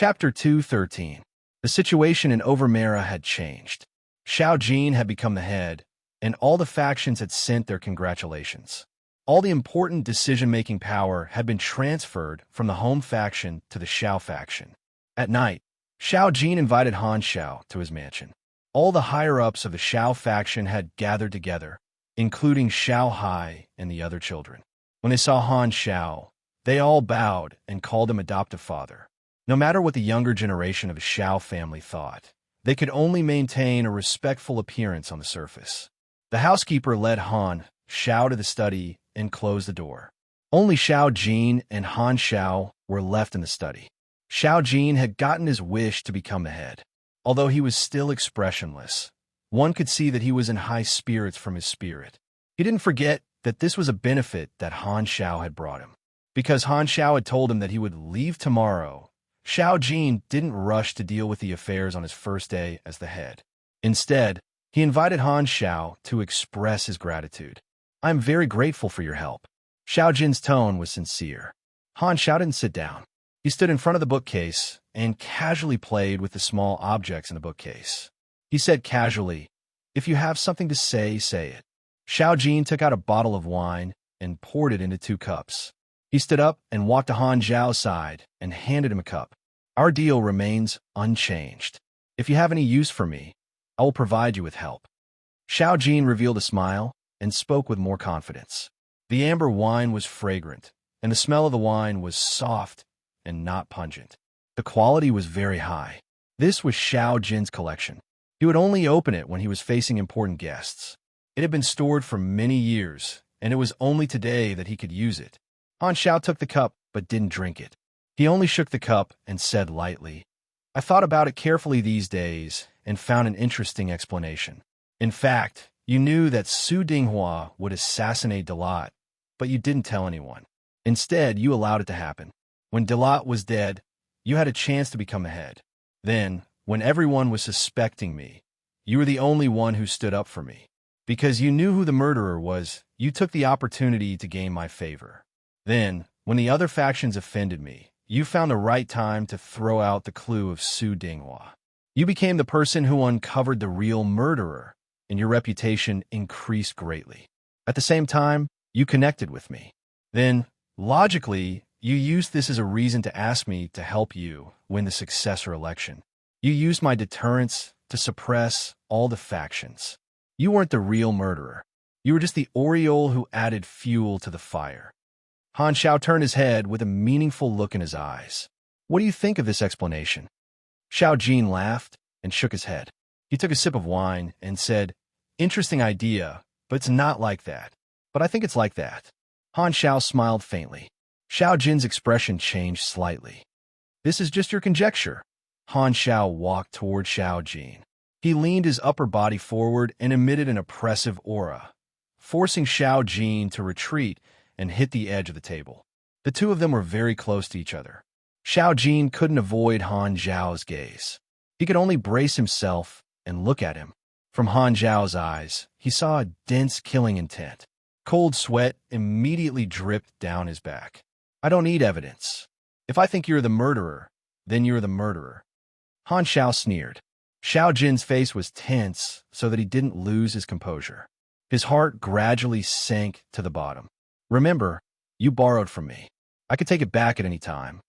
Chapter 213. The situation in Overmera had changed. Xiao Jin had become the head, and all the factions had sent their congratulations. All the important decision-making power had been transferred from the home faction to the Xiao faction. At night, Xiao Jin invited Han Xiao to his mansion. All the higher-ups of the Xiao faction had gathered together, including Xiao Hai and the other children. When they saw Han Xiao, they all bowed and called him adoptive father. No matter what the younger generation of the Xiao family thought, they could only maintain a respectful appearance on the surface. The housekeeper led Han Xiao to the study and closed the door. Only Xiao Jin and Han Xiao were left in the study. Xiao Jin had gotten his wish to become the head. Although he was still expressionless, one could see that he was in high spirits from his spirit. He didn't forget that this was a benefit that Han Xiao had brought him. Because Han Xiao had told him that he would leave tomorrow, Xiao Jin didn't rush to deal with the affairs on his first day as the head. Instead, he invited Han Xiao to express his gratitude. "I am very grateful for your help." Xiao Jin's tone was sincere. Han Xiao didn't sit down. He stood in front of the bookcase and casually played with the small objects in the bookcase. He said casually, "If you have something to say, say it." Xiao Jin took out a bottle of wine and poured it into 2 cups. He stood up and walked to Han Xiao's side and handed him a cup. "Our deal remains unchanged. If you have any use for me, I will provide you with help." Xiao Jin revealed a smile and spoke with more confidence. The amber wine was fragrant, and the smell of the wine was soft and not pungent. The quality was very high. This was Xiao Jin's collection. He would only open it when he was facing important guests. It had been stored for many years, and it was only today that he could use it. Han Xiao took the cup but didn't drink it. He only shook the cup and said lightly, "I thought about it carefully these days and found an interesting explanation. In fact, you knew that Su Dinghua would assassinate Dalat, but you didn't tell anyone. Instead, you allowed it to happen. When Dalat was dead, you had a chance to become the head. Then, when everyone was suspecting me, you were the only one who stood up for me. Because you knew who the murderer was, you took the opportunity to gain my favor. Then, when the other factions offended me, you found the right time to throw out the clue of Su Dinghua. You became the person who uncovered the real murderer, and your reputation increased greatly. At the same time, you connected with me. Then, logically, you used this as a reason to ask me to help you win the successor election. You used my deterrence to suppress all the factions. You weren't the real murderer. You were just the aureole who added fuel to the fire." Han Xiao turned his head with a meaningful look in his eyes. "What do you think of this explanation?" Xiao Jin laughed and shook his head. He took a sip of wine and said, "Interesting idea, but it's not like that. But I think it's like that." Han Xiao smiled faintly. Xiao Jin's expression changed slightly. "This is just your conjecture." Han Xiao walked toward Xiao Jin. He leaned his upper body forward and emitted an oppressive aura, forcing Xiao Jin to retreat and hit the edge of the table. The two of them were very close to each other. Xiao Jin couldn't avoid Han Xiao's gaze. He could only brace himself and look at him. From Han Xiao's eyes, he saw a dense killing intent. Cold sweat immediately dripped down his back. "I don't need evidence. If I think you're the murderer, then you're the murderer." Han Xiao sneered. Xiao Jin's face was tense so that he didn't lose his composure. His heart gradually sank to the bottom. "Remember, you borrowed from me. I could take it back at any time."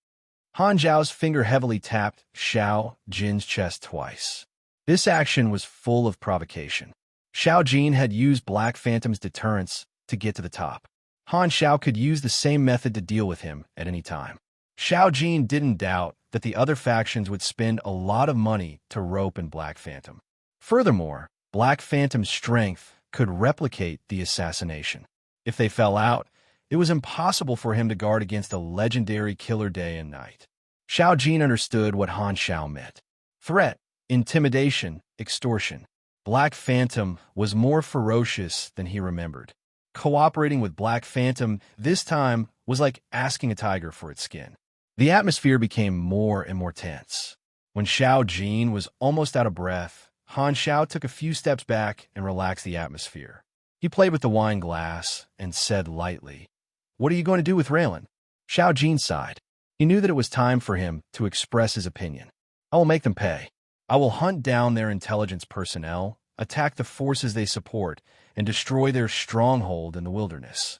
Han Xiao's finger heavily tapped Xiao Jin's chest twice. This action was full of provocation. Xiao Jin had used Black Phantom's deterrence to get to the top. Han Xiao could use the same method to deal with him at any time. Xiao Jin didn't doubt that the other factions would spend a lot of money to rope in Black Phantom. Furthermore, Black Phantom's strength could replicate the assassination. If they fell out, it was impossible for him to guard against a legendary killer day and night. Xiao Jin understood what Han Xiao meant. Threat, intimidation, extortion. Black Phantom was more ferocious than he remembered. Cooperating with Black Phantom this time was like asking a tiger for its skin. The atmosphere became more and more tense. When Xiao Jin was almost out of breath, Han Xiao took a few steps back and relaxed the atmosphere. He played with the wine glass and said lightly, "What are you going to do with Raylan?" Xiao Jin sighed. He knew that it was time for him to express his opinion. I will make them pay. I will hunt down their intelligence personnel, attack the forces they support, and destroy their stronghold in the wilderness.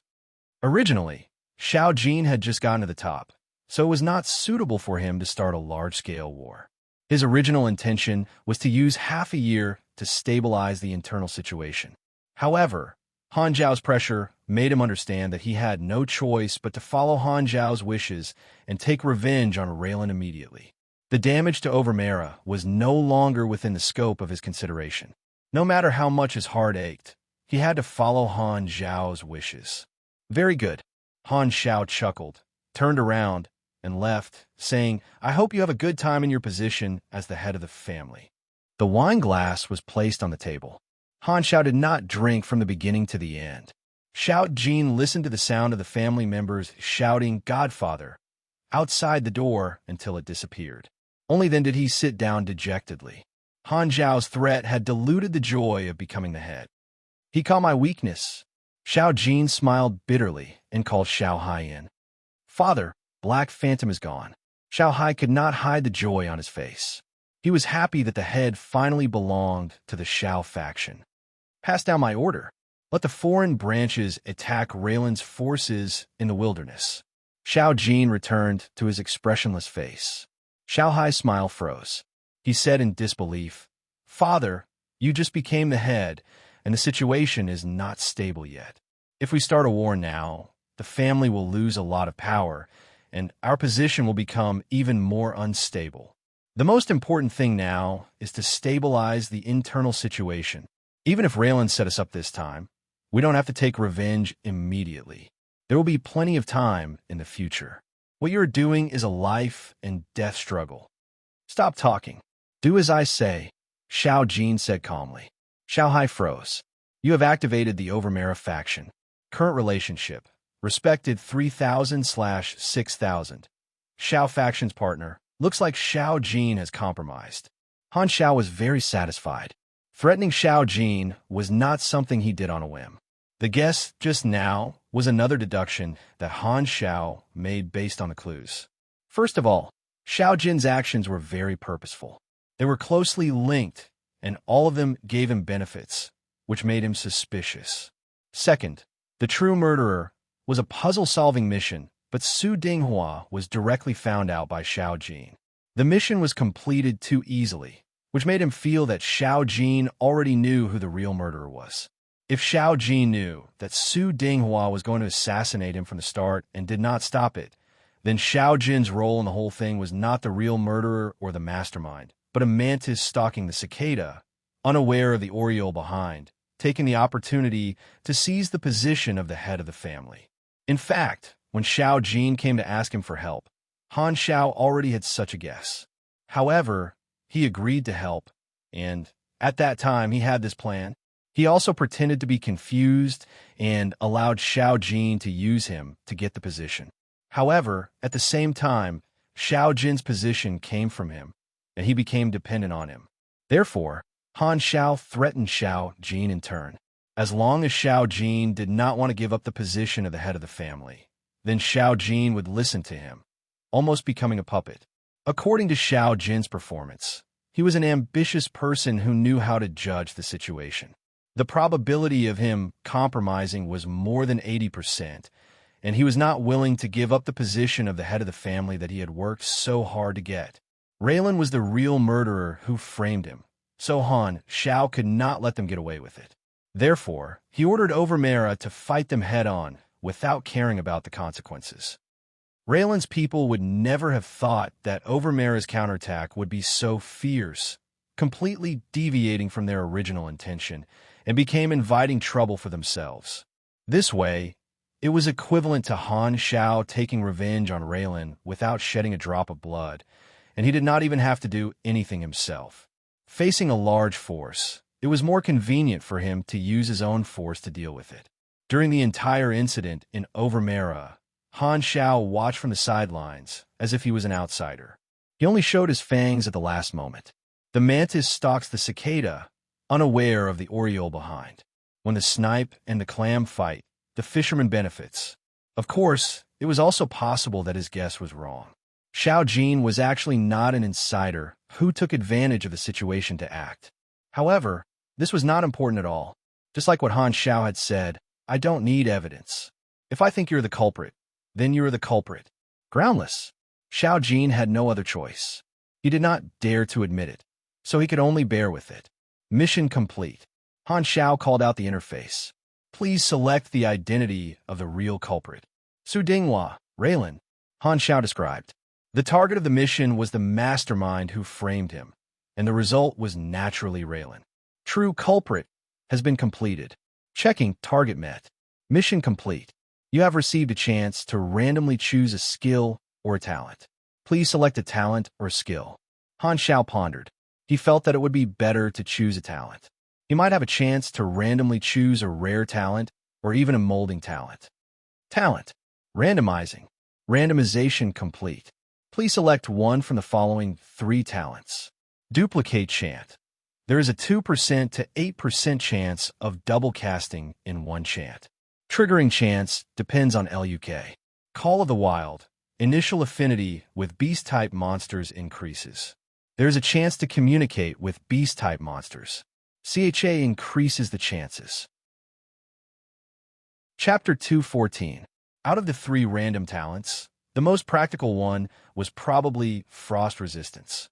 Originally, Xiao Jin had just gotten to the top, so it was not suitable for him to start a large-scale war. His original intention was to use half a year to stabilize the internal situation. However, Han Zhao's pressure made him understand that he had no choice but to follow Han Zhao's wishes and take revenge on Raylan immediately. The damage to Overmera was no longer within the scope of his consideration. No matter how much his heart ached, he had to follow Han Zhao's wishes. Very good. Han Zhao chuckled, turned around, and left, saying, I hope you have a good time in your position as the head of the family. The wine glass was placed on the table. Han Zhao did not drink from the beginning to the end. Xiao Jin listened to the sound of the family members shouting, Godfather, outside the door until it disappeared. Only then did he sit down dejectedly. Han Zhao's threat had diluted the joy of becoming the head. He caught my weakness. Xiao Jin smiled bitterly and called Xiao Hai in. Father, Black Phantom is gone. Xiao Hai could not hide the joy on his face. He was happy that the head finally belonged to the Xiao faction. Pass down my order. Let the foreign branches attack Raylan's forces in the wilderness. Xiao Jin returned to his expressionless face. Xiao Hai's smile froze. He said in disbelief, Father, you just became the head, and the situation is not stable yet. If we start a war now, the family will lose a lot of power, and our position will become even more unstable. The most important thing now is to stabilize the internal situation. Even if Raylan set us up this time, we don't have to take revenge immediately. There will be plenty of time in the future. What you're doing is a life and death struggle. Stop talking. Do as I say, Xiao Jin said calmly. Xiao Hai froze. You have activated the Overmera faction. Current relationship. Respected 3000/6000. Xiao faction's partner. Looks like Xiao Jin has compromised. Han Xiao was very satisfied. Threatening Xiao Jin was not something he did on a whim. The guess just now was another deduction that Han Xiao made based on the clues. First of all, Xiao Jin's actions were very purposeful. They were closely linked, and all of them gave him benefits, which made him suspicious. Second, the true murderer was a puzzle-solving mission, but Su Dinghua was directly found out by Xiao Jin. The mission was completed too easily, which made him feel that Xiao Jin already knew who the real murderer was. If Xiao Jin knew that Su Dinghua was going to assassinate him from the start and did not stop it, then Xiao Jin's role in the whole thing was not the real murderer or the mastermind, but a mantis stalking the cicada, unaware of the oriole behind, taking the opportunity to seize the position of the head of the family. In fact, when Xiao Jin came to ask him for help, Han Xiao already had such a guess. However, he agreed to help, and at that time he had this plan. He also pretended to be confused and allowed Xiao Jin to use him to get the position. However, at the same time, Xiao Jin's position came from him, and he became dependent on him. Therefore, Han Xiao threatened Xiao Jin in turn. As long as Xiao Jin did not want to give up the position of the head of the family, then Xiao Jin would listen to him, almost becoming a puppet. According to Xiao Jin's performance, he was an ambitious person who knew how to judge the situation. The probability of him compromising was more than 80%, and he was not willing to give up the position of the head of the family that he had worked so hard to get. Raylan was the real murderer who framed him, so Han Xiao could not let them get away with it. Therefore, he ordered Overmera to fight them head-on without caring about the consequences. Raylan's people would never have thought that Overmera's counterattack would be so fierce, completely deviating from their original intention, and became inviting trouble for themselves. This way, it was equivalent to Han Xiao taking revenge on Raylan without shedding a drop of blood, and he did not even have to do anything himself. Facing a large force, it was more convenient for him to use his own force to deal with it. During the entire incident in Overmera, Han Xiao watched from the sidelines as if he was an outsider. He only showed his fangs at the last moment. The mantis stalks the cicada, unaware of the oriole behind. When the snipe and the clam fight, the fisherman benefits. Of course, it was also possible that his guess was wrong. Xiao Jin was actually not an insider who took advantage of the situation to act. However, this was not important at all. Just like what Han Xiao had said, I don't need evidence. If I think you're the culprit, then you're the culprit. Groundless. Xiao Jin had no other choice. He did not dare to admit it, so he could only bear with it. Mission complete. Han Xiao called out the interface. Please select the identity of the real culprit. Su Dinghua, Raylan, Han Xiao described. The target of the mission was the mastermind who framed him, and the result was naturally Raylan. True culprit has been completed. Checking target met. Mission complete. You have received a chance to randomly choose a skill or a talent. Please select a talent or a skill. Han Xiao pondered. He felt that it would be better to choose a talent. He might have a chance to randomly choose a rare talent or even a molding talent. Talent. Randomizing. Randomization complete. Please select one from the following 3 talents. Duplicate chant. There is a 2% to 8% chance of double casting in one chant. Triggering chance depends on LUK. Call of the Wild. Initial affinity with beast-type monsters increases. There is a chance to communicate with beast-type monsters. CHA increases the chances. Chapter 214. Out of the 3 random talents, the most practical one was probably frost resistance.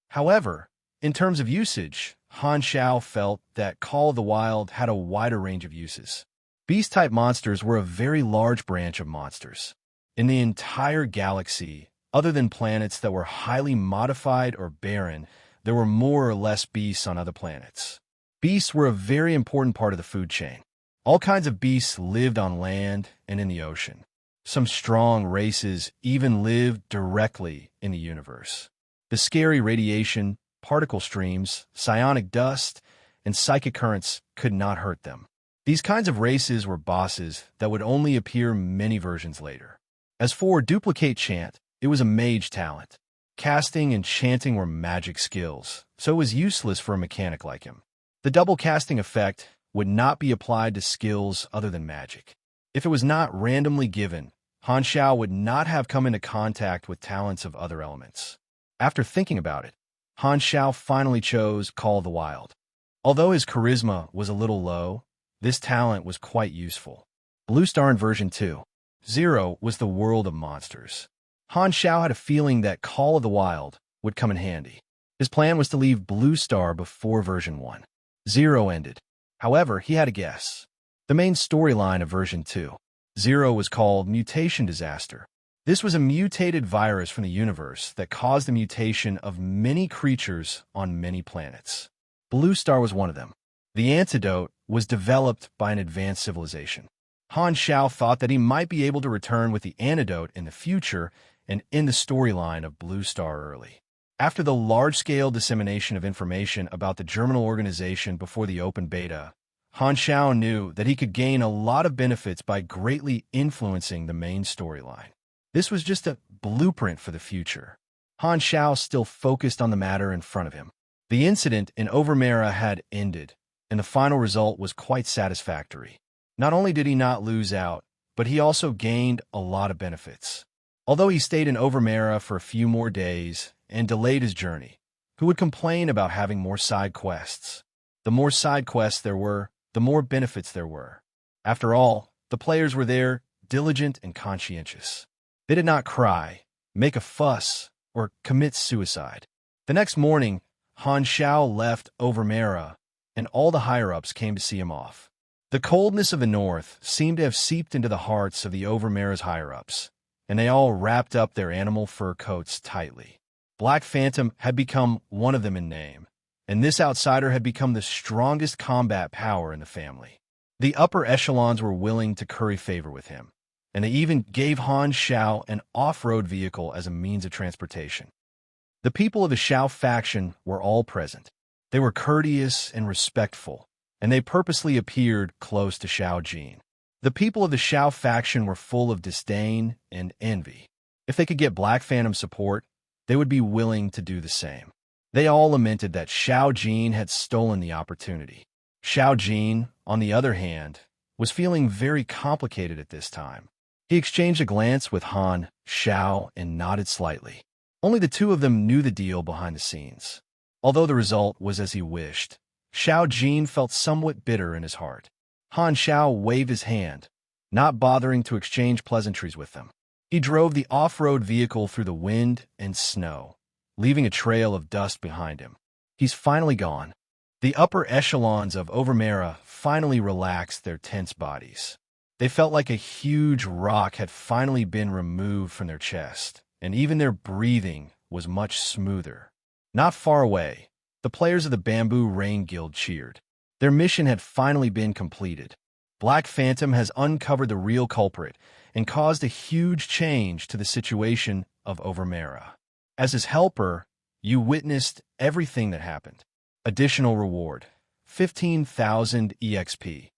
However, in terms of usage, Han Xiao felt that Call of the Wild had a wider range of uses. Beast-type monsters were a very large branch of monsters. In the entire galaxy, other than planets that were highly modified or barren, there were more or less beasts on other planets. Beasts were a very important part of the food chain. All kinds of beasts lived on land and in the ocean. Some strong races even lived directly in the universe. The scary radiation, particle streams, psionic dust, and psychic currents could not hurt them. These kinds of races were bosses that would only appear many versions later. As for duplicate chant, it was a mage talent. Casting and chanting were magic skills, so it was useless for a mechanic like him. The double casting effect would not be applied to skills other than magic. If it was not randomly given, Han Xiao would not have come into contact with talents of other elements. After thinking about it, Han Xiao finally chose Call of the Wild. Although his charisma was a little low, this talent was quite useful. Blue Star in version 2.0 was the world of monsters. Han Xiao had a feeling that Call of the Wild would come in handy. His plan was to leave Blue Star before version 1.0 ended. However, he had a guess. The main storyline of version 2.0 was called Mutation Disaster. This was a mutated virus from the universe that caused the mutation of many creatures on many planets. Blue Star was one of them. The antidote was developed by an advanced civilization. Han Xiao thought that he might be able to return with the antidote in the future and end the storyline of Blue Star early. After the large-scale dissemination of information about the germinal organization before the open beta, Han Xiao knew that he could gain a lot of benefits by greatly influencing the main storyline. This was just a blueprint for the future. Han Xiao still focused on the matter in front of him. The incident in Overmera had ended, and the final result was quite satisfactory. Not only did he not lose out, but he also gained a lot of benefits. Although he stayed in Overmera for a few more days and delayed his journey, who would complain about having more side quests? The more side quests there were, the more benefits there were. After all, the players were there, diligent and conscientious. They did not cry, make a fuss, or commit suicide. The next morning, Han Xiao left Overmera, and all the higher-ups came to see him off. The coldness of the north seemed to have seeped into the hearts of the Overmera's higher-ups, and they all wrapped up their animal fur coats tightly. Black Phantom had become one of them in name, and this outsider had become the strongest combat power in the family. The upper echelons were willing to curry favor with him, and they even gave Han Xiao an off-road vehicle as a means of transportation. The people of the Xiao faction were all present. They were courteous and respectful, and they purposely appeared close to Xiao Jin. The people of the Xiao faction were full of disdain and envy. If they could get Black Phantom support, they would be willing to do the same. They all lamented that Xiao Jin had stolen the opportunity. Xiao Jin, on the other hand, was feeling very complicated at this time. He exchanged a glance with Han Xiao and nodded slightly. Only the two of them knew the deal behind the scenes. Although the result was as he wished, Xiao Jin felt somewhat bitter in his heart. Han Xiao waved his hand, not bothering to exchange pleasantries with them. He drove the off-road vehicle through the wind and snow, leaving a trail of dust behind him. He's finally gone. The upper echelons of Overmera finally relaxed their tense bodies. They felt like a huge rock had finally been removed from their chest, and even their breathing was much smoother. Not far away, the players of the Bamboo Rain Guild cheered. Their mission had finally been completed. Black Phantom has uncovered the real culprit and caused a huge change to the situation of Overmera. As his helper, you witnessed everything that happened. Additional reward, 15,000 EXP.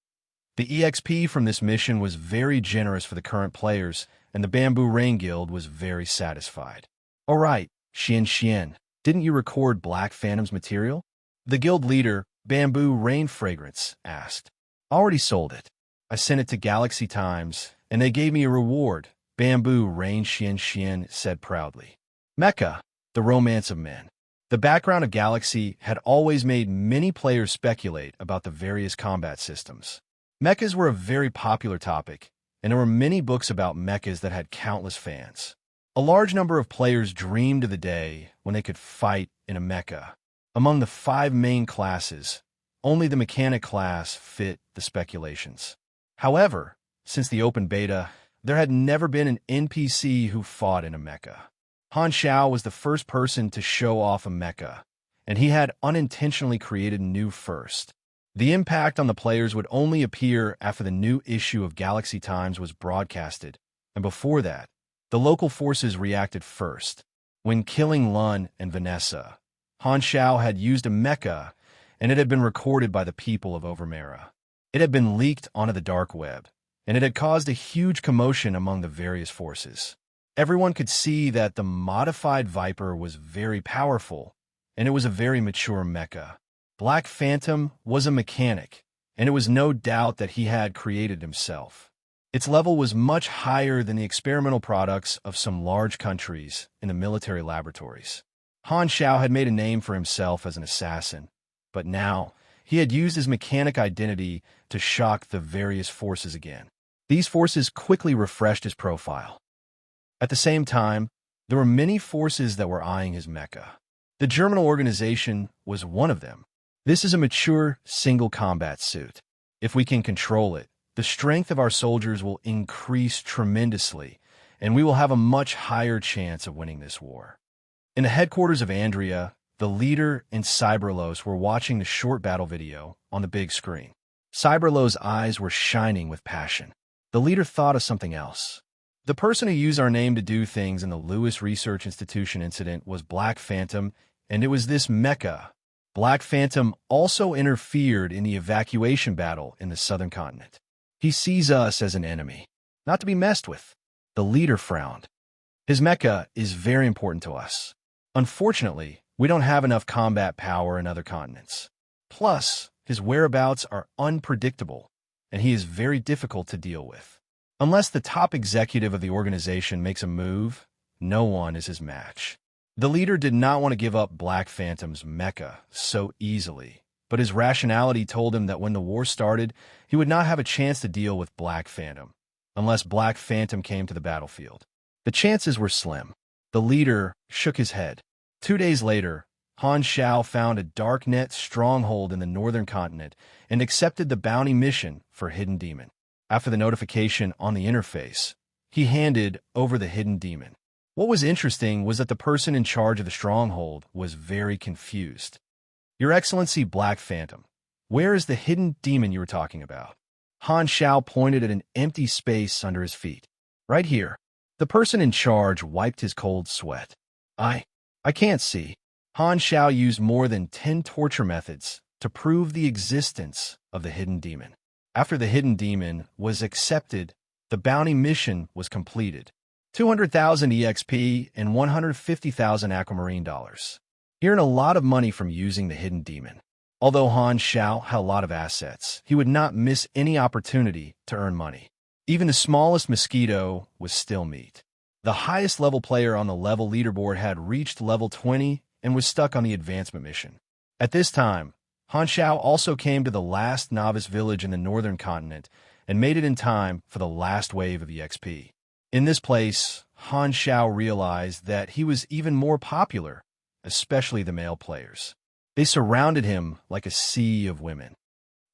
The EXP from this mission was very generous for the current players, and the Bamboo Rain Guild was very satisfied. All right, Xian, didn't you record Black Phantom's material? The guild leader, Bamboo Rain Fragrance, asked. Already sold it. I sent it to Galaxy Times, and they gave me a reward, Bamboo Rain Xian said proudly. Mecha, the romance of men. The background of Galaxy had always made many players speculate about the various combat systems. Mechas were a very popular topic, and there were many books about mechas that had countless fans. A large number of players dreamed of the day when they could fight in a mecha. Among the 5 main classes, only the mechanic class fit the speculations. However, since the open beta, there had never been an NPC who fought in a mecha. Han Xiao was the first person to show off a mecha, and he had unintentionally created new first. The impact on the players would only appear after the new issue of Galaxy Times was broadcasted, and before that, the local forces reacted first. When killing Lun and Vanessa, Han Xiao had used a mecha, and it had been recorded by the people of Overmera. It had been leaked onto the dark web, and it had caused a huge commotion among the various forces. Everyone could see that the modified Viper was very powerful, and it was a very mature mecha. Black Phantom was a mechanic, and it was no doubt that he had created himself. Its level was much higher than the experimental products of some large countries in the military laboratories. Han Xiao had made a name for himself as an assassin, but now he had used his mechanic identity to shock the various forces again. These forces quickly refreshed his profile. At the same time, there were many forces that were eyeing his mecha. The German organization was one of them. This is a mature, single combat suit. If we can control it, the strength of our soldiers will increase tremendously, and we will have a much higher chance of winning this war. In the headquarters of Andrea, the leader and Cyberlos were watching the short battle video on the big screen. Cyberlos' eyes were shining with passion. The leader thought of something else. The person who used our name to do things in the Lewis Research Institution incident was Black Phantom, and it was this mecha. Black Phantom also interfered in the evacuation battle in the southern continent. He sees us as an enemy, not to be messed with. The leader frowned. His mecha is very important to us. Unfortunately, we don't have enough combat power in other continents. Plus, his whereabouts are unpredictable, and he is very difficult to deal with. Unless the top executive of the organization makes a move, no one is his match. The leader did not want to give up Black Phantom's mecha so easily, but his rationality told him that when the war started, he would not have a chance to deal with Black Phantom, unless Black Phantom came to the battlefield. The chances were slim. The leader shook his head. 2 days later, Han Xiao found a Darknet stronghold in the northern continent and accepted the bounty mission for Hidden Demon. After the notification on the interface, he handed over the Hidden Demon. What was interesting was that the person in charge of the stronghold was very confused. Your Excellency Black Phantom, where is the Hidden Demon you were talking about? Han Xiao pointed at an empty space under his feet. Right here. The person in charge wiped his cold sweat. I can't see. Han Xiao used more than 10 torture methods to prove the existence of the Hidden Demon. After the Hidden Demon was accepted, the bounty mission was completed. 200,000 EXP and 150,000 aquamarine dollars. He earned a lot of money from using the Hidden Demon. Although Han Xiao had a lot of assets, he would not miss any opportunity to earn money. Even the smallest mosquito was still meat. The highest level player on the level leaderboard had reached level 20 and was stuck on the advancement mission. At this time, Han Xiao also came to the last novice village in the northern continent and made it in time for the last wave of EXP. In this place, Han Xiao realized that he was even more popular, especially the male players. They surrounded him like a sea of women.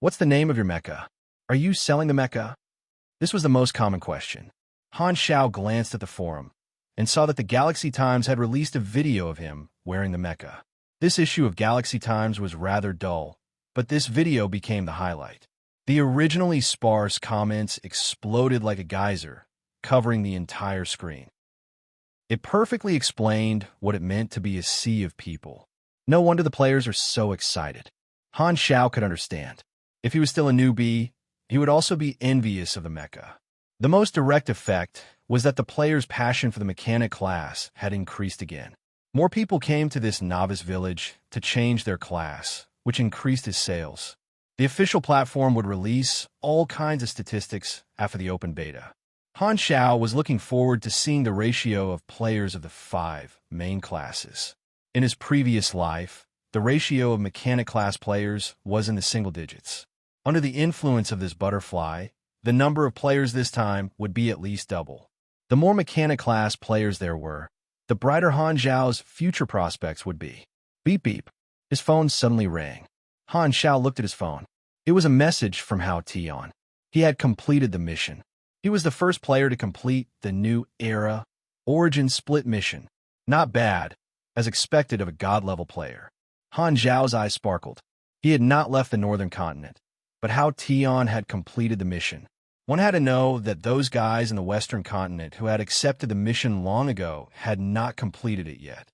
"What's the name of your mecha? Are you selling the mecha?" This was the most common question. Han Xiao glanced at the forum and saw that the Galaxy Times had released a video of him wearing the mecha. This issue of Galaxy Times was rather dull, but this video became the highlight. The originally sparse comments exploded like a geyser, covering the entire screen. It perfectly explained what it meant to be a sea of people. No wonder the players are so excited. Han Xiao could understand. If he was still a newbie, he would also be envious of the mecha. The most direct effect was that the players' passion for the mechanic class had increased again. More people came to this novice village to change their class, which increased his sales. The official platform would release all kinds of statistics after the open beta. Han Xiao was looking forward to seeing the ratio of players of the 5 main classes. In his previous life, the ratio of mechanic class players was in the single digits. Under the influence of this butterfly, the number of players this time would be at least double. The more mechanic class players there were, the brighter Han Xiao's future prospects would be. Beep beep. His phone suddenly rang. Han Xiao looked at his phone. It was a message from Hao Tian. He had completed the mission. He was the first player to complete the new era Origin Split mission. Not bad, as expected of a god-level player. Han Xiao's eyes sparkled. He had not left the northern continent, but Hao Tian had completed the mission. One had to know that those guys in the western continent who had accepted the mission long ago had not completed it yet.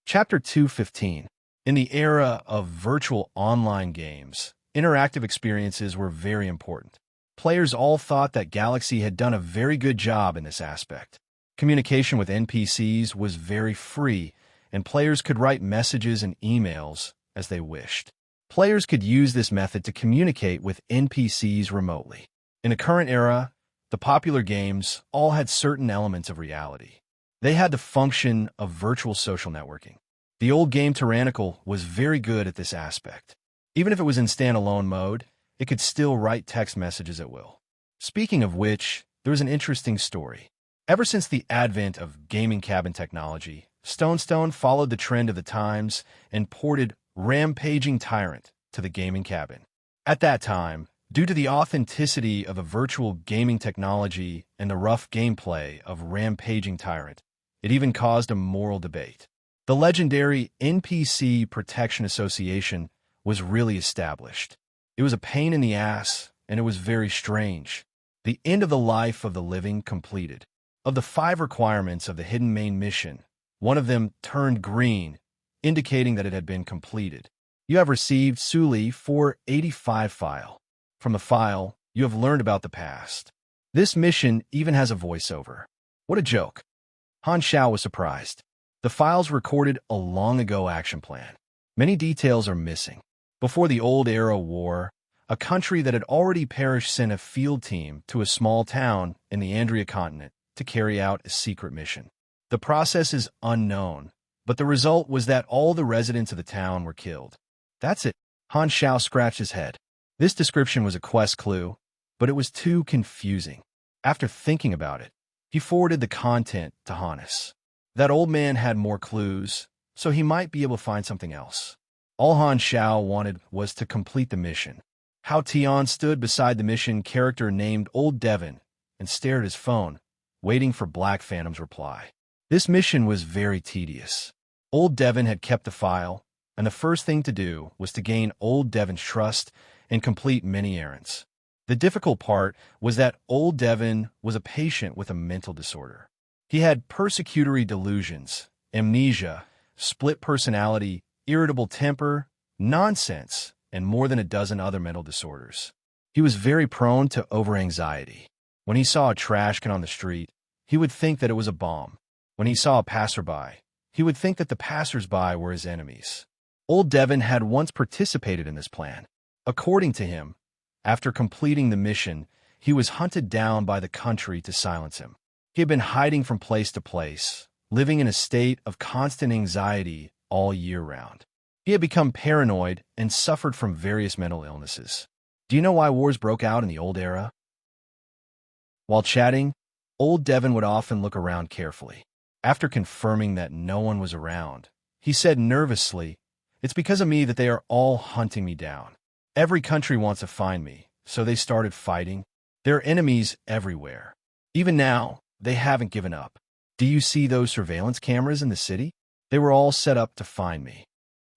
Chapter 2:15. In the era of virtual online games, interactive experiences were very important. Players all thought that Galaxy had done a very good job in this aspect. Communication with NPCs was very free, and players could write messages and emails as they wished. Players could use this method to communicate with NPCs remotely. In the current era, the popular games all had certain elements of reality. They had the function of virtual social networking. The old game Tyrannical was very good at this aspect. Even if it was in standalone mode, it could still write text messages at will. Speaking of which, there was an interesting story. Ever since the advent of gaming cabin technology, Stone followed the trend of the times and ported Rampaging Tyrant to the gaming cabin. At that time, due to the authenticity of a virtual gaming technology and the rough gameplay of Rampaging Tyrant, it even caused a moral debate. The legendary NPC Protection Association was really established. It was a pain in the ass, and it was very strange. The end of the life of the living completed. Of the 5 requirements of the hidden main mission, one of them turned green, indicating that it had been completed. You have received Suli 485 file. From the file, you have learned about the past. This mission even has a voiceover. What a joke. Han Xiao was surprised. The files recorded a long-ago action plan. Many details are missing. Before the Old Era War, a country that had already perished sent a field team to a small town in the Andria continent to carry out a secret mission. The process is unknown, but the result was that all the residents of the town were killed. That's it. Han Xiao scratched his head. This description was a quest clue, but it was too confusing. After thinking about it, he forwarded the content to Hannes. That old man had more clues, so he might be able to find something else. All Han Xiao wanted was to complete the mission. Hao Tian stood beside the mission character named Old Devon and stared at his phone, waiting for Black Phantom's reply. This mission was very tedious. Old Devon had kept the file, and the first thing to do was to gain Old Devon's trust and complete many errands. The difficult part was that Old Devon was a patient with a mental disorder. He had persecutory delusions, amnesia, split personality, irritable temper, nonsense, and more than a dozen other mental disorders. He was very prone to over-anxiety. When he saw a trash can on the street, he would think that it was a bomb. When he saw a passerby, he would think that the passers-by were his enemies. Old Devon had once participated in this plan. According to him, after completing the mission, he was hunted down by the country to silence him. He had been hiding from place to place, living in a state of constant anxiety all year round. He had become paranoid and suffered from various mental illnesses. Do you know why wars broke out in the old era? While chatting, old Devon would often look around carefully. After confirming that no one was around, he said nervously, "It's because of me that they are all hunting me down. Every country wants to find me, so they started fighting. There are enemies everywhere. Even now, they haven't given up. Do you see those surveillance cameras in the city? They were all set up to find me."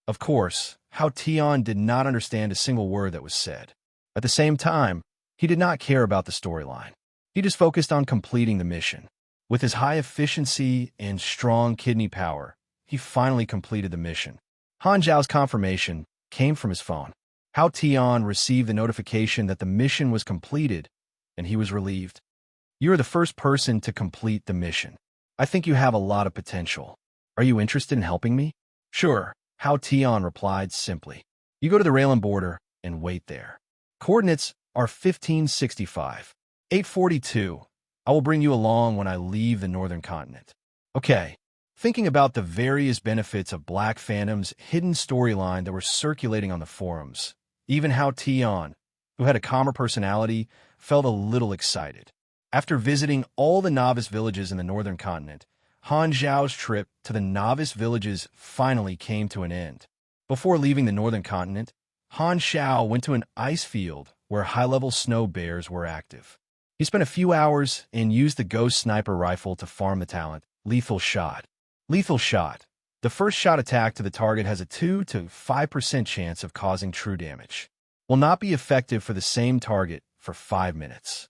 Of course, Hao Tian did not understand a single word that was said. At the same time, he did not care about the storyline. He just focused on completing the mission. With his high efficiency and strong kidney power, he finally completed the mission. Han Zhao's confirmation came from his phone. Hao Tian received the notification that the mission was completed, and he was relieved. "You are the first person to complete the mission. I think you have a lot of potential. Are you interested in helping me?" "Sure," Hao Tian replied simply. "You go to the Raylan border and wait there. Coordinates are 1565. 842. I will bring you along when I leave the northern continent." Okay. Thinking about the various benefits of Black Phantom's hidden storyline that were circulating on the forums, even Hao Tian, who had a calmer personality, felt a little excited. After visiting all the novice villages in the northern continent, Han Zhao's trip to the novice villages finally came to an end. Before leaving the northern continent, Han Zhao went to an ice field where high-level snow bears were active. He spent a few hours and used the ghost sniper rifle to farm the talent, Lethal Shot. Lethal Shot. The first shot attack to the target has a 2 to 5% chance of causing true damage. Will not be effective for the same target for 5 minutes.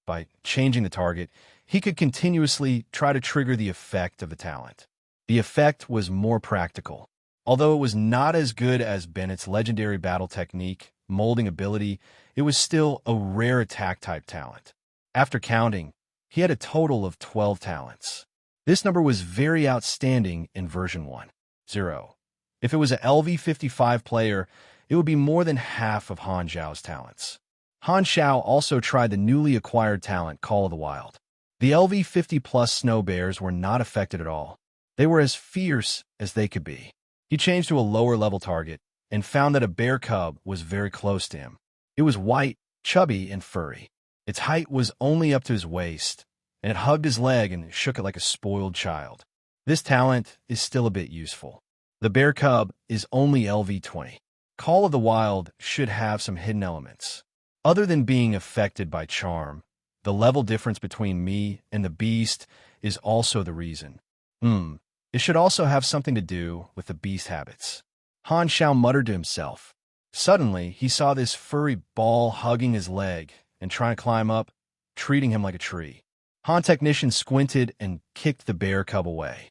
By changing the target, he could continuously try to trigger the effect of the talent. The effect was more practical. Although it was not as good as Bennett's legendary battle technique, molding ability, it was still a rare attack-type talent. After counting, he had a total of 12 talents. This number was very outstanding in version 1.0. If it was a LV55 player, it would be more than half of Han Zhao's talents. Han Zhao also tried the newly acquired talent Call of the Wild. The LV50 plus snow bears were not affected at all. They were as fierce as they could be. He changed to a lower level target and found that a bear cub was very close to him. It was white, chubby, and furry. Its height was only up to his waist, and it hugged his leg and shook it like a spoiled child. This talent is still a bit useful. The bear cub is only LV20. Call of the Wild should have some hidden elements. Other than being affected by charm, the level difference between me and the beast is also the reason. It should also have something to do with the beast habits. Han Zhao muttered to himself. Suddenly, he saw this furry ball hugging his leg and trying to climb up, treating him like a tree. Han Technician squinted and kicked the bear cub away.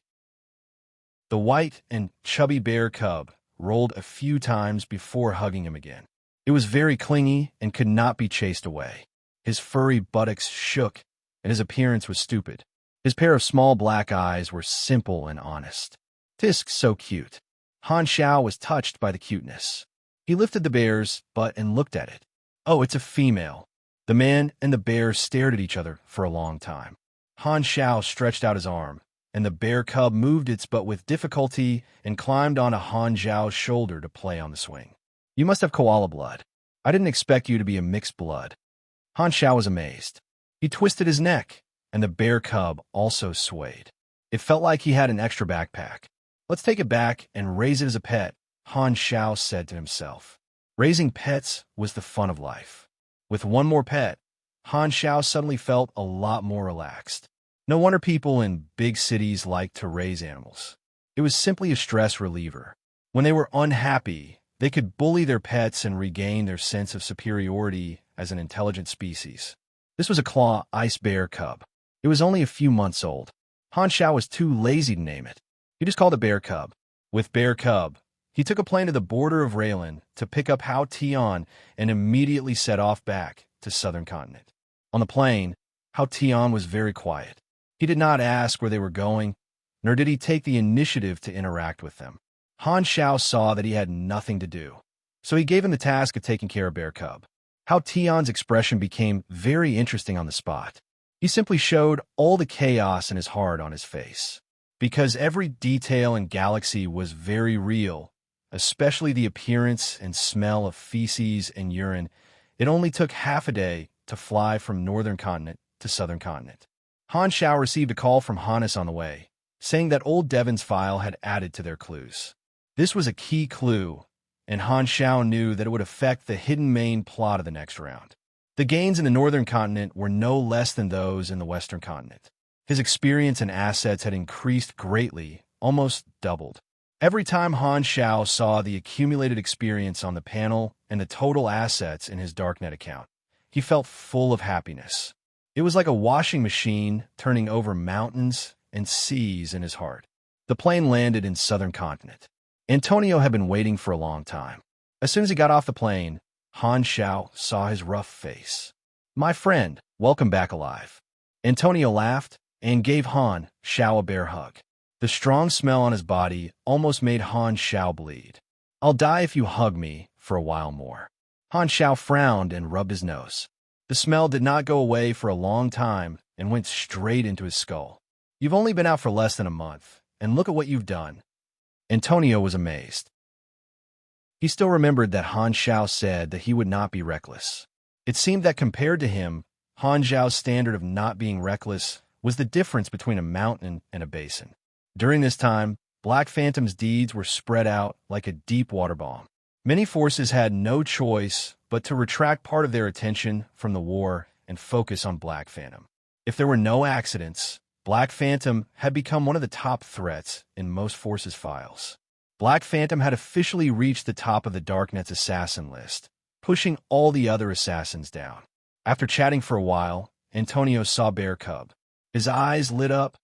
The white and chubby bear cub rolled a few times before hugging him again. It was very clingy and could not be chased away. His furry buttocks shook, and his appearance was stupid. His pair of small black eyes were simple and honest. "Tisk, so cute." Han Zhao was touched by the cuteness. He lifted the bear's butt and looked at it. "Oh, it's a female." The man and the bear stared at each other for a long time. Han Zhao stretched out his arm, and the bear cub moved its butt with difficulty and climbed onto Han Zhao's shoulder to play on the swing. "You must have koala blood. I didn't expect you to be a mixed blood." Han Zhao was amazed. He twisted his neck, and the bear cub also swayed. It felt like he had an extra backpack. "Let's take it back and raise it as a pet," Han Zhao said to himself. Raising pets was the fun of life. With one more pet, Han Zhao suddenly felt a lot more relaxed. No wonder people in big cities like to raise animals. It was simply a stress reliever. When they were unhappy, they could bully their pets and regain their sense of superiority as an intelligent species. This was a claw ice bear cub. It was only a few months old. Han Zhao was too lazy to name it. He just called it Bear Cub. With Bear Cub, he took a plane to the border of Raylan to pick up Hao Tian and immediately set off back to southern continent. On the plane, Hao Tian was very quiet. He did not ask where they were going, nor did he take the initiative to interact with them. Han Zhao saw that he had nothing to do, so he gave him the task of taking care of Bear Cub. How Tion's expression became very interesting on the spot. He simply showed all the chaos in his heart on his face. Because every detail in Galaxy was very real, especially the appearance and smell of feces and urine, it only took half a day to fly from northern continent to southern continent. Han Xiao received a call from Hannes on the way, saying that old Devon's file had added to their clues. This was a key clue, and Han Xiao knew that it would affect the hidden main plot of the next round. The gains in the northern continent were no less than those in the western continent. His experience and assets had increased greatly, almost doubled. Every time Han Xiao saw the accumulated experience on the panel and the total assets in his darknet account, he felt full of happiness. It was like a washing machine turning over mountains and seas in his heart. The plane landed in southern continent. Antonio had been waiting for a long time. As soon as he got off the plane, Han Xiao saw his rough face. "My friend, welcome back alive." Antonio laughed and gave Han Xiao a bear hug. The strong smell on his body almost made Han Xiao bleed. "I'll die if you hug me for a while more." Han Xiao frowned and rubbed his nose. The smell did not go away for a long time and went straight into his skull. "You've only been out for less than a month, and look at what you've done." Antonio was amazed. He still remembered that Han Xiao said that he would not be reckless. It seemed that compared to him, Han Xiao's standard of not being reckless was the difference between a mountain and a basin. During this time, Black Phantom's deeds were spread out like a deep water bomb. Many forces had no choice but to retract part of their attention from the war and focus on Black Phantom. If there were no accidents, Black Phantom had become one of the top threats in most forces' files. Black Phantom had officially reached the top of the Darknet's assassin list, pushing all the other assassins down. After chatting for a while, Antonio saw Bear Cub. His eyes lit up,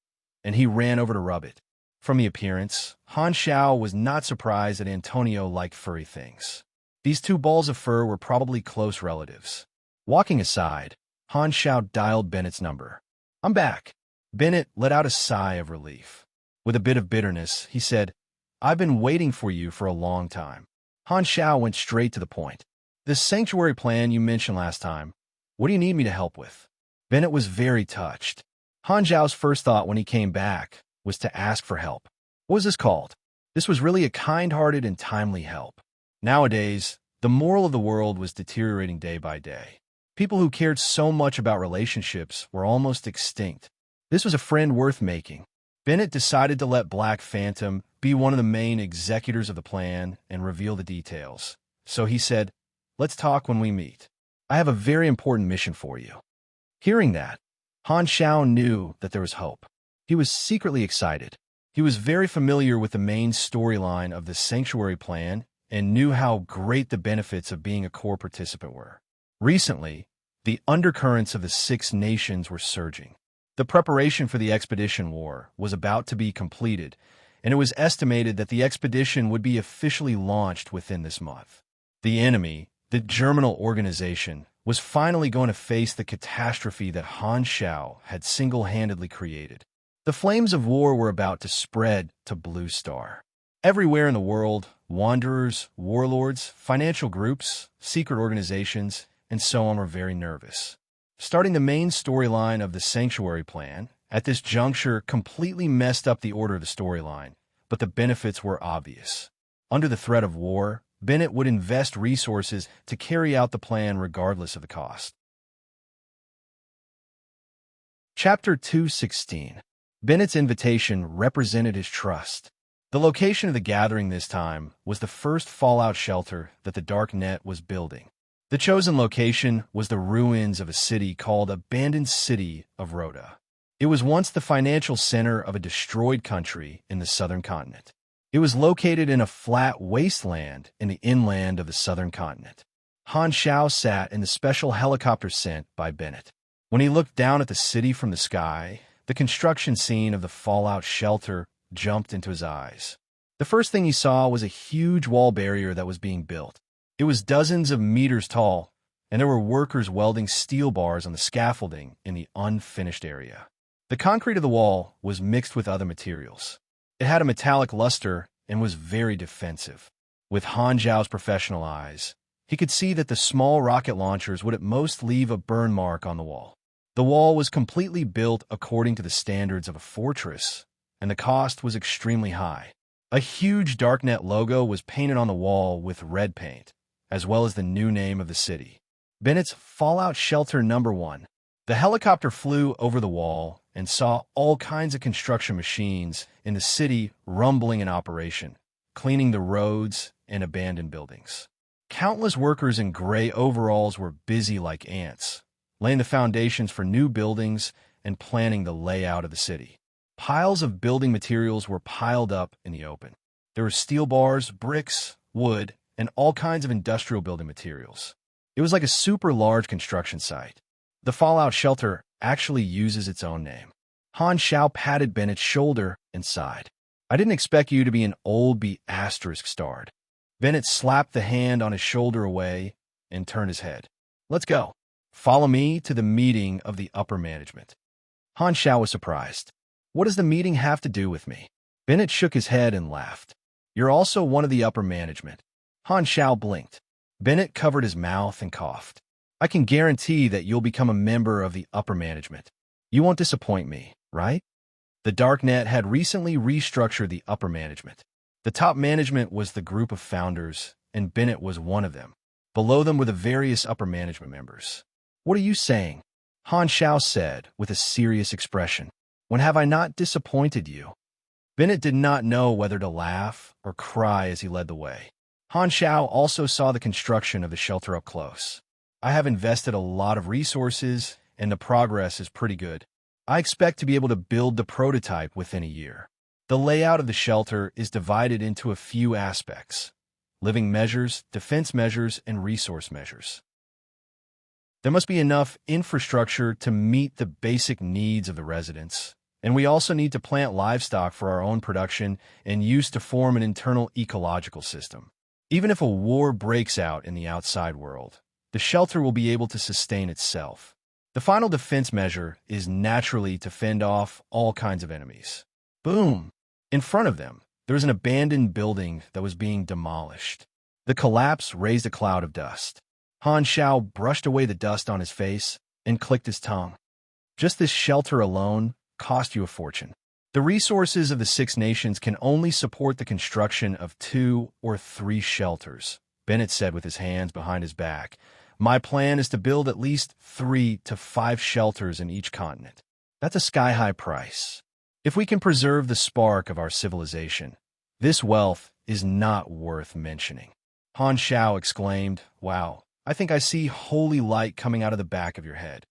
and he ran over to rub it. From the appearance, Han Xiao was not surprised that Antonio liked furry things. These two balls of fur were probably close relatives. Walking aside, Han Xiao dialed Bennett's number. "I'm back." Bennett let out a sigh of relief. With a bit of bitterness, he said, "I've been waiting for you for a long time." Han Xiao went straight to the point. "This sanctuary plan you mentioned last time, what do you need me to help with?" Bennett was very touched. Han Xiao's first thought when he came back was to ask for help. What was this called? This was really a kind-hearted and timely help. Nowadays, the moral of the world was deteriorating day by day. People who cared so much about relationships were almost extinct. This was a friend worth making. Bennett decided to let Black Phantom be one of the main executors of the plan and reveal the details. So he said, "Let's talk when we meet. I have a very important mission for you." Hearing that, Han Xiao knew that there was hope. He was secretly excited. He was very familiar with the main storyline of the Sanctuary plan and knew how great the benefits of being a core participant were. Recently, the undercurrents of the Six Nations were surging. The preparation for the expedition war was about to be completed, and it was estimated that the expedition would be officially launched within this month. The enemy, the Germinal organization, was finally going to face the catastrophe that Han Xiao had single-handedly created. The flames of war were about to spread to Blue Star. Everywhere in the world, wanderers, warlords, financial groups, secret organizations, and so on were very nervous. Starting the main storyline of the Sanctuary plan, at this juncture completely messed up the order of the storyline, but the benefits were obvious. Under the threat of war, Bennett would invest resources to carry out the plan regardless of the cost. Chapter 216. Bennett's invitation represented his trust. The location of the gathering this time was the first fallout shelter that the Dark Net was building. The chosen location was the ruins of a city called Abandoned City of Rhoda. It was once the financial center of a destroyed country in the southern continent. It was located in a flat wasteland in the inland of the southern continent. Han Xiao sat in the special helicopter sent by Bennett. When he looked down at the city from the sky, the construction scene of the fallout shelter jumped into his eyes. The first thing he saw was a huge wall barrier that was being built. It was dozens of meters tall, and there were workers welding steel bars on the scaffolding in the unfinished area. The concrete of the wall was mixed with other materials. It had a metallic luster and was very defensive. With Han Zhao's professional eyes, He could see that the small rocket launchers would at most leave a burn mark on the wall. The wall was completely built according to the standards of a fortress, and the cost was extremely high. A huge darknet logo was painted on the wall with red paint, as well as the new name of the city. Bennett's Fallout Shelter Number 1. The helicopter flew over the wall and saw all kinds of construction machines in the city rumbling in operation, cleaning the roads and abandoned buildings. Countless workers in gray overalls were busy like ants, laying the foundations for new buildings and planning the layout of the city. Piles of building materials were piled up in the open. There were steel bars, bricks, wood, and all kinds of industrial building materials. It was like a super large construction site. The Fallout Shelter actually uses its own name. Han Xiao patted Bennett's shoulder and sighed. I didn't expect you to be an old B***starred. Bennett slapped the hand on his shoulder away and turned his head. Let's go. Follow me to the meeting of the upper management. Han Xiao was surprised. What does the meeting have to do with me? Bennett shook his head and laughed. You're also one of the upper management. Han Xiao blinked. Bennett covered his mouth and coughed. I can guarantee that you'll become a member of the upper management. You won't disappoint me, right? The Darknet had recently restructured the upper management. The top management was the group of founders, and Bennett was one of them. Below them were the various upper management members. What are you saying? Han Xiao said with a serious expression. When have I not disappointed you? Bennett did not know whether to laugh or cry as he led the way. Han Xiao also saw the construction of the shelter up close. I have invested a lot of resources, and the progress is pretty good. I expect to be able to build the prototype within a year. The layout of the shelter is divided into a few aspects: living measures, defense measures, and resource measures. There must be enough infrastructure to meet the basic needs of the residents, and we also need to plant livestock for our own production and use to form an internal ecological system. Even if a war breaks out in the outside world, the shelter will be able to sustain itself. The final defense measure is naturally to fend off all kinds of enemies. Boom! In front of them, there was an abandoned building that was being demolished. The collapse raised a cloud of dust. Han Xiao brushed away the dust on his face and clicked his tongue. Just this shelter alone cost you a fortune. The resources of the Six Nations can only support the construction of 2 or 3 shelters, Bennett said with his hands behind his back. My plan is to build at least 3 to 5 shelters in each continent. That's a sky-high price. If we can preserve the spark of our civilization, this wealth is not worth mentioning. Han Xiao exclaimed, Wow, I think I see holy light coming out of the back of your head.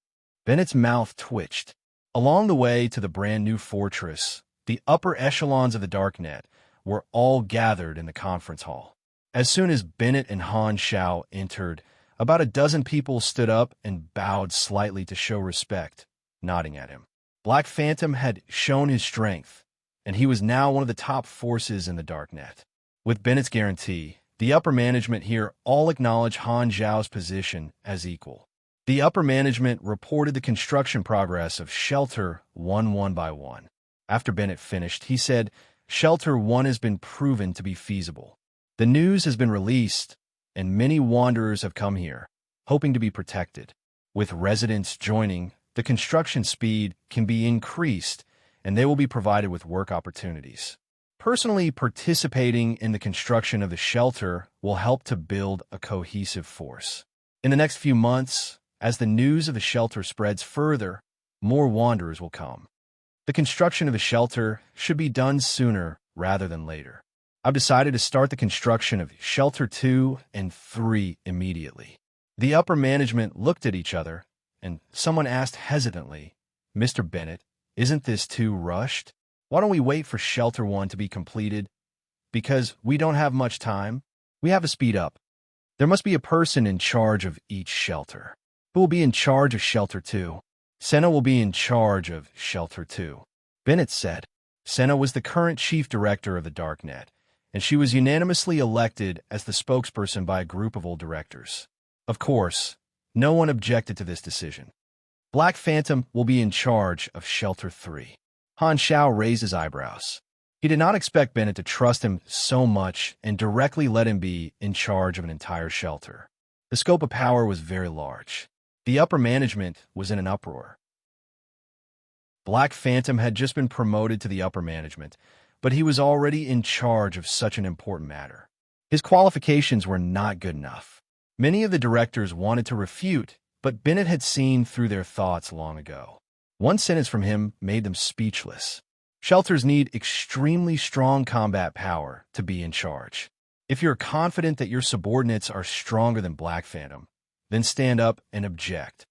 Bennett's mouth twitched. Along the way to the brand-new fortress, the upper echelons of the Darknet were all gathered in the conference hall. As soon as Bennett and Han Xiao entered, about a dozen people stood up and bowed slightly to show respect, nodding at him. Black Phantom had shown his strength, and he was now one of the top forces in the Darknet. With Bennett's guarantee, the upper management here all acknowledged Han Xiao's position as equal. The upper management reported the construction progress of Shelter 1 by 1. After Bennett finished, he said, Shelter 1 has been proven to be feasible. The news has been released, and many wanderers have come here, hoping to be protected. With residents joining, the construction speed can be increased, and they will be provided with work opportunities. Personally participating in the construction of the shelter will help to build a cohesive force. In the next few months, as the news of the shelter spreads further, more wanderers will come. The construction of the shelter should be done sooner rather than later. I've decided to start the construction of Shelter 2 and 3 immediately. The upper management looked at each other, and someone asked hesitantly, Mr. Bennett, isn't this too rushed? Why don't we wait for Shelter 1 to be completed? Because we don't have much time. We have to speed up. There must be a person in charge of each shelter. Who will be in charge of Shelter 2? Senna will be in charge of Shelter 2. Bennett said. Senna was the current chief director of the Darknet, and she was unanimously elected as the spokesperson by a group of old directors. Of course, no one objected to this decision. Black Phantom will be in charge of Shelter 3. Han Xiao raised his eyebrows. He did not expect Bennett to trust him so much and directly let him be in charge of an entire shelter. The scope of power was very large. The upper management was in an uproar. Black Phantom had just been promoted to the upper management, but he was already in charge of such an important matter. His qualifications were not good enough. Many of the directors wanted to refute, but Bennett had seen through their thoughts long ago. One sentence from him made them speechless. Shelters need extremely strong combat power to be in charge. If you're confident that your subordinates are stronger than Black Phantom, then stand up and object.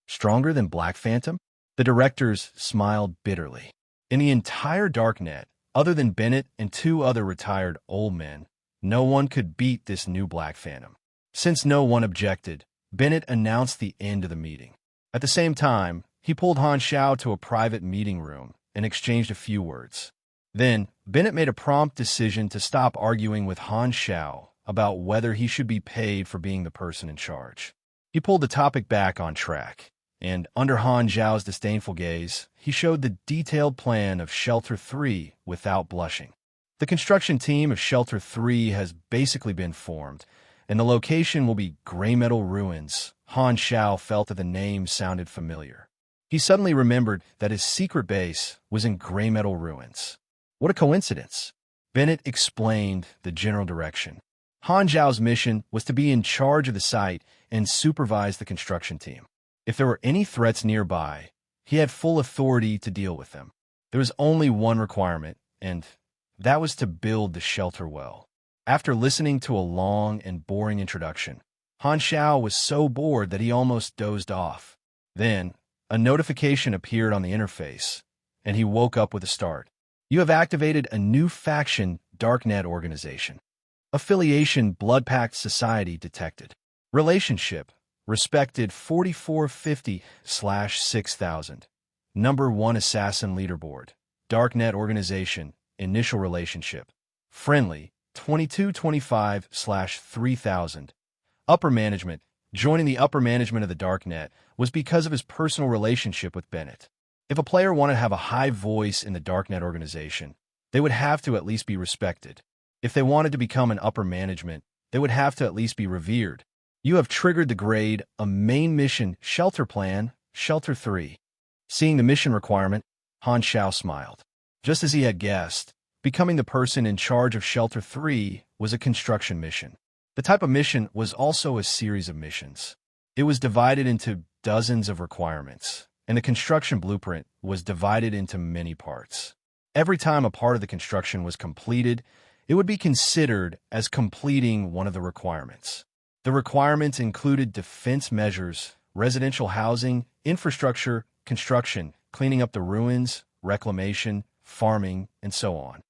Stronger than Black Phantom? The directors smiled bitterly. In the entire Darknet, other than Bennett and two other retired old men, no one could beat this new Black Phantom. Since no one objected, Bennett announced the end of the meeting. At the same time, he pulled Han Xiao to a private meeting room and exchanged a few words. Then, Bennett made a prompt decision to stop arguing with Han Xiao about whether he should be paid for being the person in charge. He pulled the topic back on track, and under Han Xiao's disdainful gaze, he showed the detailed plan of Shelter 3 without blushing. The construction team of Shelter 3 has basically been formed, and the location will be Gray Metal Ruins. Han Xiao felt that the name sounded familiar. He suddenly remembered that his secret base was in Gray Metal Ruins. What a coincidence! Bennett explained the general direction. Han Xiao's mission was to be in charge of the site and supervise the construction team. If there were any threats nearby, he had full authority to deal with them. There was only one requirement, and that was to build the shelter well. After listening to a long and boring introduction, Han Xiao was so bored that he almost dozed off. Then, a notification appeared on the interface, and he woke up with a start. You have activated a new faction Darknet organization. Affiliation Blood Pact Society detected. Relationship Respected 4450/6000. Number 1 Assassin Leaderboard. Darknet Organization. Initial Relationship. Friendly 2225/3000. Upper Management. Joining the upper management of the Darknet was because of his personal relationship with Bennett. If a player wanted to have a high voice in the Darknet organization, they would have to at least be respected. If they wanted to become an upper management, they would have to at least be revered. You have triggered the grade, a main mission, Shelter Plan, Shelter 3. Seeing the mission requirement, Han Xiao smiled. Just as he had guessed, becoming the person in charge of Shelter 3 was a construction mission. The type of mission was also a series of missions. It was divided into dozens of requirements, and the construction blueprint was divided into many parts. Every time a part of the construction was completed, it would be considered as completing one of the requirements. The requirements included defense measures, residential housing, infrastructure, construction, cleaning up the ruins, reclamation, farming, and so on.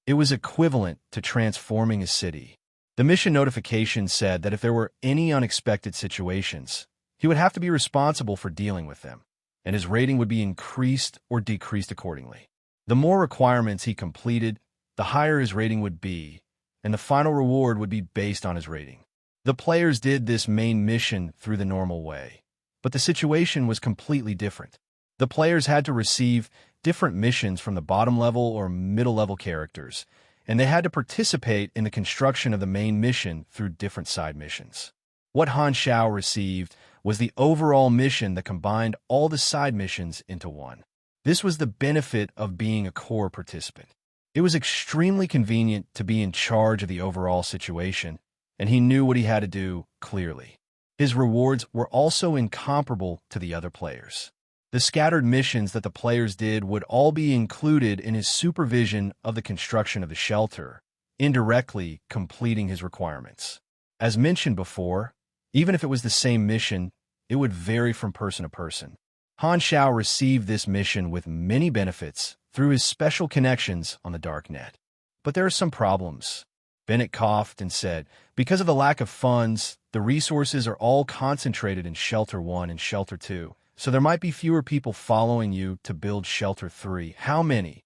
It was equivalent to transforming a city. The mission notification said that if there were any unexpected situations, he would have to be responsible for dealing with them, and his rating would be increased or decreased accordingly. The more requirements he completed, the higher his rating would be, and the final reward would be based on his rating. The players did this main mission through the normal way, but the situation was completely different. The players had to receive different missions from the bottom level or middle level characters, and they had to participate in the construction of the main mission through different side missions. What Han Xiao received was the overall mission that combined all the side missions into one. This was the benefit of being a core participant. It was extremely convenient to be in charge of the overall situation, and he knew what he had to do clearly. His rewards were also incomparable to the other players. The scattered missions that the players did would all be included in his supervision of the construction of the shelter, indirectly completing his requirements. As mentioned before, even if it was the same mission, it would vary from person to person. Han Xiao received this mission with many benefits through his special connections on the Darknet. But there are some problems. Bennett coughed and said, because of the lack of funds, the resources are all concentrated in Shelter 1 and Shelter 2, so there might be fewer people following you to build Shelter 3. How many?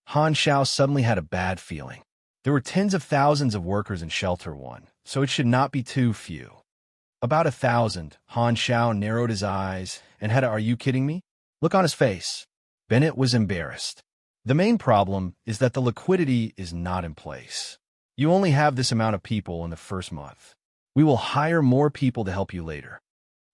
Han Xiao suddenly had a bad feeling. There were tens of thousands of workers in Shelter 1, so it should not be too few. About 1,000. Han Xiao narrowed his eyes and had a "Are you kidding me?" look on his face. Bennett was embarrassed. The main problem is that the liquidity is not in place. You only have this amount of people in the first month. We will hire more people to help you later.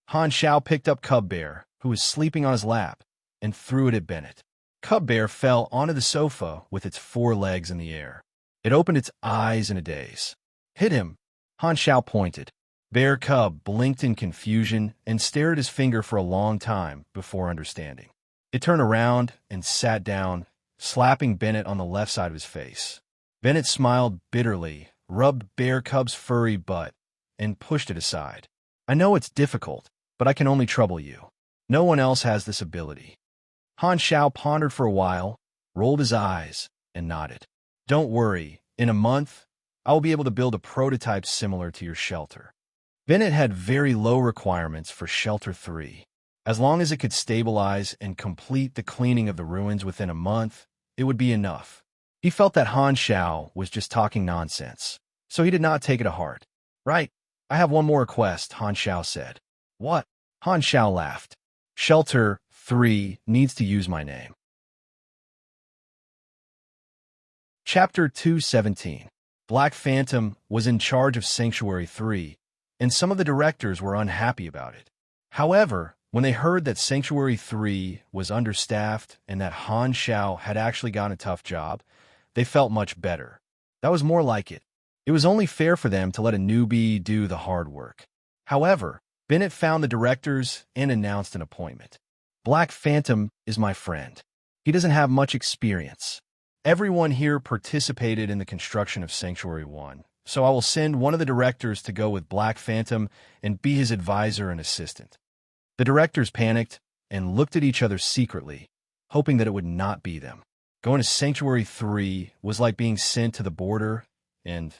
Han Xiao picked up Cub Bear, who was sleeping on his lap, and threw it at Bennett. Cub Bear fell onto the sofa with its 4 legs in the air. It opened its eyes in a daze. Hit him, Han Xiao pointed. Bear Cub blinked in confusion and stared at his finger for a long time before understanding. It turned around and sat down, slapping Bennett on the left side of his face. Bennett smiled bitterly, rubbed Bear Cub's furry butt, and pushed it aside. I know it's difficult, but I can only trouble you. No one else has this ability. Han Xiao pondered for a while, rolled his eyes, and nodded. Don't worry, in a month, I will be able to build a prototype similar to your shelter. Bennett had very low requirements for Shelter 3. As long as it could stabilize and complete the cleaning of the ruins within a month, it would be enough. He felt that Han Xiao was just talking nonsense, so he did not take it to heart. Right, I have one more request, Han Xiao said. What? Han Xiao laughed. Shelter 3 needs to use my name. Chapter 217. Black Phantom was in charge of Sanctuary 3, and some of the directors were unhappy about it. However, when they heard that Sanctuary 3 was understaffed and that Han Xiao had actually gotten a tough job, they felt much better. That was more like it. It was only fair for them to let a newbie do the hard work. However, Bennett found the directors and announced an appointment. Black Phantom is my friend. He doesn't have much experience. Everyone here participated in the construction of Sanctuary 1, so I will send one of the directors to go with Black Phantom and be his advisor and assistant. The directors panicked and looked at each other secretly, hoping that it would not be them. Going to Sanctuary 3 was like being sent to the border, and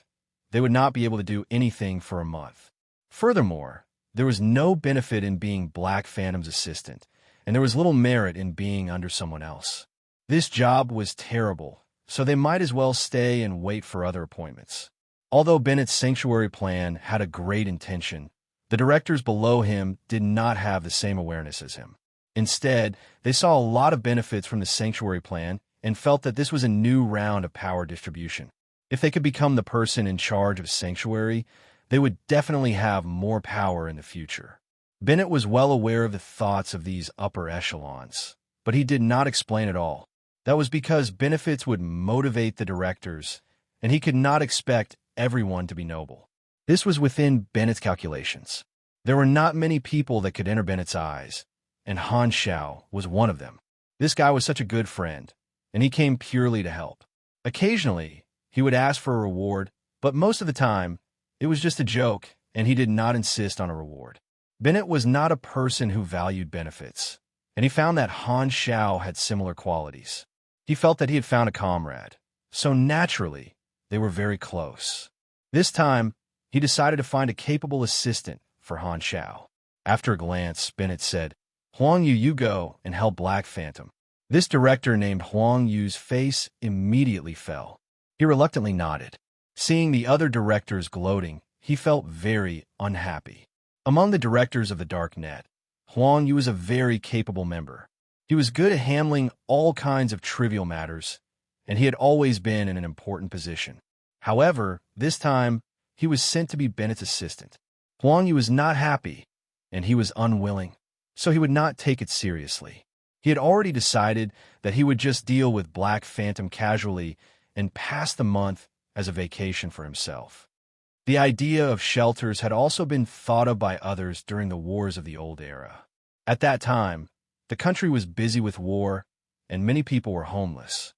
they would not be able to do anything for a month. Furthermore, there was no benefit in being Black Phantom's assistant, and there was little merit in being under someone else. This job was terrible, so they might as well stay and wait for other appointments. Although Bennett's sanctuary plan had a great intention, the directors below him did not have the same awareness as him. Instead, they saw a lot of benefits from the sanctuary plan and felt that this was a new round of power distribution. If they could become the person in charge of sanctuary, they would definitely have more power in the future. Bennett was well aware of the thoughts of these upper echelons, but he did not explain at all. That was because benefits would motivate the directors, and he could not expect everyone to be noble. This was within Bennett's calculations. There were not many people that could enter Bennett's eyes, and Han Xiao was one of them. This guy was such a good friend, and he came purely to help. Occasionally, he would ask for a reward, but most of the time, it was just a joke, and he did not insist on a reward. Bennett was not a person who valued benefits, and he found that Han Xiao had similar qualities. He felt that he had found a comrade, so naturally, they were very close. This time, he decided to find a capable assistant for Han Xiao. After a glance, Bennett said, Huang Yu, you go and help Black Phantom. This director named Huang Yu's face immediately fell. He reluctantly nodded. Seeing the other directors gloating, he felt very unhappy. Among the directors of the Dark Net, Huang Yu was a very capable member. He was good at handling all kinds of trivial matters, and he had always been in an important position. However, this time, he was sent to be Bennett's assistant. Huang Yu was not happy, and he was unwilling, so he would not take it seriously. He had already decided that he would just deal with Black Phantom casually and pass the month as a vacation for himself. The idea of shelters had also been thought of by others during the wars of the Old Era. At that time, the country was busy with war, and many people were homeless.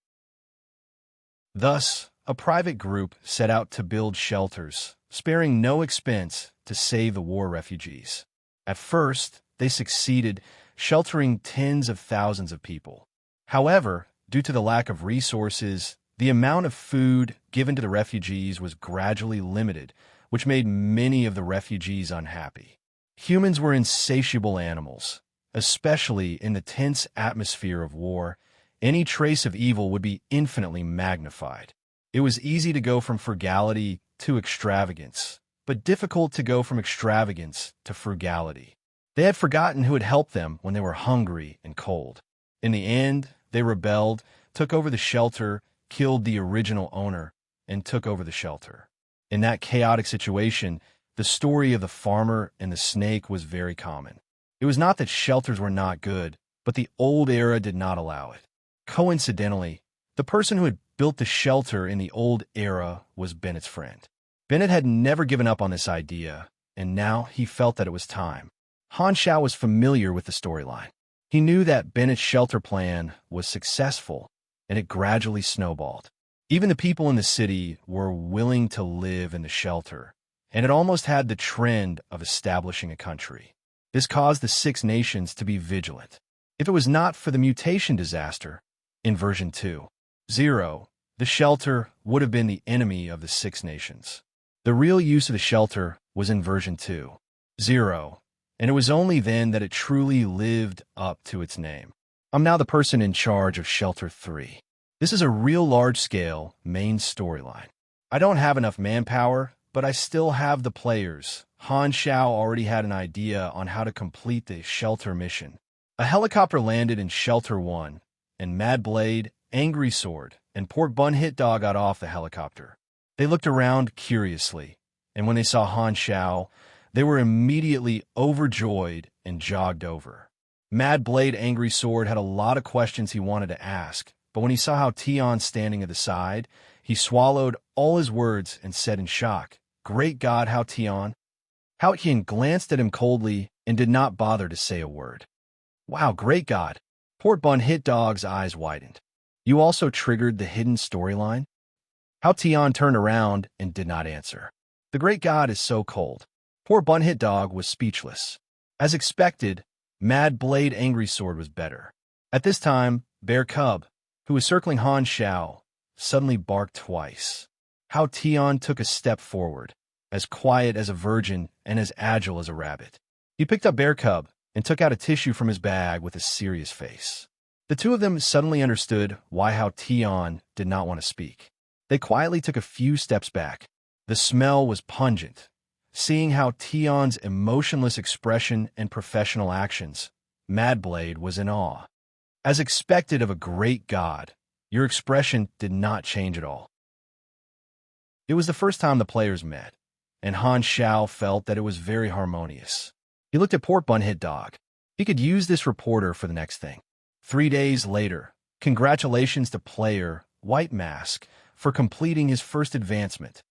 Thus, a private group set out to build shelters, sparing no expense to save the war refugees. At first, they succeeded, sheltering tens of thousands of people. However, due to the lack of resources, the amount of food given to the refugees was gradually limited, which made many of the refugees unhappy. Humans were insatiable animals. Especially in the tense atmosphere of war, any trace of evil would be infinitely magnified. It was easy to go from frugality to extravagance, but difficult to go from extravagance to frugality. They had forgotten who had helped them when they were hungry and cold. In the end, they rebelled, took over the shelter, killed the original owner, and took over the shelter. In that chaotic situation, the story of the farmer and the snake was very common. It was not that shelters were not good, but the old era did not allow it. Coincidentally, the person who had built the shelter in the old era was Bennett's friend. Bennett had never given up on this idea, and now he felt that it was time. Han Xiao was familiar with the storyline. He knew that Bennett's shelter plan was successful, and it gradually snowballed. Even the people in the city were willing to live in the shelter, and it almost had the trend of establishing a country. This caused the Six Nations to be vigilant. If it was not for the mutation disaster in version 2.0, the shelter would have been the enemy of the Six Nations. The real use of the shelter was in version 2.0, and it was only then that it truly lived up to its name. I'm now the person in charge of Shelter 3. This is a real large-scale main storyline. I don't have enough manpower, but I still have the players. Han Xiao already had an idea on how to complete the shelter mission. A helicopter landed in Shelter 1, and Mad Blade, Angry Sword, and Pork Bun Hit Dog got off the helicopter. They looked around curiously, and when they saw Han Xiao, they were immediately overjoyed and jogged over. Mad Blade Angry Sword had a lot of questions he wanted to ask, but when he saw how Tian standing at the side, he swallowed all his words and said in shock, "Great God, how Tian?" How Tian glanced at him coldly and did not bother to say a word. "Wow, great God." Port Bun Hit Dog's eyes widened. "You also triggered the hidden storyline?" How Tian turned around and did not answer. The great God is so cold. Poor Bun Hit Dog was speechless. As expected, Mad Blade Angry Sword was better. At this time, Bear Cub, who was circling Han Xiao, suddenly barked twice. How Tian took a step forward, as quiet as a virgin and as agile as a rabbit. He picked up Bear Cub and took out a tissue from his bag with a serious face. The two of them suddenly understood why How Tian did not want to speak. They quietly took a few steps back. The smell was pungent. Seeing How Tian's emotionless expression and professional actions, Mad Blade was in awe. As expected of a great god, your expression did not change at all. It was the first time the players met, and Han Xiao felt that it was very harmonious. He looked at Port Bun Hit Dog. He could use this reporter for the next thing. 3 days later, congratulations to player White Mask for completing his first advancement.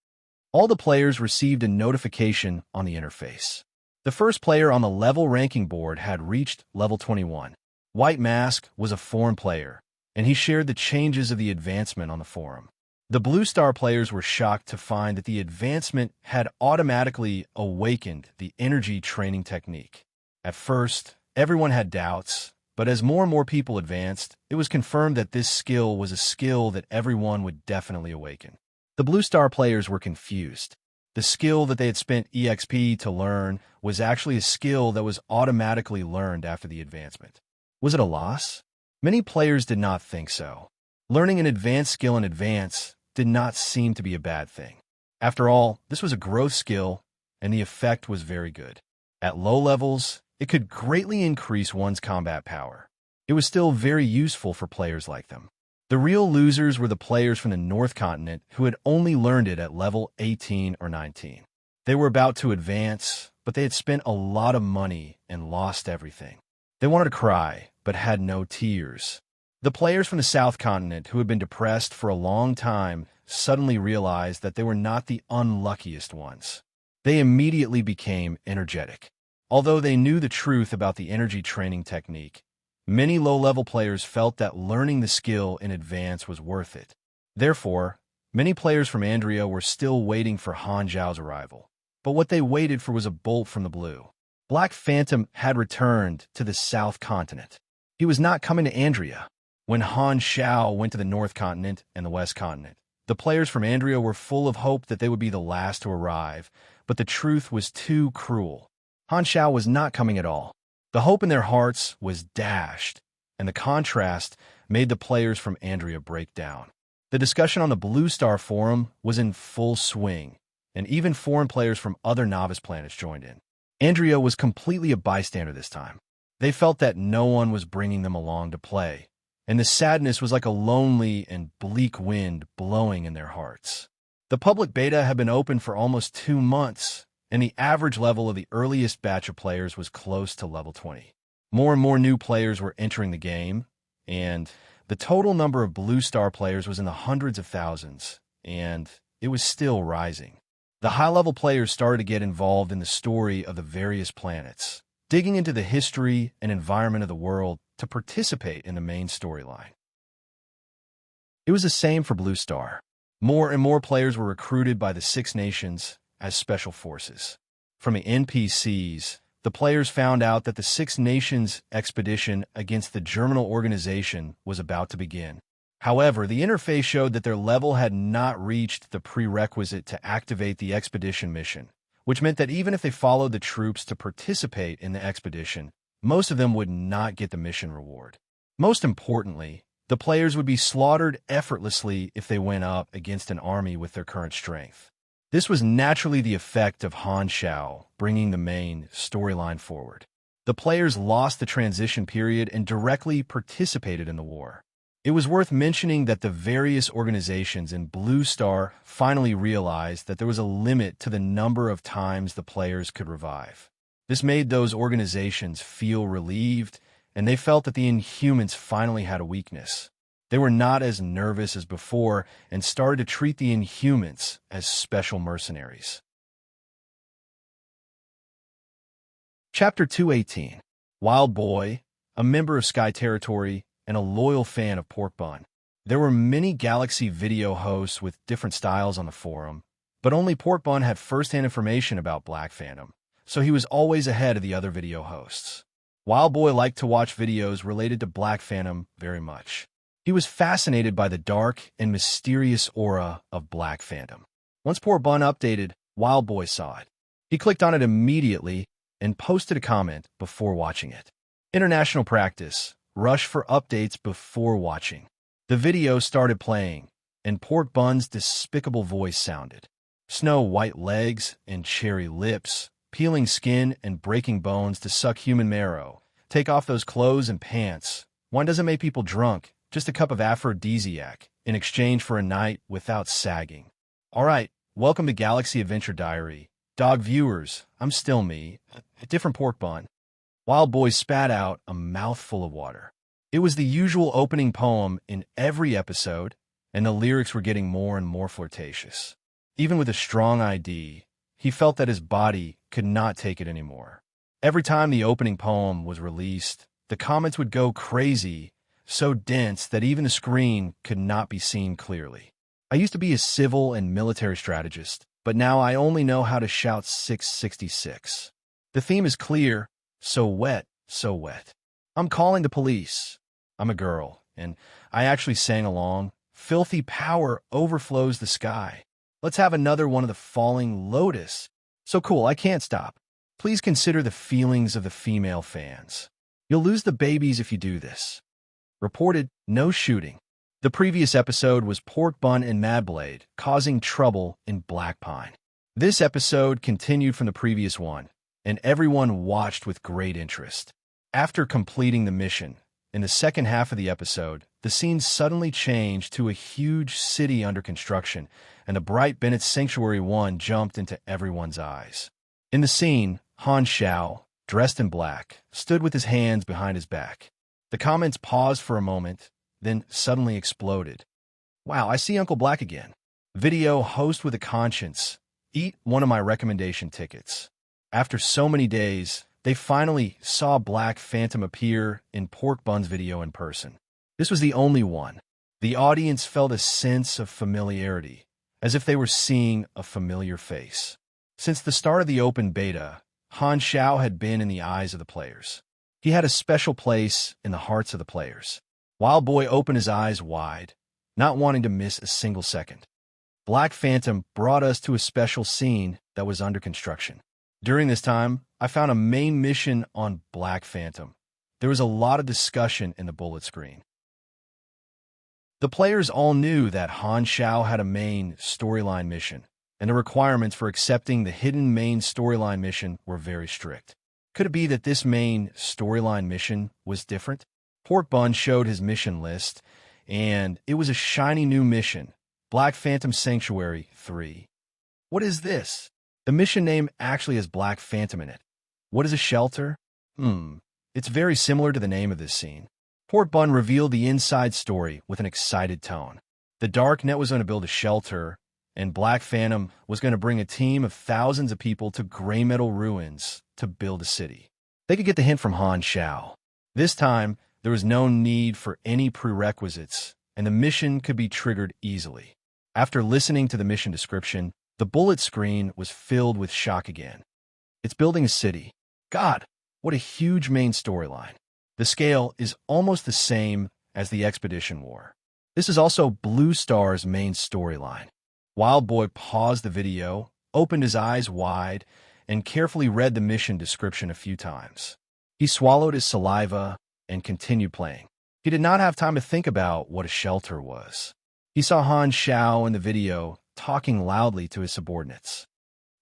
All the players received a notification on the interface. The first player on the level ranking board had reached level 21. White Mask was a foreign player, and he shared the changes of the advancement on the forum. The Blue Star players were shocked to find that the advancement had automatically awakened the energy training technique. At first, everyone had doubts, but as more and more people advanced, it was confirmed that this skill was a skill that everyone would definitely awaken. The Blue Star players were confused. The skill that they had spent EXP to learn was actually a skill that was automatically learned after the advancement. Was it a loss? Many players did not think so. Learning an advanced skill in advance did not seem to be a bad thing. After all, this was a growth skill, and the effect was very good. At low levels, it could greatly increase one's combat power. It was still very useful for players like them. The real losers were the players from the North Continent who had only learned it at level 18 or 19. They were about to advance, but they had spent a lot of money and lost everything. They wanted to cry, but had no tears. The players from the South Continent who had been depressed for a long time suddenly realized that they were not the unluckiest ones. They immediately became energetic. Although they knew the truth about the energy training technique, many low-level players felt that learning the skill in advance was worth it. Therefore, many players from Andria were still waiting for Han Zhao's arrival. But what they waited for was a bolt from the blue. Black Phantom had returned to the South Continent. He was not coming to Andria. When Han Xiao went to the North Continent and the West Continent, the players from Andria were full of hope that they would be the last to arrive, but the truth was too cruel. Han Xiao was not coming at all. The hope in their hearts was dashed, and the contrast made the players from Andria break down. The discussion on the Blue Star Forum was in full swing, and even foreign players from other novice planets joined in. Andria was completely a bystander this time. They felt that no one was bringing them along to play, and the sadness was like a lonely and bleak wind blowing in their hearts. The public beta had been open for almost 2 months, and the average level of the earliest batch of players was close to level 20. More and more new players were entering the game, and the total number of Blue Star players was in the hundreds of thousands, and it was still rising. The high-level players started to get involved in the story of the various planets, digging into the history and environment of the world to participate in the main storyline. It was the same for Blue Star. More and more players were recruited by the Six Nations as special forces. From the NPCs, the players found out that the Six Nations expedition against the Germinal organization was about to begin. However, the interface showed that their level had not reached the prerequisite to activate the expedition mission, which meant that even if they followed the troops to participate in the expedition, most of them would not get the mission reward. Most importantly, the players would be slaughtered effortlessly if they went up against an army with their current strength. This was naturally the effect of Han Shao bringing the main storyline forward. The players lost the transition period and directly participated in the war. It was worth mentioning that the various organizations in Blue Star finally realized that there was a limit to the number of times the players could revive. This made those organizations feel relieved, and they felt that the Inhumans finally had a weakness. They were not as nervous as before and started to treat the Inhumans as special mercenaries. Chapter 218. Wild Boy, a member of Sky Territory, and a loyal fan of pork bun. There were many Galaxy video hosts with different styles on the forum, but only Pork Bun had first-hand information about Black Phantom, so he was always ahead of the other video hosts. Wild Boy liked to watch videos related to Black Phantom very much. He was fascinated by the dark and mysterious aura of Black Phantom. Once Pork Bun updated, Wild Boy saw it. He clicked on it immediately and posted a comment before watching it. International practice. Rush for updates before watching. The video started playing, and Pork Bun's despicable voice sounded. Snow-white legs and cherry lips, peeling skin and breaking bones to suck human marrow. Take off those clothes and pants. Wine doesn't make people drunk, just a cup of aphrodisiac, in exchange for a night without sagging. Alright, welcome to Galaxy Adventure Diary. Dog viewers, I'm still me, a different Pork Bun. Wild Boy spat out a mouthful of water. It was the usual opening poem in every episode, and the lyrics were getting more and more flirtatious. Even with a strong ID, he felt that his body could not take it anymore. Every time the opening poem was released, the comments would go crazy, so dense that even the screen could not be seen clearly. I used to be a civil and military strategist, but now I only know how to shout 666. The theme is clear. So wet, so wet. I'm calling the police. I'm a girl, and I actually sang along. Filthy power overflows the sky. Let's have another one of the falling lotus. So cool, I can't stop. Please consider the feelings of the female fans. You'll lose the babies if you do this. Reported, no shooting. The previous episode was Pork Bun and Madblade causing trouble in Black Pine. This episode continued from the previous one, and everyone watched with great interest. After completing the mission, in the second half of the episode, the scene suddenly changed to a huge city under construction, and the bright Bennett's Sanctuary 1 jumped into everyone's eyes. In the scene, Han Shao, dressed in black, stood with his hands behind his back. The comments paused for a moment, then suddenly exploded. Wow, I see Uncle Black again. Video host with a conscience. Eat one of my recommendation tickets. After so many days, they finally saw Black Phantom appear in Pork Bun's video in person. This was the only one. The audience felt a sense of familiarity, as if they were seeing a familiar face. Since the start of the open beta, Han Shao had been in the eyes of the players. He had a special place in the hearts of the players. Wild Boy opened his eyes wide, not wanting to miss a single second. Black Phantom brought us to a special scene that was under construction. During this time, I found a main mission on Black Phantom. There was a lot of discussion in the bullet screen. The players all knew that Han Shao had a main storyline mission, and the requirements for accepting the hidden main storyline mission were very strict. Could it be that this main storyline mission was different? Pork Bun showed his mission list, and it was a shiny new mission, Black Phantom Sanctuary 3. What is this? The mission name actually has Black Phantom in it. What is a shelter? It's very similar to the name of this scene. Port Bun revealed the inside story with an excited tone. The Dark Net was going to build a shelter, and Black Phantom was going to bring a team of thousands of people to gray metal ruins to build a city. They could get the hint from Han Xiao. This time, there was no need for any prerequisites, and the mission could be triggered easily. After listening to the mission description, the bullet screen was filled with shock again. It's building a city. God, what a huge main storyline. The scale is almost the same as the Expedition War. This is also Blue Star's main storyline. Wild Boy paused the video, opened his eyes wide, and carefully read the mission description a few times. He swallowed his saliva and continued playing. He did not have time to think about what a shelter was. He saw Han Xiao in the video talking loudly to his subordinates.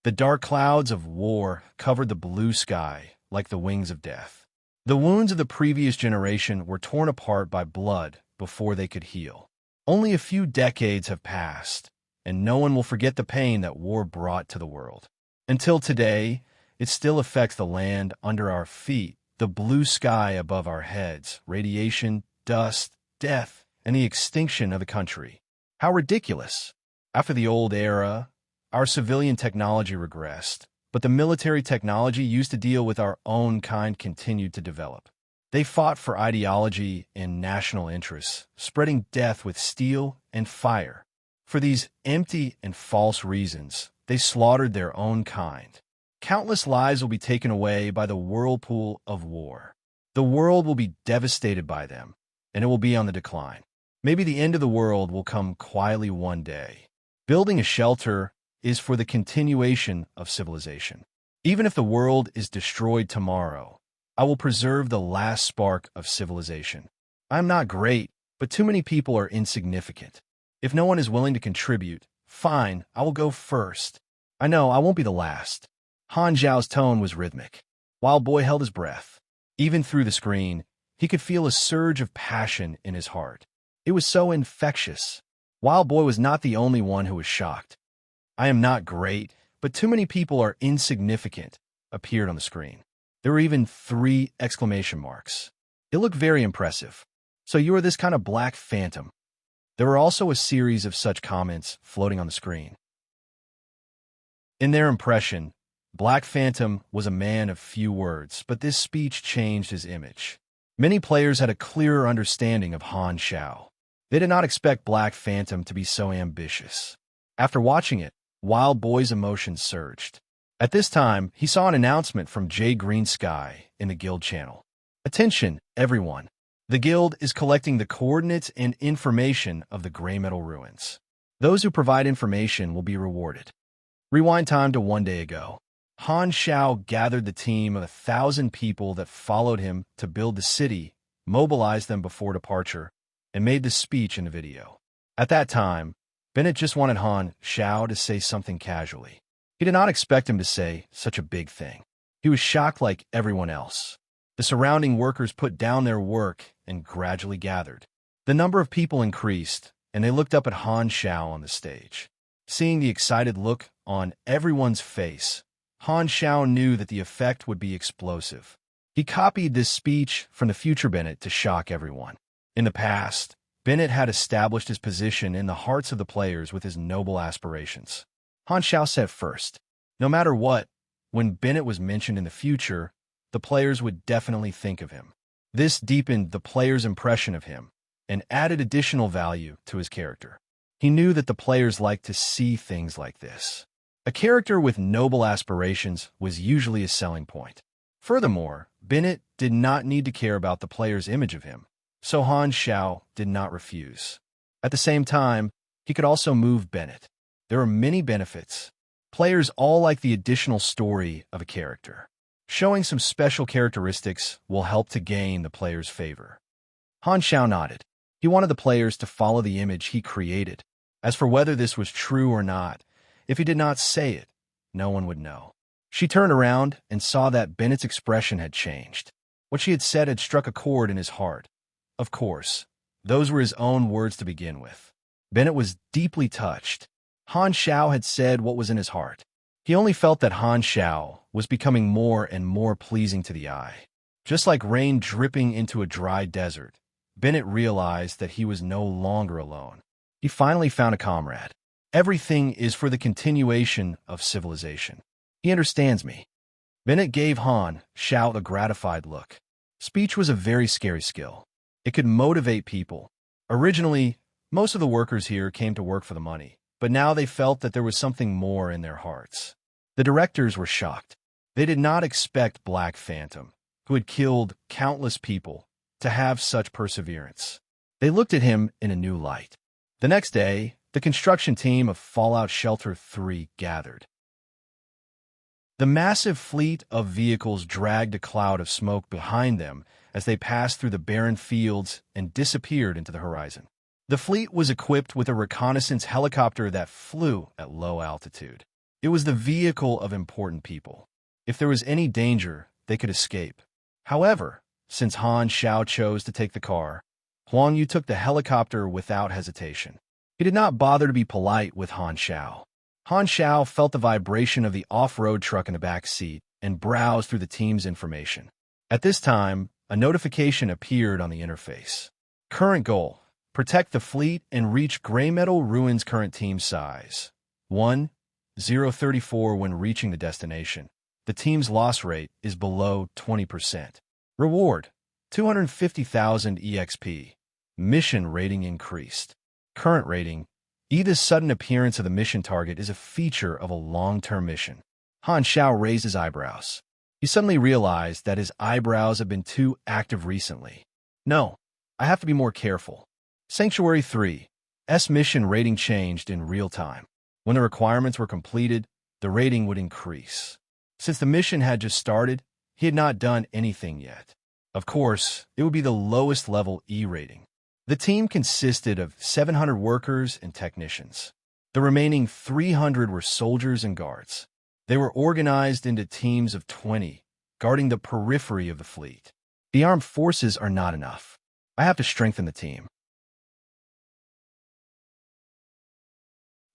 The dark clouds of war covered the blue sky like the wings of death. The wounds of the previous generation were torn apart by blood before they could heal. Only a few decades have passed, and no one will forget the pain that war brought to the world. Until today, it still affects the land under our feet, the blue sky above our heads, radiation, dust, death, and the extinction of the country. How ridiculous! After the old era, our civilian technology regressed, but the military technology used to deal with our own kind continued to develop. They fought for ideology and national interests, spreading death with steel and fire. For these empty and false reasons, they slaughtered their own kind. Countless lives will be taken away by the whirlpool of war. The world will be devastated by them, and it will be on the decline. Maybe the end of the world will come quietly one day. Building a shelter is for the continuation of civilization. Even if the world is destroyed tomorrow, I will preserve the last spark of civilization. I'm not great, but too many people are insignificant. If no one is willing to contribute, fine, I will go first. I know I won't be the last. Han Zhao's tone was rhythmic. Wild Boy held his breath. Even through the screen, he could feel a surge of passion in his heart. It was so infectious. Wild Boy was not the only one who was shocked. I am not great, but too many people are insignificant, appeared on the screen. There were even 3 exclamation marks. It looked very impressive. So you are this kind of Black Phantom. There were also a series of such comments floating on the screen. In their impression, Black Phantom was a man of few words, but this speech changed his image. Many players had a clearer understanding of Han Xiao. They did not expect Black Phantom to be so ambitious. After watching it, Wild Boy's emotions surged. At this time, he saw an announcement from J Green Sky in the Guild channel. Attention, everyone. The Guild is collecting the coordinates and information of the gray metal ruins. Those who provide information will be rewarded. Rewind time to one day ago. Han Xiao gathered the team of 1,000 people that followed him to build the city, mobilized them before departure, and made the speech in the video. At that time, Bennett just wanted Han Xiao to say something casually. He did not expect him to say such a big thing. He was shocked like everyone else. The surrounding workers put down their work and gradually gathered. The number of people increased, and they looked up at Han Xiao on the stage. Seeing the excited look on everyone's face, Han Xiao knew that the effect would be explosive. He copied this speech from the future Bennett to shock everyone. In the past, Bennett had established his position in the hearts of the players with his noble aspirations. Han Xiao said first, no matter what, when Bennett was mentioned in the future, the players would definitely think of him. This deepened the players' impression of him and added additional value to his character. He knew that the players liked to see things like this. A character with noble aspirations was usually a selling point. Furthermore, Bennett did not need to care about the players' image of him, so Han Xiao did not refuse. At the same time, he could also move Bennett. There are many benefits. Players all like the additional story of a character. Showing some special characteristics will help to gain the player's favor. Han Xiao nodded. He wanted the players to follow the image he created. As for whether this was true or not, if he did not say it, no one would know. She turned around and saw that Bennett's expression had changed. What she had said had struck a chord in his heart. Of course, those were his own words to begin with. Bennett was deeply touched. Han Xiao had said what was in his heart. He only felt that Han Xiao was becoming more and more pleasing to the eye. Just like rain dripping into a dry desert, Bennett realized that he was no longer alone. He finally found a comrade. Everything is for the continuation of civilization. He understands me. Bennett gave Han Xiao a gratified look. Speech was a very scary skill. It could motivate people. Originally, most of the workers here came to work for the money, but now they felt that there was something more in their hearts. The directors were shocked. They did not expect Black Phantom, who had killed countless people, to have such perseverance. They looked at him in a new light. The next day, the construction team of Fallout Shelter 3 gathered. The massive fleet of vehicles dragged a cloud of smoke behind them as they passed through the barren fields and disappeared into the horizon. The fleet was equipped with a reconnaissance helicopter that flew at low altitude. It was the vehicle of important people. If there was any danger, they could escape. However, since Han Xiao chose to take the car, Huang Yu took the helicopter without hesitation. He did not bother to be polite with Han Xiao. Han Xiao felt the vibration of the off-road truck in the back seat and browsed through the team's information. At this time, a notification appeared on the interface. Current goal: protect the fleet and reach Gray Metal Ruins. Current team size: 1,034 when reaching the destination. The team's loss rate is below 20%. Reward: 250,000 EXP. Mission rating increased. Current rating: the sudden appearance of the mission target is a feature of a long-term mission. Han Xiao raised his eyebrows. He suddenly realized that his eyebrows have been too active recently. No, I have to be more careful. Sanctuary 3's mission rating changed in real time. When the requirements were completed, the rating would increase. Since the mission had just started, he had not done anything yet. Of course, it would be the lowest level E rating. The team consisted of 700 workers and technicians. The remaining 300 were soldiers and guards. They were organized into teams of 20, guarding the periphery of the fleet. The armed forces are not enough. I have to strengthen the team.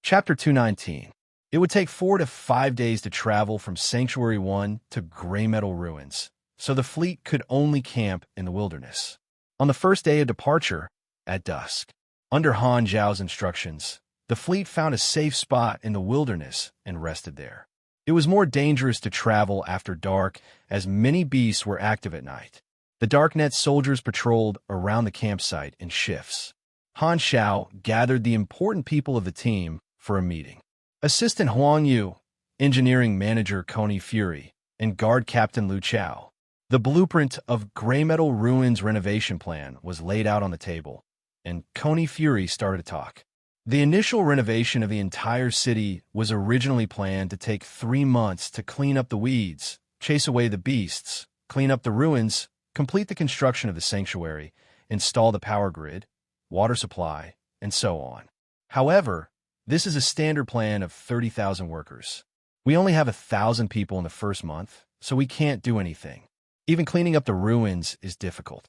Chapter 219. It would take 4 to 5 days to travel from Sanctuary 1 to Gray Metal Ruins, so the fleet could only camp in the wilderness. On the first day of departure, at dusk, under Han Zhao's instructions, the fleet found a safe spot in the wilderness and rested there. It was more dangerous to travel after dark, as many beasts were active at night. The Darknet soldiers patrolled around the campsite in shifts. Han Xiao gathered the important people of the team for a meeting. Assistant Huang Yu, Engineering Manager Coney Fury, and Guard Captain Lu Chao. The blueprint of Gray Metal Ruins renovation plan was laid out on the table, and Coney Fury started to talk. The initial renovation of the entire city was originally planned to take 3 months to clean up the weeds, chase away the beasts, clean up the ruins, complete the construction of the sanctuary, install the power grid, water supply, and so on. However, this is a standard plan of 30,000 workers. We only have 1,000 people in the first month, so we can't do anything. Even cleaning up the ruins is difficult.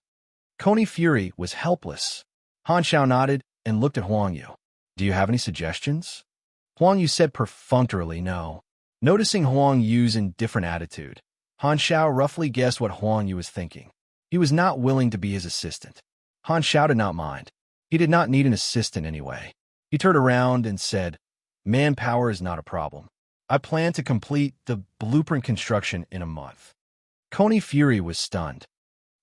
Coney Fury was helpless. Han Xiao nodded and looked at Huang Yu. Do you have any suggestions? Huang Yu said perfunctorily no. Noticing Huang Yu's indifferent attitude, Han Xiao roughly guessed what Huang Yu was thinking. He was not willing to be his assistant. Han Xiao did not mind. He did not need an assistant anyway. He turned around and said, manpower is not a problem. I plan to complete the blueprint construction in a month. Coney Fury was stunned.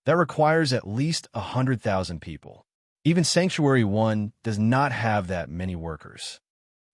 That requires at least 100,000 people. Even Sanctuary 1 does not have that many workers.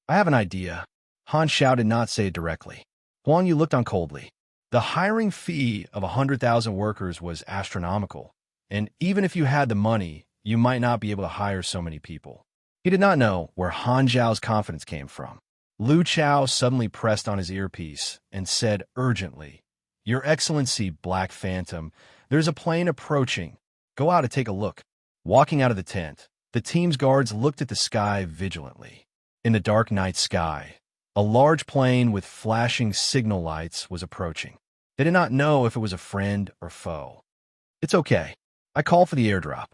I have an idea. Han Xiao did not say it directly. Huang Yu looked on coldly. The hiring fee of 100,000 workers was astronomical, and even if you had the money, you might not be able to hire so many people. He did not know where Han Zhao's confidence came from. Lu Chao suddenly pressed on his earpiece and said urgently, Your Excellency, Black Phantom, there's a plane approaching. Go out and take a look. Walking out of the tent, the team's guards looked at the sky vigilantly. In the dark night sky, a large plane with flashing signal lights was approaching. They did not know if it was a friend or foe. It's okay. I called for the airdrop.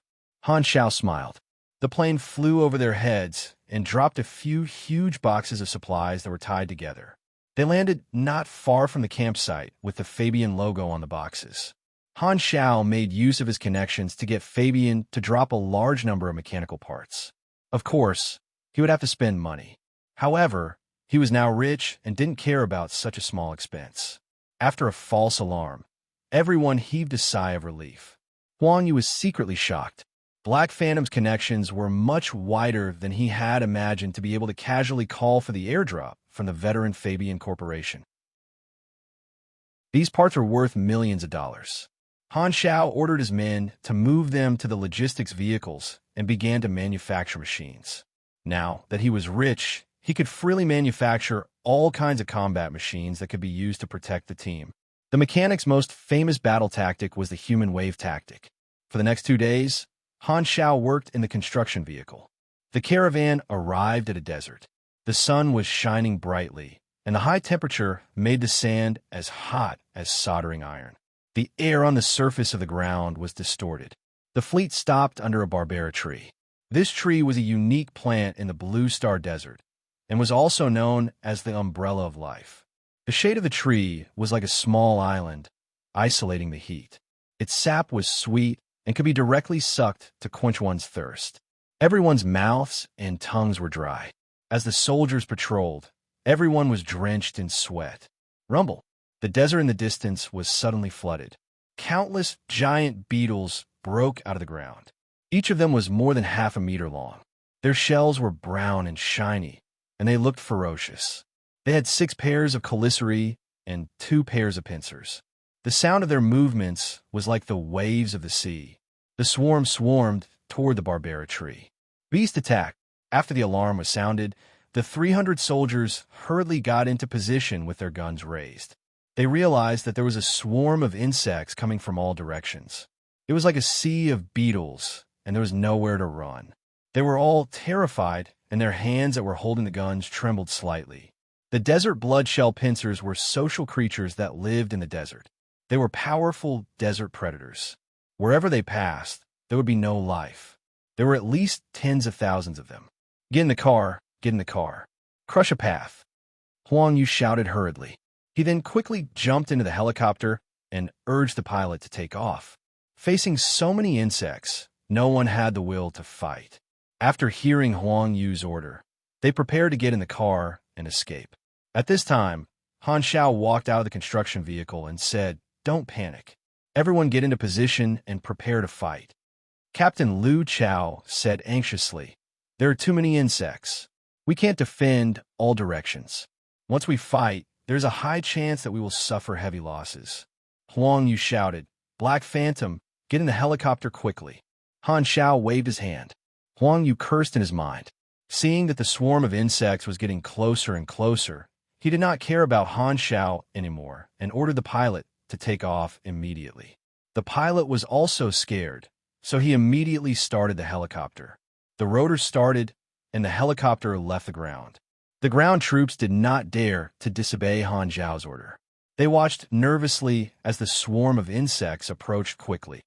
Han Xiao smiled. The plane flew over their heads and dropped a few huge boxes of supplies that were tied together. They landed not far from the campsite with the Fabian logo on the boxes. Han Xiao made use of his connections to get Fabian to drop a large number of mechanical parts. Of course, he would have to spend money. However, he was now rich and didn't care about such a small expense. After a false alarm, everyone heaved a sigh of relief. Huang Yu was secretly shocked. Black Phantom's connections were much wider than he had imagined to be able to casually call for the airdrop from the veteran Fabian Corporation. These parts were worth millions of dollars. Han Xiao ordered his men to move them to the logistics vehicles and began to manufacture machines. Now that he was rich, he could freely manufacture all kinds of combat machines that could be used to protect the team. The mechanic's most famous battle tactic was the human wave tactic. For the next 2 days, Han Xiao worked in the construction vehicle. The caravan arrived at a desert. The sun was shining brightly, and the high temperature made the sand as hot as soldering iron. The air on the surface of the ground was distorted. The fleet stopped under a barbera tree. This tree was a unique plant in the Blue Star Desert and was also known as the umbrella of life. The shade of the tree was like a small island, isolating the heat. Its sap was sweet and could be directly sucked to quench one's thirst. Everyone's mouths and tongues were dry. As the soldiers patrolled, everyone was drenched in sweat. Rumble! The desert in the distance was suddenly flooded. Countless giant beetles broke out of the ground. Each of them was more than half a meter long. Their shells were brown and shiny, and they looked ferocious. They had 6 pairs of chelicerae and 2 pairs of pincers. The sound of their movements was like the waves of the sea. The swarm swarmed toward the barbera tree. Beast attack! After the alarm was sounded, the 300 soldiers hurriedly got into position with their guns raised. They realized that there was a swarm of insects coming from all directions. It was like a sea of beetles, and there was nowhere to run. They were all terrified, and their hands that were holding the guns trembled slightly. The desert bloodshell pincers were social creatures that lived in the desert. They were powerful desert predators. Wherever they passed, there would be no life. There were at least tens of thousands of them. Get in the car, get in the car. Crush a path. Huang Yu shouted hurriedly. He then quickly jumped into the helicopter and urged the pilot to take off. Facing so many insects, no one had the will to fight. After hearing Huang Yu's order, they prepared to get in the car and escape. At this time, Han Xiao walked out of the construction vehicle and said, "Don't panic. Everyone get into position and prepare to fight." Captain Liu Chao said anxiously, "There are too many insects. We can't defend all directions. Once we fight, there's a high chance that we will suffer heavy losses." Huang Yu shouted, "Black Phantom, get in the helicopter quickly." Han Xiao waved his hand. Huang Yu cursed in his mind. Seeing that the swarm of insects was getting closer and closer, he did not care about Han Xiao anymore and ordered the pilot to take off immediately. The pilot was also scared, so he immediately started the helicopter. The rotor started, and the helicopter left the ground. The ground troops did not dare to disobey Han Xiao's order. They watched nervously as the swarm of insects approached quickly.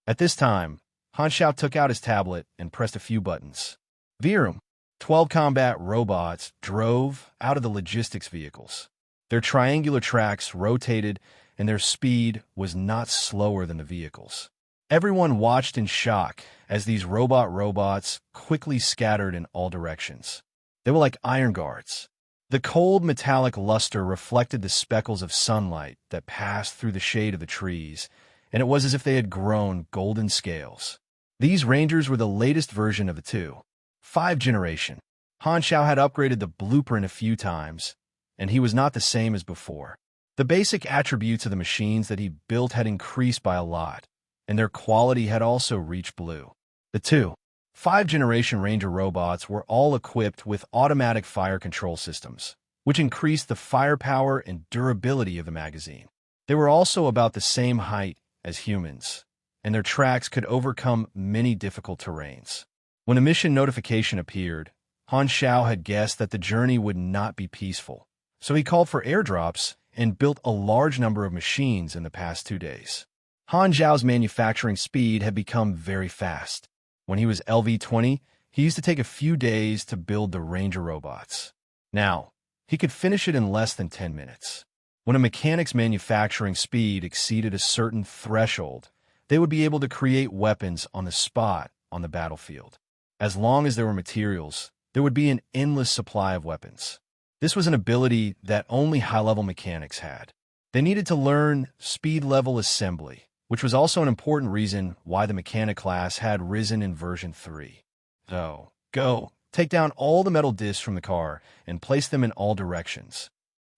At this time, Han Xiao took out his tablet and pressed a few buttons. Virum! 12 combat robots drove out of the logistics vehicles. Their triangular tracks rotated, and their speed was not slower than the vehicles. Everyone watched in shock as these robots quickly scattered in all directions. They were like iron guards. The cold metallic luster reflected the speckles of sunlight that passed through the shade of the trees, and it was as if they had grown golden scales. These Rangers were the latest version of the 2.5 generation. Han Xiao had upgraded the blueprint a few times, and he was not the same as before. The basic attributes of the machines that he built had increased by a lot, and their quality had also reached blue. The 2.5 generation Ranger robots were all equipped with automatic fire control systems, which increased the firepower and durability of the magazine. They were also about the same height as humans, and their tracks could overcome many difficult terrains. When a mission notification appeared, Han Xiao had guessed that the journey would not be peaceful, so he called for airdrops and built a large number of machines in the past 2 days. Han Xiao's manufacturing speed had become very fast. When he was LV-20, he used to take a few days to build the Ranger robots. Now, he could finish it in less than 10 minutes. When a mechanic's manufacturing speed exceeded a certain threshold, they would be able to create weapons on the spot on the battlefield. As long as there were materials, there would be an endless supply of weapons. This was an ability that only high-level mechanics had. They needed to learn speed-level assembly, which was also an important reason why the mechanic class had risen in version 3. So, go, take down all the metal discs from the car and place them in all directions.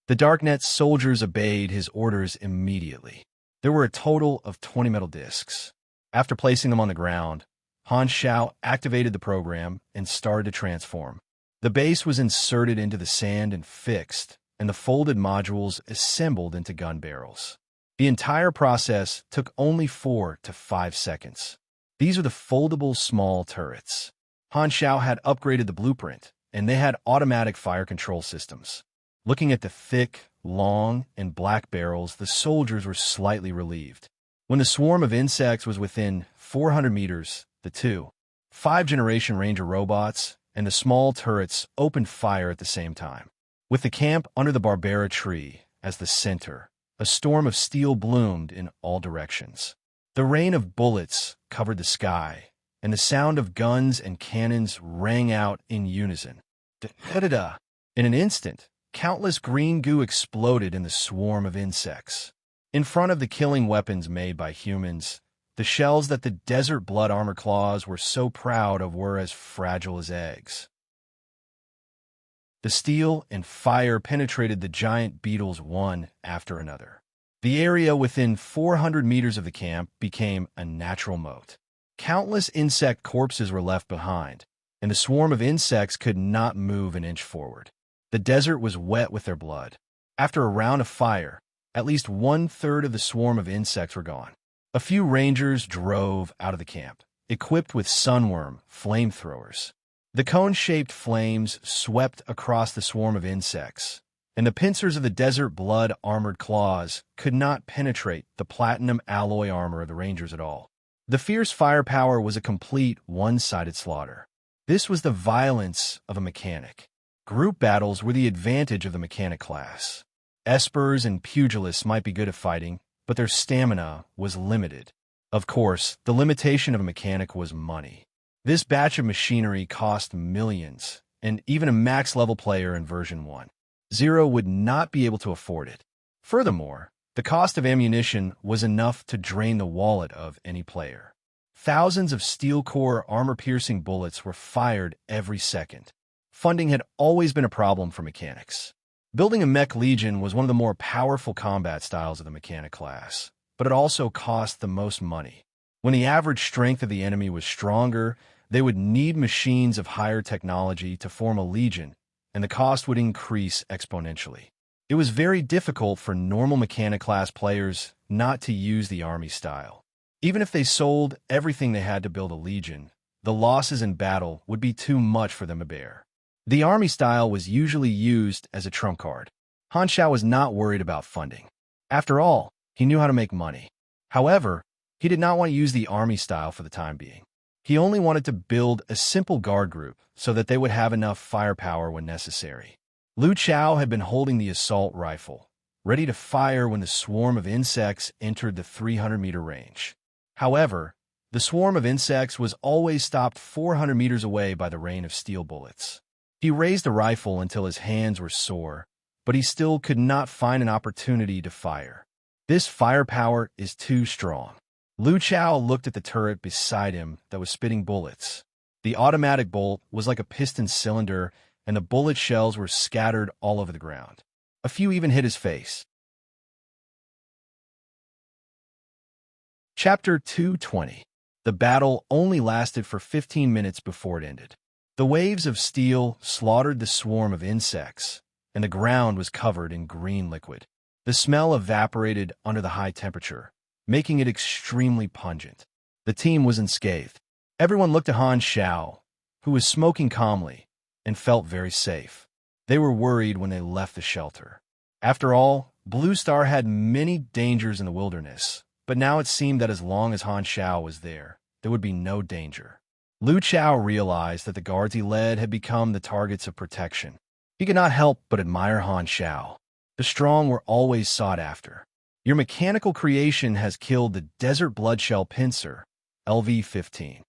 The Darknet's soldiers obeyed his orders immediately. There were a total of 20 metal discs. After placing them on the ground, Han Shao activated the program and started to transform. The base was inserted into the sand and fixed, and the folded modules assembled into gun barrels. The entire process took only 4 to 5 seconds. These are the foldable small turrets. Han Shao had upgraded the blueprint, and they had automatic fire control systems. Looking at the thick, long, and black barrels, the soldiers were slightly relieved. When the swarm of insects was within 400 meters, the 5th-generation Ranger robots and the small turrets opened fire at the same time. With the camp under the Barbera tree as the center, a storm of steel bloomed in all directions. The rain of bullets covered the sky, and the sound of guns and cannons rang out in unison. Da-da-da! In an instant, countless green goo exploded in the swarm of insects. In front of the killing weapons made by humans, the shells that the desert blood armor claws were so proud of were as fragile as eggs. The steel and fire penetrated the giant beetles one after another. The area within 400 meters of the camp became a natural moat. Countless insect corpses were left behind, and the swarm of insects could not move an inch forward. The desert was wet with their blood. After a round of fire, at least 1/3 of the swarm of insects were gone. A few rangers drove out of the camp, equipped with sunworm flamethrowers. The cone-shaped flames swept across the swarm of insects, and the pincers of the desert blood armored claws could not penetrate the platinum alloy armor of the rangers at all. The fierce firepower was a complete one-sided slaughter. This was the violence of a mechanic. Group battles were the advantage of the mechanic class. Espers and pugilists might be good at fighting, but their stamina was limited. Of course, the limitation of a mechanic was money. This batch of machinery cost millions, and even a max-level player in version 1.0 would not be able to afford it. Furthermore, the cost of ammunition was enough to drain the wallet of any player. Thousands of steel-core armor-piercing bullets were fired every second. Funding had always been a problem for mechanics. Building a mech legion was one of the more powerful combat styles of the mechanic class, but it also cost the most money. When the average strength of the enemy was stronger, they would need machines of higher technology to form a legion, and the cost would increase exponentially. It was very difficult for normal mechanic class players not to use the army style. Even if they sold everything they had to build a legion, the losses in battle would be too much for them to bear. The army style was usually used as a trump card. Han Shao was not worried about funding. After all, he knew how to make money. However, he did not want to use the army style for the time being. He only wanted to build a simple guard group so that they would have enough firepower when necessary. Liu Chao had been holding the assault rifle, ready to fire when the swarm of insects entered the 300-meter range. However, the swarm of insects was always stopped 400 meters away by the rain of steel bullets. He raised the rifle until his hands were sore, but he still could not find an opportunity to fire. This firepower is too strong. Liu Chao looked at the turret beside him that was spitting bullets. The automatic bolt was like a piston cylinder, and the bullet shells were scattered all over the ground. A few even hit his face. Chapter 220. The battle only lasted for 15 minutes before it ended. The waves of steel slaughtered the swarm of insects, and the ground was covered in green liquid. The smell evaporated under the high temperature, making it extremely pungent. The team was unscathed. Everyone looked at Han Shao, who was smoking calmly, and felt very safe. They were worried when they left the shelter. After all, Blue Star had many dangers in the wilderness, but now it seemed that as long as Han Shao was there, there would be no danger. Liu Chao realized that the guards he led had become the targets of protection. He could not help but admire Han Shao. The strong were always sought after. Your mechanical creation has killed the desert bloodshell pincer, LV-15.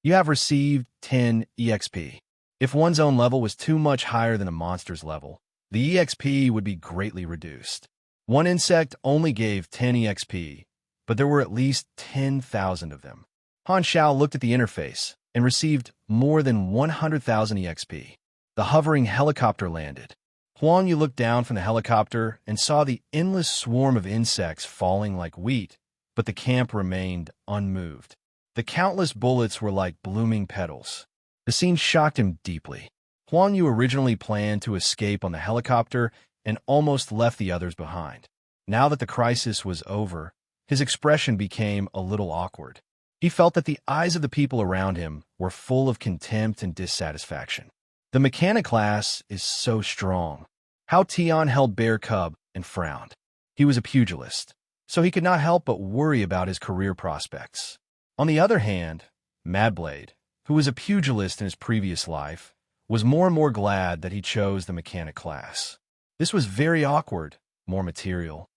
You have received 10 EXP. If one's own level was too much higher than a monster's level, the EXP would be greatly reduced. One insect only gave 10 EXP, but there were at least 10,000 of them. Han Shao looked at the interface and received more than 100,000 EXP. The hovering helicopter landed. Huang Yu looked down from the helicopter and saw the endless swarm of insects falling like wheat, but the camp remained unmoved. The countless bullets were like blooming petals. The scene shocked him deeply. Huang Yu originally planned to escape on the helicopter and almost left the others behind. Now that the crisis was over, his expression became a little awkward. He felt that the eyes of the people around him were full of contempt and dissatisfaction. The mechanic class is so strong. How Tian held Bear Cub and frowned. He was a pugilist, so he could not help but worry about his career prospects. On the other hand, Madblade, who was a pugilist in his previous life, was more and more glad that he chose the mechanic class. This was very awkward, more material.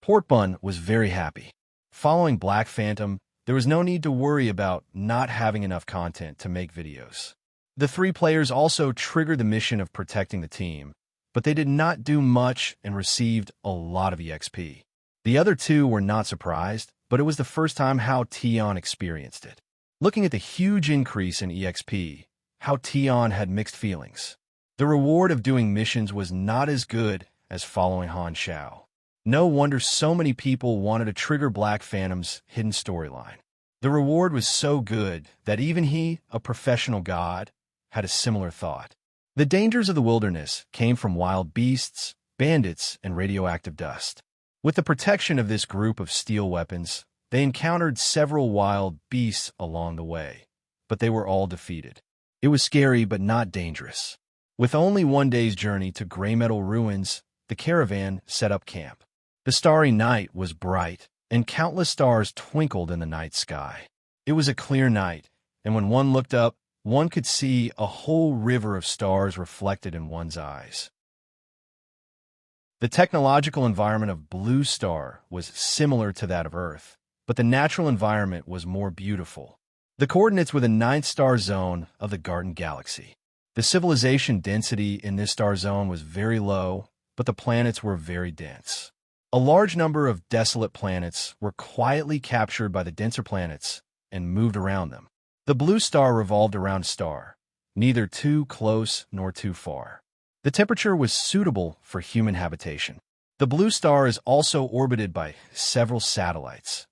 Portbun was very happy. Following Black Phantom, there was no need to worry about not having enough content to make videos. The three players also triggered the mission of protecting the team, but they did not do much and received a lot of EXP. The other two were not surprised, but it was the first time Hao Tian experienced it. Looking at the huge increase in EXP, Hao Tian had mixed feelings. The reward of doing missions was not as good as following Han Shao. No wonder so many people wanted to trigger Black Phantom's hidden storyline. The reward was so good that even he, a professional god, had a similar thought. The dangers of the wilderness came from wild beasts, bandits, and radioactive dust. With the protection of this group of steel weapons, they encountered several wild beasts along the way, but they were all defeated. It was scary but not dangerous. With only one day's journey to gray metal ruins, the caravan set up camp. The starry night was bright, and countless stars twinkled in the night sky. It was a clear night, and when one looked up, one could see a whole river of stars reflected in one's eyes. The technological environment of Blue Star was similar to that of Earth, but the natural environment was more beautiful. The coordinates were the 9th star zone of the Garden Galaxy. The civilization density in this star zone was very low, but the planets were very dense. A large number of desolate planets were quietly captured by the denser planets and moved around them. The blue star revolved around a star, neither too close nor too far. The temperature was suitable for human habitation. The blue star is also orbited by several satellites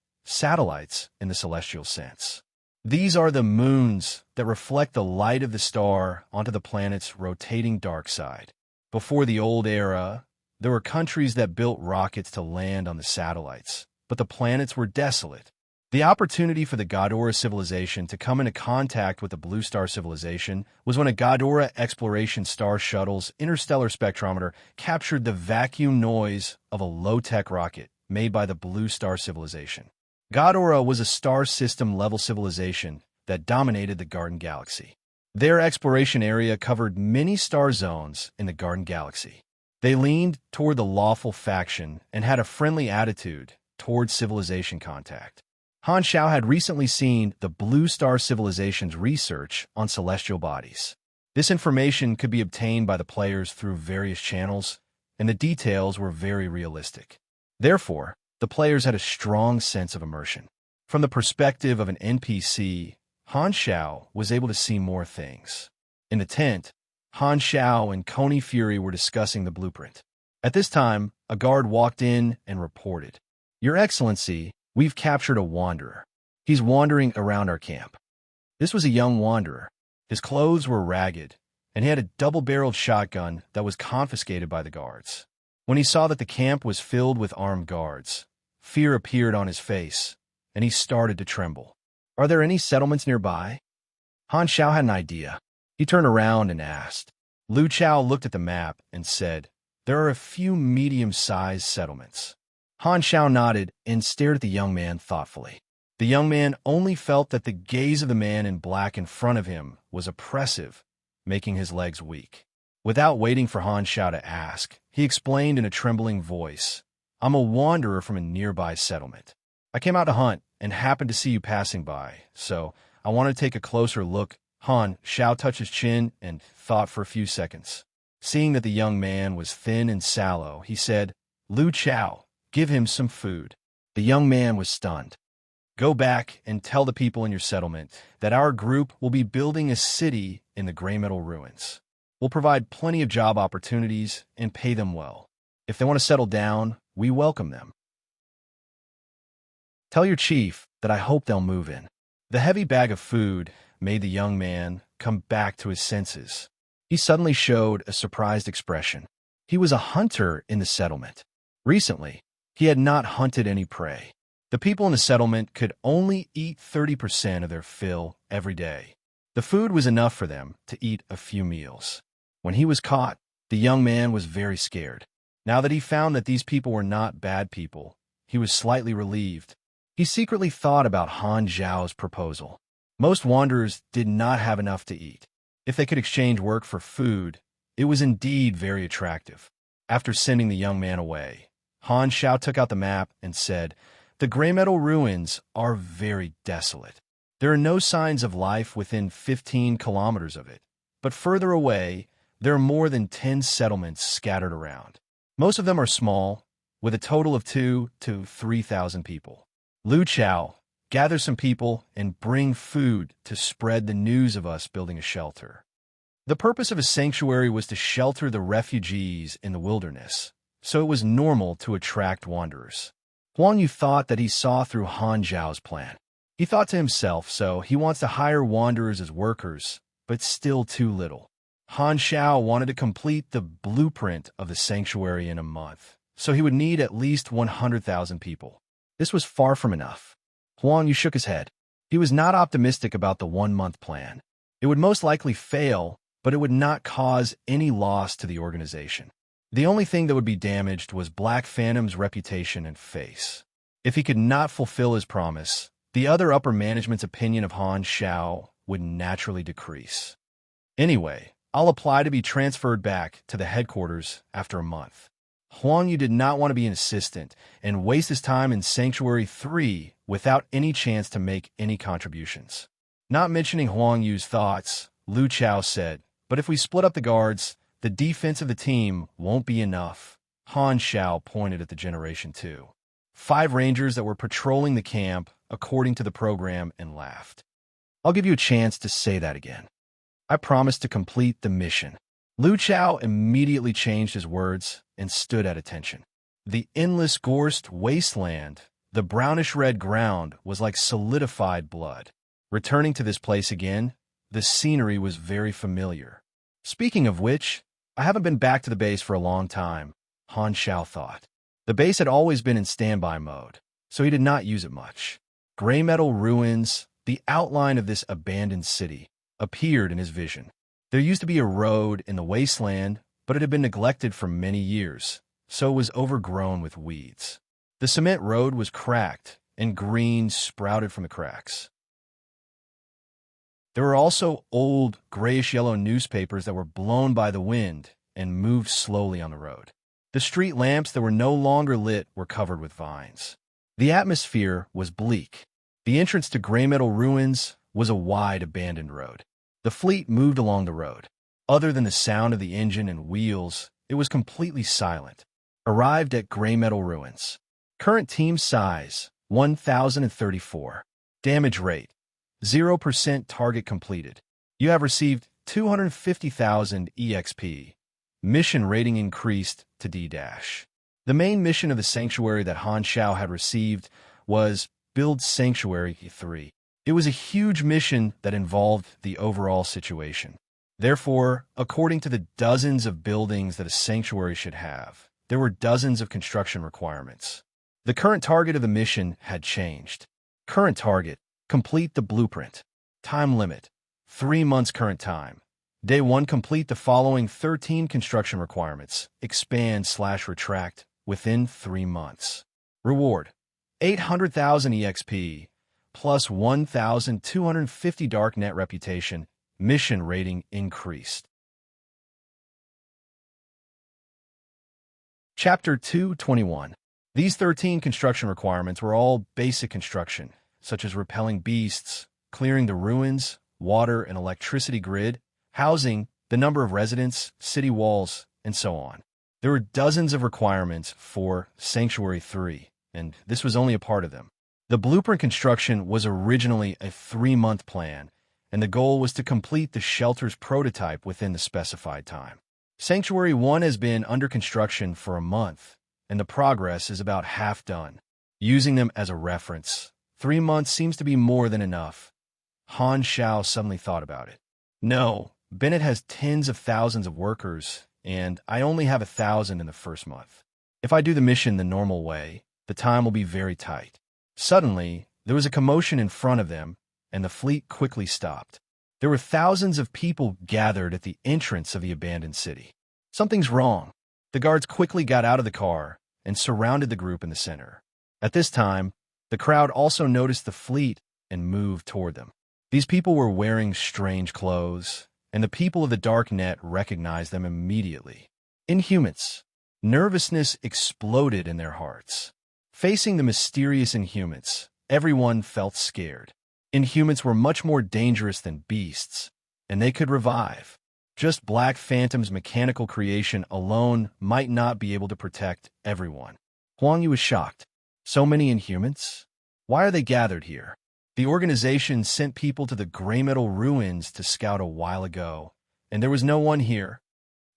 in the celestial sense. These are the moons that reflect the light of the star onto the planet's rotating dark side. Before the old era, there were countries that built rockets to land on the satellites, but the planets were desolate. The opportunity for the Ghidorah civilization to come into contact with the Blue Star civilization was when a Ghidorah exploration star shuttle's interstellar spectrometer captured the vacuum noise of a low-tech rocket made by the Blue Star civilization. Ghidorah was a star system-level civilization that dominated the Garden Galaxy. Their exploration area covered many star zones in the Garden Galaxy. They leaned toward the lawful faction and had a friendly attitude toward civilization contact. Han Shao had recently seen the Blue Star Civilization's research on celestial bodies. This information could be obtained by the players through various channels, and the details were very realistic. Therefore, the players had a strong sense of immersion. From the perspective of an NPC, Han Shao was able to see more things. In the tent, Han Shao and Coney Fury were discussing the blueprint. At this time, a guard walked in and reported, "Your Excellency, we've captured a wanderer. He's wandering around our camp." This was a young wanderer. His clothes were ragged, and he had a double-barreled shotgun that was confiscated by the guards. When he saw that the camp was filled with armed guards, fear appeared on his face, and he started to tremble. "Are there any settlements nearby?" Han Shao had an idea. He turned around and asked. Lu Chao looked at the map and said, "There are a few medium-sized settlements." Han Shao nodded and stared at the young man thoughtfully. The young man only felt that the gaze of the man in black in front of him was oppressive, making his legs weak. Without waiting for Han Xiao to ask, he explained in a trembling voice, "I'm a wanderer from a nearby settlement. I came out to hunt and happened to see you passing by, so I wanted to take a closer look." Han Xiao touched his chin and thought for a few seconds. Seeing that the young man was thin and sallow, he said, "Lu Chao, give him some food." The young man was stunned. "Go back and tell the people in your settlement that our group will be building a city in the gray metal ruins. We'll provide plenty of job opportunities and pay them well. If they want to settle down, we welcome them. Tell your chief that I hope they'll move in." The heavy bag of food made the young man come back to his senses. He suddenly showed a surprised expression. He was a hunter in the settlement. Recently, he had not hunted any prey. The people in the settlement could only eat 30% of their fill every day. The food was enough for them to eat a few meals. When he was caught, the young man was very scared. Now that he found that these people were not bad people, he was slightly relieved. He secretly thought about Han Zhao's proposal. Most wanderers did not have enough to eat. If they could exchange work for food, it was indeed very attractive. After sending the young man away, Han Xiao took out the map and said, "The gray metal ruins are very desolate. There are no signs of life within 15 kilometers of it, but further away, there are more than 10 settlements scattered around. Most of them are small, with a total of 2,000 to 3,000 people. Lu Chao, gather some people and bring food to spread the news of us building a shelter." The purpose of a sanctuary was to shelter the refugees in the wilderness, so it was normal to attract wanderers. Huang Yu thought that he saw through Han Zhao's plan. He thought to himself, so he wants to hire wanderers as workers, but still too little. Han Xiao wanted to complete the blueprint of the sanctuary in a month, so he would need at least 100,000 people. This was far from enough. Huang Yu shook his head. He was not optimistic about the 1-month plan. It would most likely fail, but it would not cause any loss to the organization. The only thing that would be damaged was Black Phantom's reputation and face. If he could not fulfill his promise, the other upper management's opinion of Han Xiao would naturally decrease. Anyway, I'll apply to be transferred back to the headquarters after a month. Huang Yu did not want to be an assistant and waste his time in Sanctuary 3 without any chance to make any contributions. Not mentioning Huang Yu's thoughts, Lu Chao said, "But if we split up the guards, the defense of the team won't be enough." Han Xiao pointed at the Generation 2. 5 rangers that were patrolling the camp according to the program and laughed. "I'll give you a chance to say that again. I promise to complete the mission." Lu Chao immediately changed his words and stood at attention. The endless gorst wasteland, the brownish-red ground was like solidified blood. Returning to this place again, the scenery was very familiar. Speaking of which, I haven't been back to the base for a long time, Han Xiao thought. The base had always been in standby mode, so he did not use it much. Gray metal ruins, the outline of this abandoned city, appeared in his vision. There used to be a road in the wasteland, but it had been neglected for many years, so it was overgrown with weeds. The cement road was cracked, and green sprouted from the cracks. There were also old, grayish-yellow newspapers that were blown by the wind and moved slowly on the road. The street lamps that were no longer lit were covered with vines. The atmosphere was bleak. The entrance to Gray Metal Ruins was a wide, abandoned road. The fleet moved along the road. Other than the sound of the engine and wheels, it was completely silent. Arrived at Gray Metal Ruins. Current team size, 1,034. Damage rate, 0% target completed. You have received 250,000 EXP. Mission rating increased to D-. The main mission of the sanctuary that Han Xiao had received was Build Sanctuary 3. It was a huge mission that involved the overall situation. Therefore, according to the dozens of buildings that a sanctuary should have, there were dozens of construction requirements. The current target of the mission had changed. Current target, complete the blueprint. Time limit, 3 months current time. Day 1, complete the following 13 construction requirements. Expand/retract within 3 months. Reward, 800,000 EXP, plus 1,250 dark net reputation. Mission rating increased. Chapter 221. These 13 construction requirements were all basic construction, such as repelling beasts, clearing the ruins, water and electricity grid, housing, the number of residents, city walls, and so on. There were dozens of requirements for Sanctuary 3, and this was only a part of them. The blueprint construction was originally a 3-month plan, and the goal was to complete the shelter's prototype within the specified time. Sanctuary 1 has been under construction for a month, and the progress is about half done. Using them as a reference, 3 months seems to be more than enough. Han Xiao suddenly thought about it. No, Bennett has tens of thousands of workers, and I only have 1,000 in the first month. If I do the mission the normal way, the time will be very tight. Suddenly, there was a commotion in front of them, and the fleet quickly stopped. There were thousands of people gathered at the entrance of the abandoned city. Something's wrong. The guards quickly got out of the car and surrounded the group in the center. At this time, the crowd also noticed the fleet and moved toward them. These people were wearing strange clothes, and the people of the dark net recognized them immediately. Inhumans. Nervousness exploded in their hearts. Facing the mysterious Inhumans, everyone felt scared. Inhumans were much more dangerous than beasts, and they could revive. Just Black Phantom's mechanical creation alone might not be able to protect everyone. Huang Yu was shocked. So many Inhumans? Why are they gathered here? The organization sent people to the gray metal ruins to scout a while ago, and there was no one here.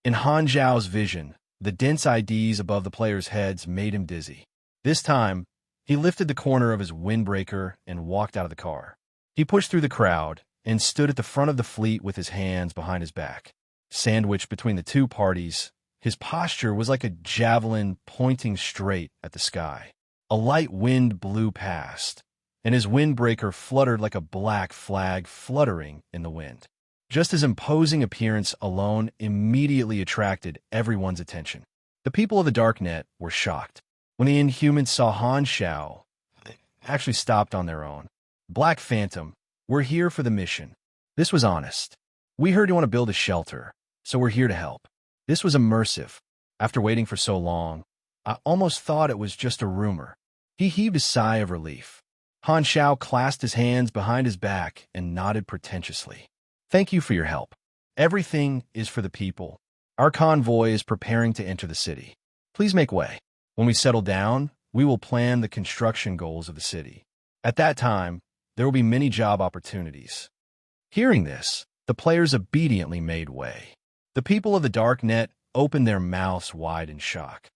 In Han Zhao's vision, the dense IDs above the players' heads made him dizzy. This time, he lifted the corner of his windbreaker and walked out of the car. He pushed through the crowd and stood at the front of the fleet with his hands behind his back. Sandwiched between the two parties, his posture was like a javelin pointing straight at the sky. A light wind blew past, and his windbreaker fluttered like a black flag fluttering in the wind. Just his imposing appearance alone immediately attracted everyone's attention. The people of the Darknet were shocked. When the Inhumans saw Han Xiao, they actually stopped on their own. Black Phantom, we're here for the mission. This was honest. We heard you want to build a shelter, so we're here to help. This was immersive. After waiting for so long, I almost thought it was just a rumor. He heaved a sigh of relief. Han Xiao clasped his hands behind his back and nodded pretentiously. Thank you for your help. Everything is for the people. Our convoy is preparing to enter the city. Please make way. When we settle down, we will plan the construction goals of the city. At that time, there will be many job opportunities. Hearing this, the players obediently made way. The people of the Darknet opened their mouths wide in shock.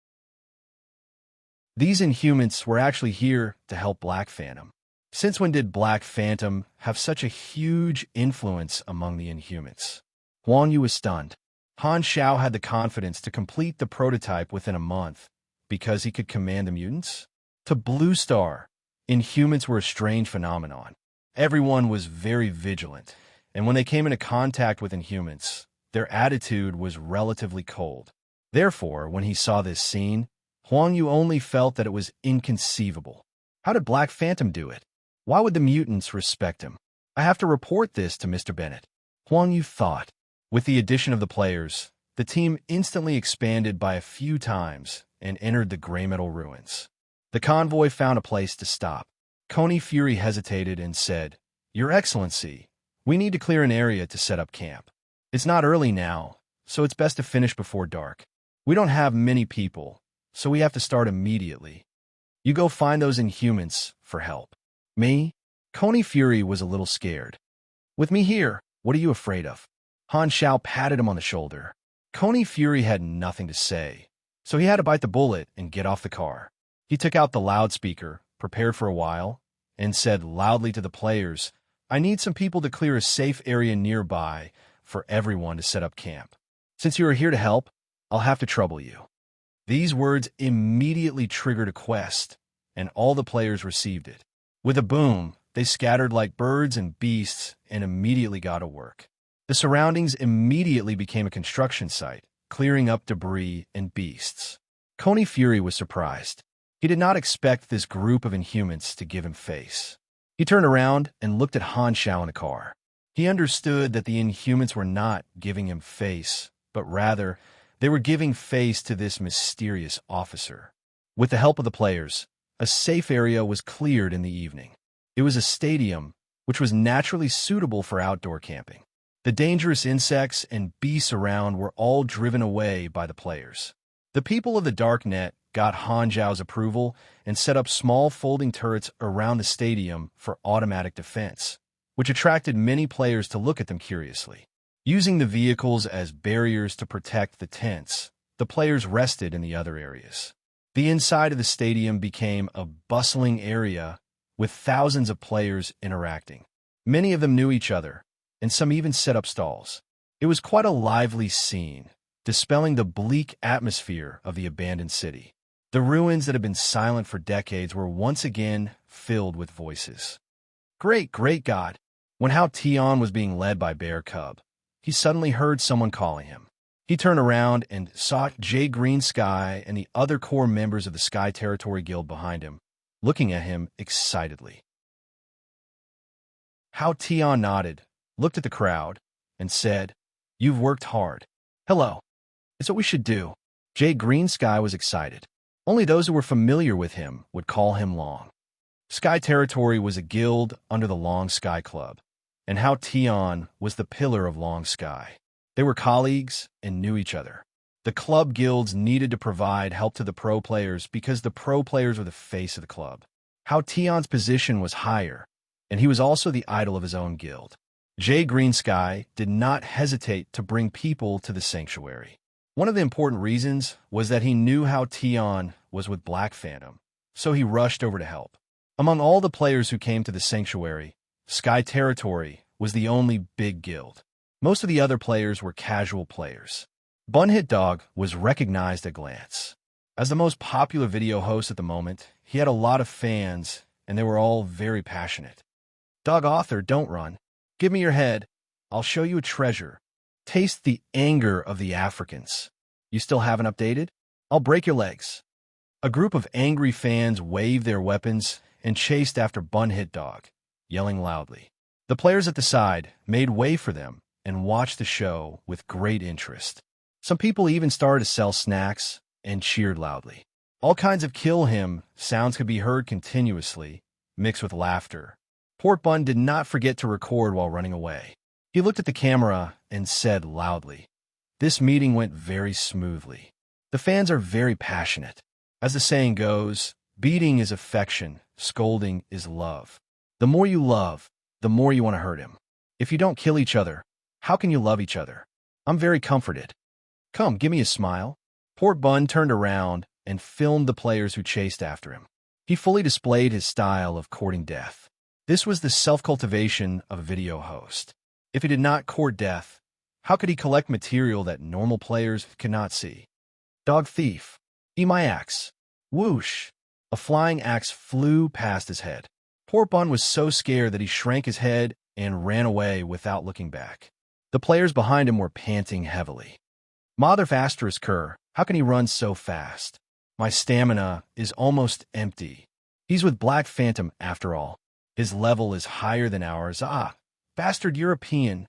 These Inhumans were actually here to help Black Phantom. Since when did Black Phantom have such a huge influence among the Inhumans? Huang Yu was stunned. Han Xiao had the confidence to complete the prototype within a month because he could command the mutants? To Blue Star, Inhumans were a strange phenomenon. Everyone was very vigilant, and when they came into contact with Inhumans, their attitude was relatively cold. Therefore, when he saw this scene, Huang Yu only felt that it was inconceivable. How did Black Phantom do it? Why would the mutants respect him? I have to report this to Mr. Bennett. Huang Yu thought. With the addition of the players, the team instantly expanded by a few times and entered the gray metal ruins. The convoy found a place to stop. Coney Fury hesitated and said, Your Excellency, we need to clear an area to set up camp. It's not early now, so it's best to finish before dark. We don't have many people, so we have to start immediately. You go find those Inhumans for help. Me? Coney Fury was a little scared. With me here, what are you afraid of? Han Xiao patted him on the shoulder. Coney Fury had nothing to say, so he had to bite the bullet and get off the car. He took out the loudspeaker, prepared for a while, and said loudly to the players, I need some people to clear a safe area nearby for everyone to set up camp. Since you are here to help, I'll have to trouble you. These words immediately triggered a quest, and all the players received it. With a boom, they scattered like birds and beasts and immediately got to work. The surroundings immediately became a construction site, clearing up debris and beasts. Coney Fury was surprised. He did not expect this group of Inhumans to give him face. He turned around and looked at Han Xiao in the car. He understood that the Inhumans were not giving him face, but rather, They were giving face to this mysterious officer. With the help of the players, a safe area was cleared in the evening. It was a stadium, which was naturally suitable for outdoor camping. The dangerous insects and beasts around were all driven away by the players. The people of the Dark Net got Han Zhao's approval and set up small folding turrets around the stadium for automatic defense, which attracted many players to look at them curiously. Using the vehicles as barriers to protect the tents, the players rested in the other areas. The inside of the stadium became a bustling area with thousands of players interacting. Many of them knew each other, and some even set up stalls. It was quite a lively scene, dispelling the bleak atmosphere of the abandoned city. The ruins that had been silent for decades were once again filled with voices. Great God! When Hao Tian was being led by Bear Cub, he suddenly heard someone calling him. He turned around and saw Jay Green Sky and the other core members of the Sky Territory Guild behind him, looking at him excitedly. Hao Tian nodded, looked at the crowd, and said, "You've worked hard. Hello. It's what we should do." Jay Green Sky was excited. Only those who were familiar with him would call him Long. Sky Territory was a guild under the Long Sky Club, and Hao Tian was the pillar of Long Sky. They were colleagues and knew each other. The club guilds needed to provide help to the pro players because the pro players were the face of the club. Hao Tian's position was higher, and he was also the idol of his own guild. Jay Green Sky did not hesitate to bring people to the sanctuary. One of the important reasons was that he knew Hao Tian was with Black Phantom, so he rushed over to help. Among all the players who came to the sanctuary, Sky Territory was the only big guild. Most of the other players were casual players. Bun Hit Dog was recognized at a glance. As the most popular video host at the moment, he had a lot of fans, and they were all very passionate. "Dog Author, don't run. Give me your head. I'll show you a treasure. Taste the anger of the Africans. You still haven't updated? I'll break your legs." A group of angry fans waved their weapons and chased after Bun Hit Dog, yelling loudly. The players at the side made way for them and watched the show with great interest. Some people even started to sell snacks and cheered loudly. All kinds of "kill him" sounds could be heard continuously, mixed with laughter. Port Bun did not forget to record while running away. He looked at the camera and said loudly, "This meeting went very smoothly. The fans are very passionate. As the saying goes, beating is affection, scolding is love. The more you love, the more you want to hurt him. If you don't kill each other, how can you love each other? I'm very comforted. Come, give me a smile." Port Bun turned around and filmed the players who chased after him. He fully displayed his style of courting death. This was the self-cultivation of a video host. If he did not court death, how could he collect material that normal players could not see? "Dog thief, eat my axe." Whoosh! A flying axe flew past his head. Port Bun was so scared that he shrank his head and ran away without looking back. The players behind him were panting heavily. "Mother Asterisk Cur, how can he run so fast? My stamina is almost empty. He's with Black Phantom after all. His level is higher than ours. Ah, bastard European."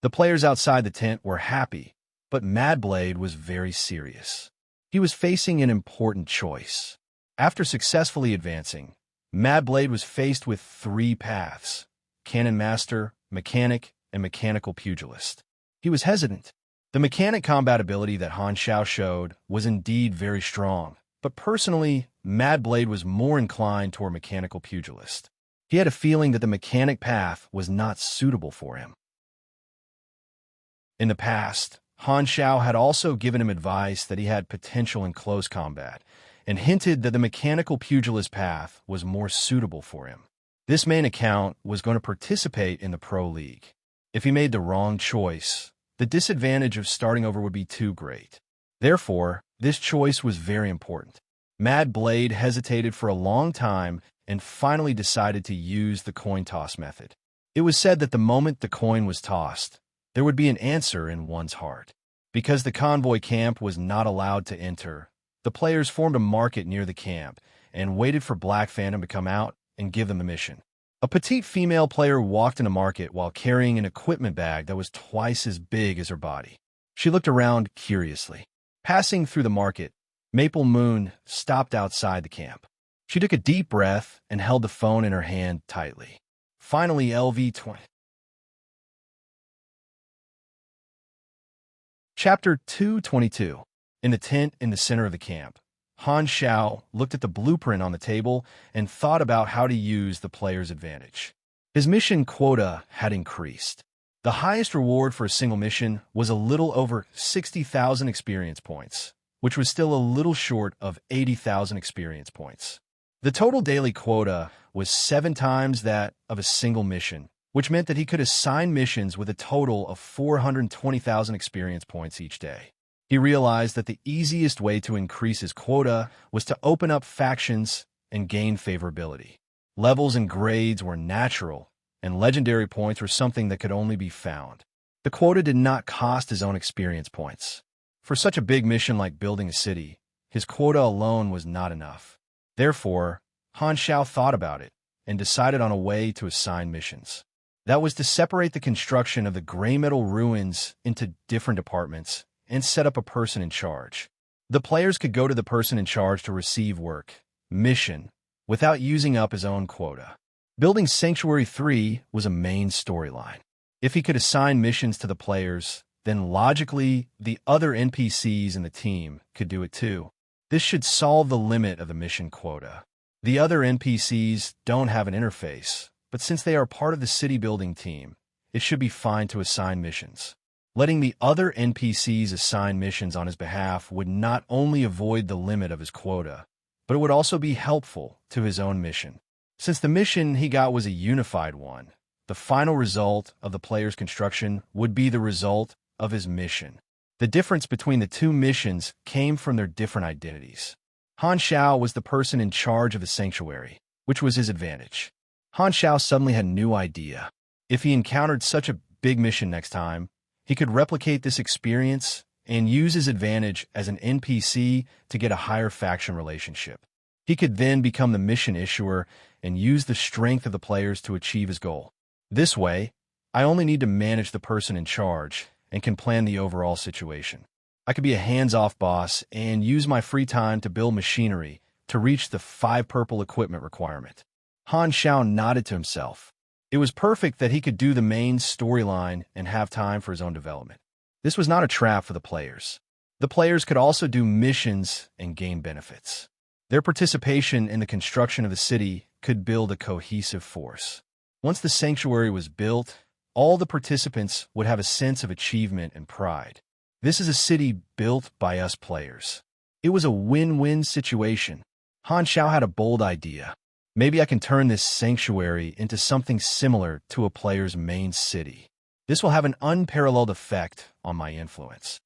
The players outside the tent were happy, but Mad Blade was very serious. He was facing an important choice. After successfully advancing, Mad Blade was faced with 3 paths: Cannon Master, Mechanic, and Mechanical Pugilist. He was hesitant. The mechanic combat ability that Han Xiao showed was indeed very strong, but personally, Mad Blade was more inclined toward Mechanical Pugilist. He had a feeling that the mechanic path was not suitable for him. In the past, Han Xiao had also given him advice that he had potential in close combat, and hinted that the Mechanical Pugilist path was more suitable for him. This main account was going to participate in the Pro League. If he made the wrong choice, the disadvantage of starting over would be too great. Therefore, this choice was very important. Mad Blade hesitated for a long time and finally decided to use the coin toss method. It was said that the moment the coin was tossed, there would be an answer in one's heart. Because the convoy camp was not allowed to enter, the players formed a market near the camp and waited for Black Phantom to come out and give them the mission. A petite female player walked in a market while carrying an equipment bag that was twice as big as her body. She looked around curiously. Passing through the market, Maple Moon stopped outside the camp. She took a deep breath and held the phone in her hand tightly. Finally, LV20. Chapter 222. In the tent in the center of the camp, Han Xiao looked at the blueprint on the table and thought about how to use the player's advantage. His mission quota had increased. The highest reward for a single mission was a little over 60,000 experience points, which was still a little short of 80,000 experience points. The total daily quota was 7 times that of a single mission, which meant that he could assign missions with a total of 420,000 experience points each day. He realized that the easiest way to increase his quota was to open up factions and gain favorability. Levels and grades were natural, and legendary points were something that could only be found. The quota did not cost his own experience points. For such a big mission like building a city, his quota alone was not enough. Therefore, Han Xiao thought about it and decided on a way to assign missions. That was to separate the construction of the gray metal ruins into different departments and set up a person in charge. The players could go to the person in charge to receive work, mission, without using up his own quota. Building Sanctuary 3 was a main storyline. If he could assign missions to the players, then logically, the other NPCs in the team could do it too. This should solve the limit of the mission quota. The other NPCs don't have an interface, but since they are part of the city building team, it should be fine to assign missions. Letting the other NPCs assign missions on his behalf would not only avoid the limit of his quota, but it would also be helpful to his own mission. Since the mission he got was a unified one, the final result of the player's construction would be the result of his mission. The difference between the two missions came from their different identities. Han Xiao was the person in charge of the sanctuary, which was his advantage. Han Xiao suddenly had a new idea. If he encountered such a big mission next time, he could replicate this experience and use his advantage as an NPC to get a higher faction relationship. He could then become the mission issuer and use the strength of the players to achieve his goal. This way, I only need to manage the person in charge and can plan the overall situation. I could be a hands-off boss and use my free time to build machinery to reach the 5 purple equipment requirement. Han Xiao nodded to himself. It was perfect that he could do the main storyline and have time for his own development. This was not a trap for the players. The players could also do missions and gain benefits. Their participation in the construction of the city could build a cohesive force. Once the sanctuary was built, all the participants would have a sense of achievement and pride. This is a city built by us players. It was a win-win situation. Han Xiao had a bold idea. Maybe I can turn this sanctuary into something similar to a player's main city. This will have an unparalleled effect on my influence.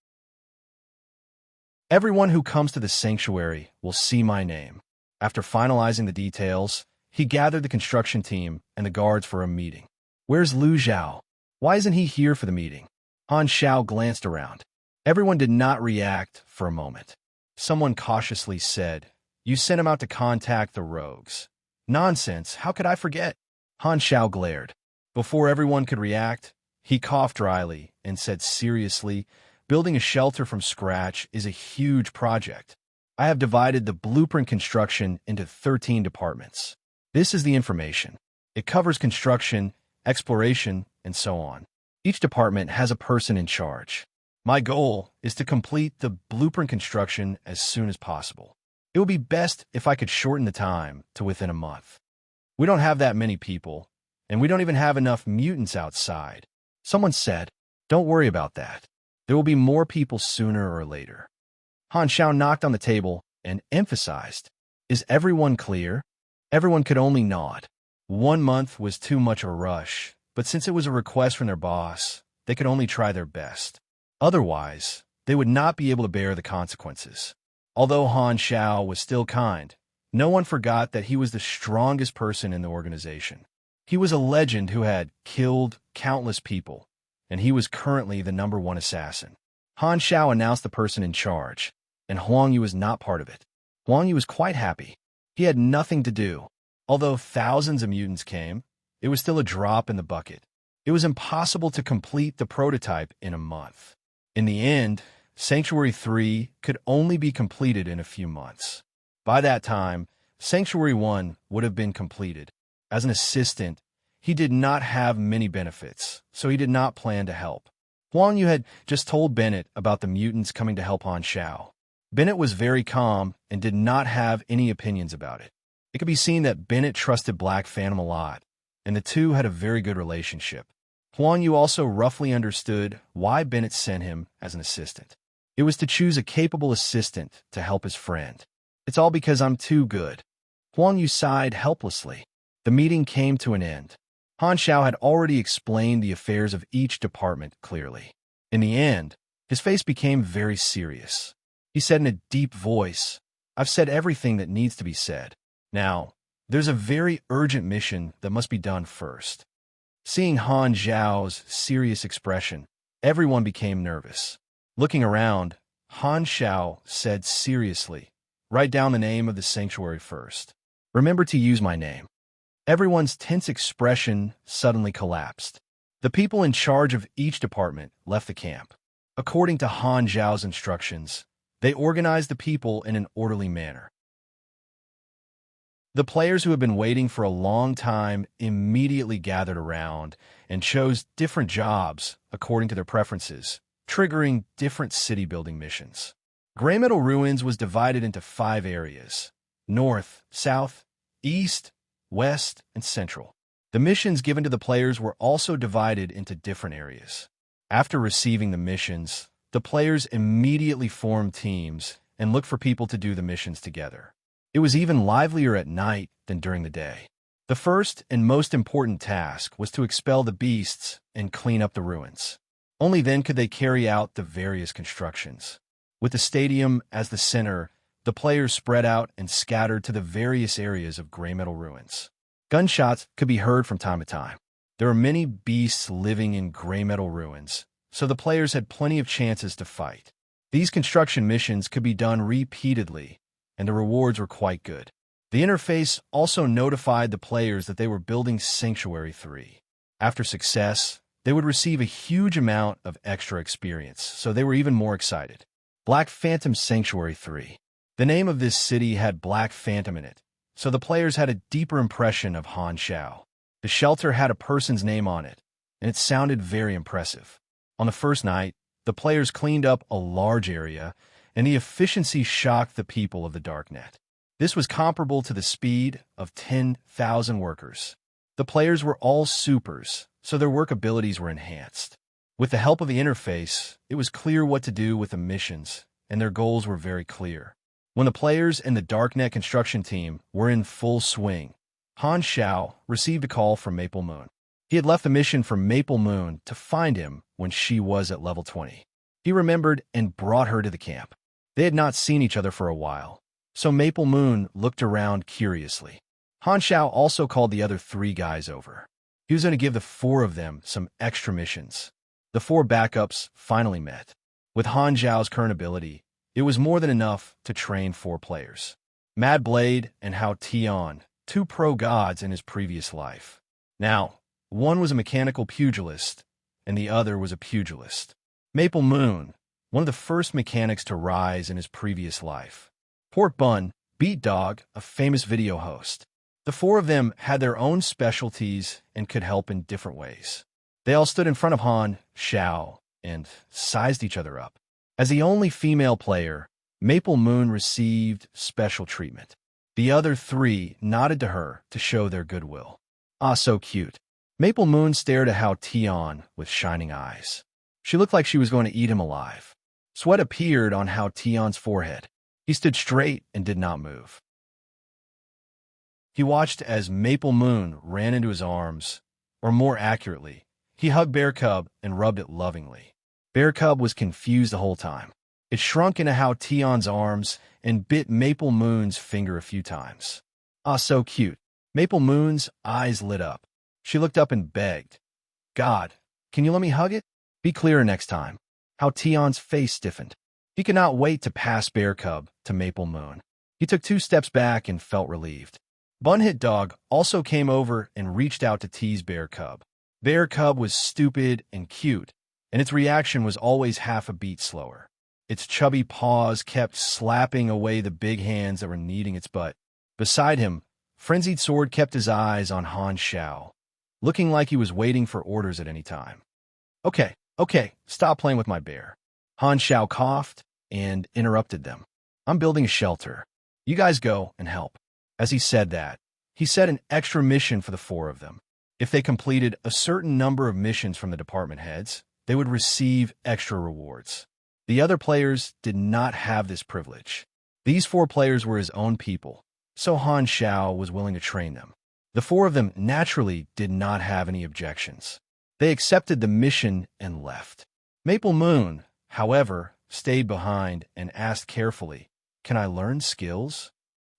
Everyone who comes to the sanctuary will see my name. After finalizing the details, he gathered the construction team and the guards for a meeting. Where's Lu Zhao? Why isn't he here for the meeting? Han Xiao glanced around. Everyone did not react for a moment. Someone cautiously said, "You sent him out to contact the rogues." "Nonsense, how could I forget?" Han Xiao glared. Before everyone could react, he coughed dryly and said seriously, "Building a shelter from scratch is a huge project. I have divided the blueprint construction into 13 departments. This is the information. It covers construction, exploration, and so on. Each department has a person in charge. My goal is to complete the blueprint construction as soon as possible. It would be best if I could shorten the time to within a month. We don't have that many people, and we don't even have enough mutants outside." Someone said, "Don't worry about that. There will be more people sooner or later." Han Xiao knocked on the table and emphasized, "Is everyone clear?" Everyone could only nod. 1 month was too much of a rush, but since it was a request from their boss, they could only try their best. Otherwise, they would not be able to bear the consequences. Although Han Xiao was still kind, no one forgot that he was the strongest person in the organization. He was a legend who had killed countless people, and he was currently the #1 assassin. Han Xiao announced the person in charge, and Huang Yu was not part of it. Huang Yu was quite happy. He had nothing to do. Although thousands of mutants came, it was still a drop in the bucket. It was impossible to complete the prototype in a month. In the end, Sanctuary 3 could only be completed in a few months. By that time, Sanctuary 1 would have been completed. As an assistant, he did not have many benefits, so he did not plan to help. Huang Yu had just told Bennett about the mutants coming to help Han Xiao. Bennett was very calm and did not have any opinions about it. It could be seen that Bennett trusted Black Phantom a lot, and the two had a very good relationship. Huang Yu also roughly understood why Bennett sent him as an assistant. It was to choose a capable assistant to help his friend. It's all because I'm too good. Huang Yu sighed helplessly. The meeting came to an end. Han Xiao had already explained the affairs of each department clearly. In the end, his face became very serious. He said in a deep voice, "I've said everything that needs to be said. Now, there's a very urgent mission that must be done first." Seeing Han Xiao's serious expression, everyone became nervous. Looking around, Han Xiao said seriously, "Write down the name of the sanctuary first. Remember to use my name." Everyone's tense expression suddenly collapsed. The people in charge of each department left the camp. According to Han Xiao's instructions, they organized the people in an orderly manner. The players who had been waiting for a long time immediately gathered around and chose different jobs according to their preferences, triggering different city-building missions. Grey Metal Ruins was divided into 5 areas: North, South, East, West, and Central. The missions given to the players were also divided into different areas. After receiving the missions, the players immediately formed teams and looked for people to do the missions together. It was even livelier at night than during the day. The first and most important task was to expel the beasts and clean up the ruins. Only then could they carry out the various constructions. With the stadium as the center, the players spread out and scattered to the various areas of Grey Metal Ruins. Gunshots could be heard from time to time. There were many beasts living in Grey Metal Ruins, so the players had plenty of chances to fight. These construction missions could be done repeatedly, and the rewards were quite good. The interface also notified the players that they were building Sanctuary 3. After success, they would receive a huge amount of extra experience, so they were even more excited. Black Phantom Sanctuary 3. The name of this city had Black Phantom in it, so the players had a deeper impression of Han Xiao. The shelter had a person's name on it, and it sounded very impressive. On the first night, the players cleaned up a large area, and the efficiency shocked the people of the Darknet. This was comparable to the speed of 10,000 workers. The players were all supers, so their work abilities were enhanced. With the help of the interface, it was clear what to do with the missions, and their goals were very clear. When the players and the Darknet construction team were in full swing, Han Xiao received a call from Maple Moon. He had left the mission for Maple Moon to find him when she was at level 20. He remembered and brought her to the camp. They had not seen each other for a while, so Maple Moon looked around curiously. Han Xiao also called the other 3 guys over. He was going to give the 4 of them some extra missions. The 4 backups finally met. With Han Xiao's current ability, it was more than enough to train 4 players. Mad Blade and Hao Tian, 2 pro gods in his previous life. Now, one was a mechanical pugilist, and the other was a pugilist. Maple Moon, one of the first mechanics to rise in his previous life. Pork Bun, Beat Dog, a famous video host. The 4 of them had their own specialties and could help in different ways. They all stood in front of Han Xiao and sized each other up. As the only female player, Maple Moon received special treatment. The other 3 nodded to her to show their goodwill. "Ah, so cute." Maple Moon stared at Hao Tian with shining eyes. She looked like she was going to eat him alive. Sweat appeared on Hao Tian's forehead. He stood straight and did not move. He watched as Maple Moon ran into his arms, or more accurately, he hugged Bear Cub and rubbed it lovingly. Bear Cub was confused the whole time. It shrunk into Hao Tian's arms and bit Maple Moon's finger a few times. "Ah, so cute." Maple Moon's eyes lit up. She looked up and begged, "God, can you let me hug it? Be clearer next time." Hao Tian's face stiffened. He could not wait to pass Bear Cub to Maple Moon. He took 2 steps back and felt relieved. Bunhit Dog also came over and reached out to tease Bear Cub. Bear Cub was stupid and cute, and its reaction was always half a beat slower. Its chubby paws kept slapping away the big hands that were kneading its butt. Beside him, Frenzied Sword kept his eyes on Han Xiao, looking like he was waiting for orders at any time. Okay, stop playing with my bear. Han Xiao coughed and interrupted them. I'm building a shelter. You guys go and help. As he said that, he set an extra mission for the four of them. If they completed a certain number of missions from the department heads, they would receive extra rewards. The other players did not have this privilege. These four players were his own people, so Han Xiao was willing to train them. The four of them naturally did not have any objections. They accepted the mission and left. Maple Moon, however, stayed behind and asked carefully, "Can I learn skills?"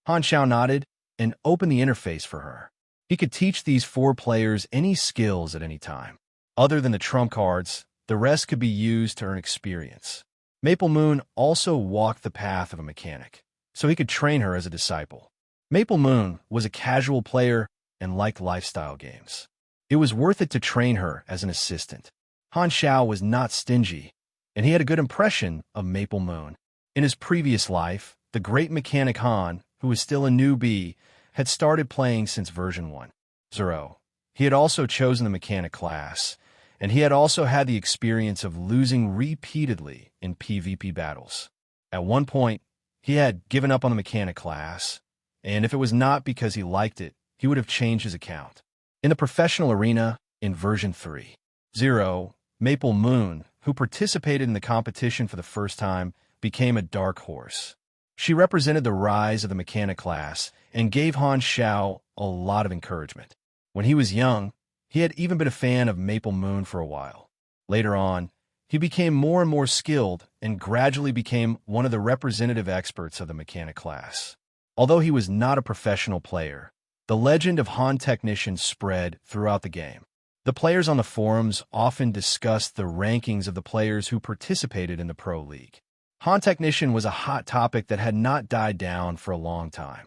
Han Xiao nodded and opened the interface for her. He could teach these four players any skills at any time. Other than the trump cards, the rest could be used to earn experience. Maple Moon also walked the path of a mechanic, so he could train her as a disciple. Maple Moon was a casual player and liked lifestyle games. It was worth it to train her as an assistant. Han Xiao was not stingy, and he had a good impression of Maple Moon. In his previous life, the great mechanic Han, who was still a newbie, had started playing since version 1.0. He had also chosen the mechanic class, and he had also had the experience of losing repeatedly in PvP battles. At one point, he had given up on the mechanic class, and if it was not because he liked it, he would have changed his account. In the professional arena, in version 3.0, Maple Moon, who participated in the competition for the first time, became a dark horse. She represented the rise of the mechanic class and gave Han Xiao a lot of encouragement. When he was young, he had even been a fan of Maple Moon for a while. Later on, he became more and more skilled and gradually became one of the representative experts of the mechanic class. Although he was not a professional player, the legend of Han Technician spread throughout the game. The players on the forums often discussed the rankings of the players who participated in the Pro League. Han Technician was a hot topic that had not died down for a long time.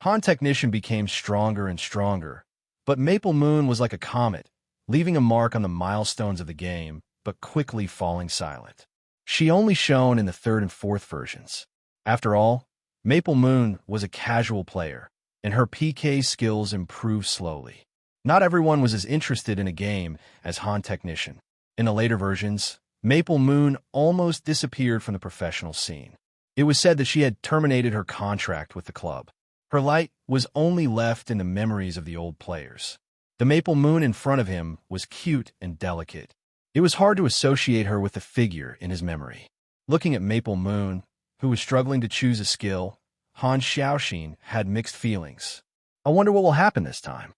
Han Technician became stronger and stronger, but Maple Moon was like a comet, leaving a mark on the milestones of the game, but quickly falling silent. She only shone in the 3rd and 4th versions. After all, Maple Moon was a casual player, and her PK skills improved slowly. Not everyone was as interested in a game as Han Technician. In the later versions, Maple Moon almost disappeared from the professional scene. It was said that she had terminated her contract with the club. Her light was only left in the memories of the old players. The Maple Moon in front of him was cute and delicate. It was hard to associate her with the figure in his memory. Looking at Maple Moon, who was struggling to choose a skill, Han Xiaoxin had mixed feelings. I wonder what will happen this time.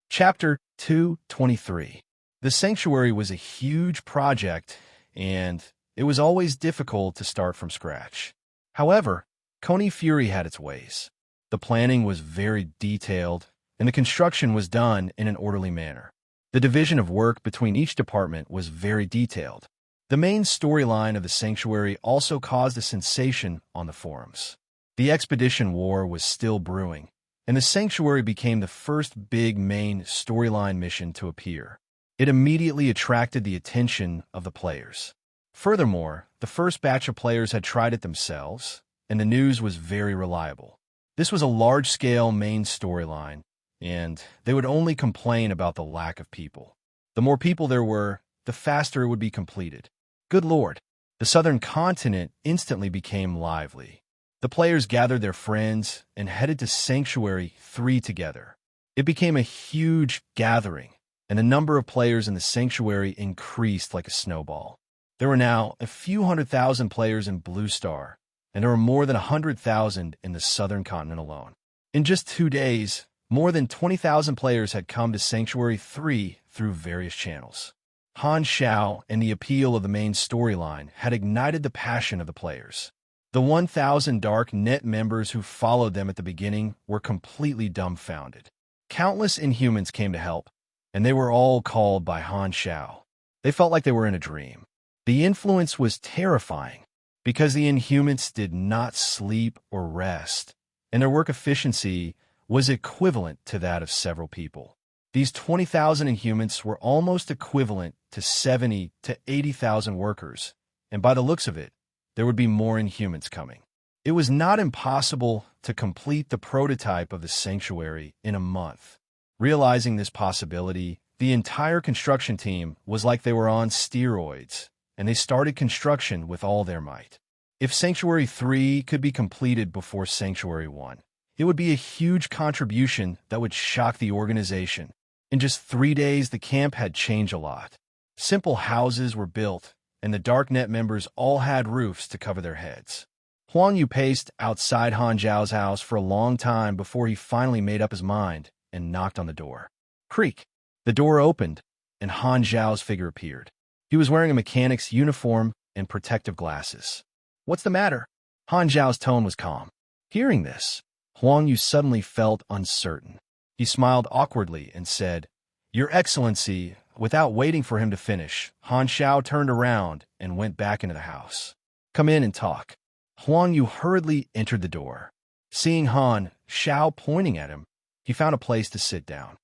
Chapter 223. The Sanctuary was a huge project, and it was always difficult to start from scratch. However, Coney Fury had its ways. The planning was very detailed, and the construction was done in an orderly manner. The division of work between each department was very detailed. The main storyline of the Sanctuary also caused a sensation on the forums. The Expedition War was still brewing, and the Sanctuary became the first big main storyline mission to appear. It immediately attracted the attention of the players. Furthermore, the first batch of players had tried it themselves, and the news was very reliable. This was a large-scale main storyline, and they would only complain about the lack of people. The more people there were, the faster it would be completed. Good Lord, the southern continent instantly became lively. The players gathered their friends and headed to Sanctuary 3 together. It became a huge gathering, and the number of players in the Sanctuary increased like a snowball. There were now a few 100,000 players in Blue Star, and there were more than 100,000 in the southern continent alone. In just 2 days, more than 20,000 players had come to Sanctuary 3 through various channels. Han Xiao and the appeal of the main storyline had ignited the passion of the players. The 1,000 Dark Net members who followed them at the beginning were completely dumbfounded. Countless Inhumans came to help, and they were all called by Han Xiao. They felt like they were in a dream. The influence was terrifying, because the Inhumans did not sleep or rest, and their work efficiency was equivalent to that of several people. These 20,000 Inhumans were almost equivalent to 70 to 80,000 workers, and by the looks of it, there would be more Inhumans coming. It was not impossible to complete the prototype of the sanctuary in a month. Realizing this possibility, the entire construction team was like they were on steroids, and they started construction with all their might. If Sanctuary 3 could be completed before Sanctuary 1, it would be a huge contribution that would shock the organization. In just 3 days, the camp had changed a lot. Simple houses were built, and the Darknet members all had roofs to cover their heads. Huang Yu paced outside Han Zhao's house for a long time before he finally made up his mind and knocked on the door. Creak! The door opened, and Han Zhao's figure appeared. He was wearing a mechanic's uniform and protective glasses. "What's the matter?" Han Zhao's tone was calm. Hearing this, Huang Yu suddenly felt uncertain. He smiled awkwardly and said, "Your Excellency." Without waiting for him to finish, Han Zhao turned around and went back into the house. "Come in and talk." Huang Yu hurriedly entered the door. Seeing Han Zhao pointing at him, he found a place to sit down.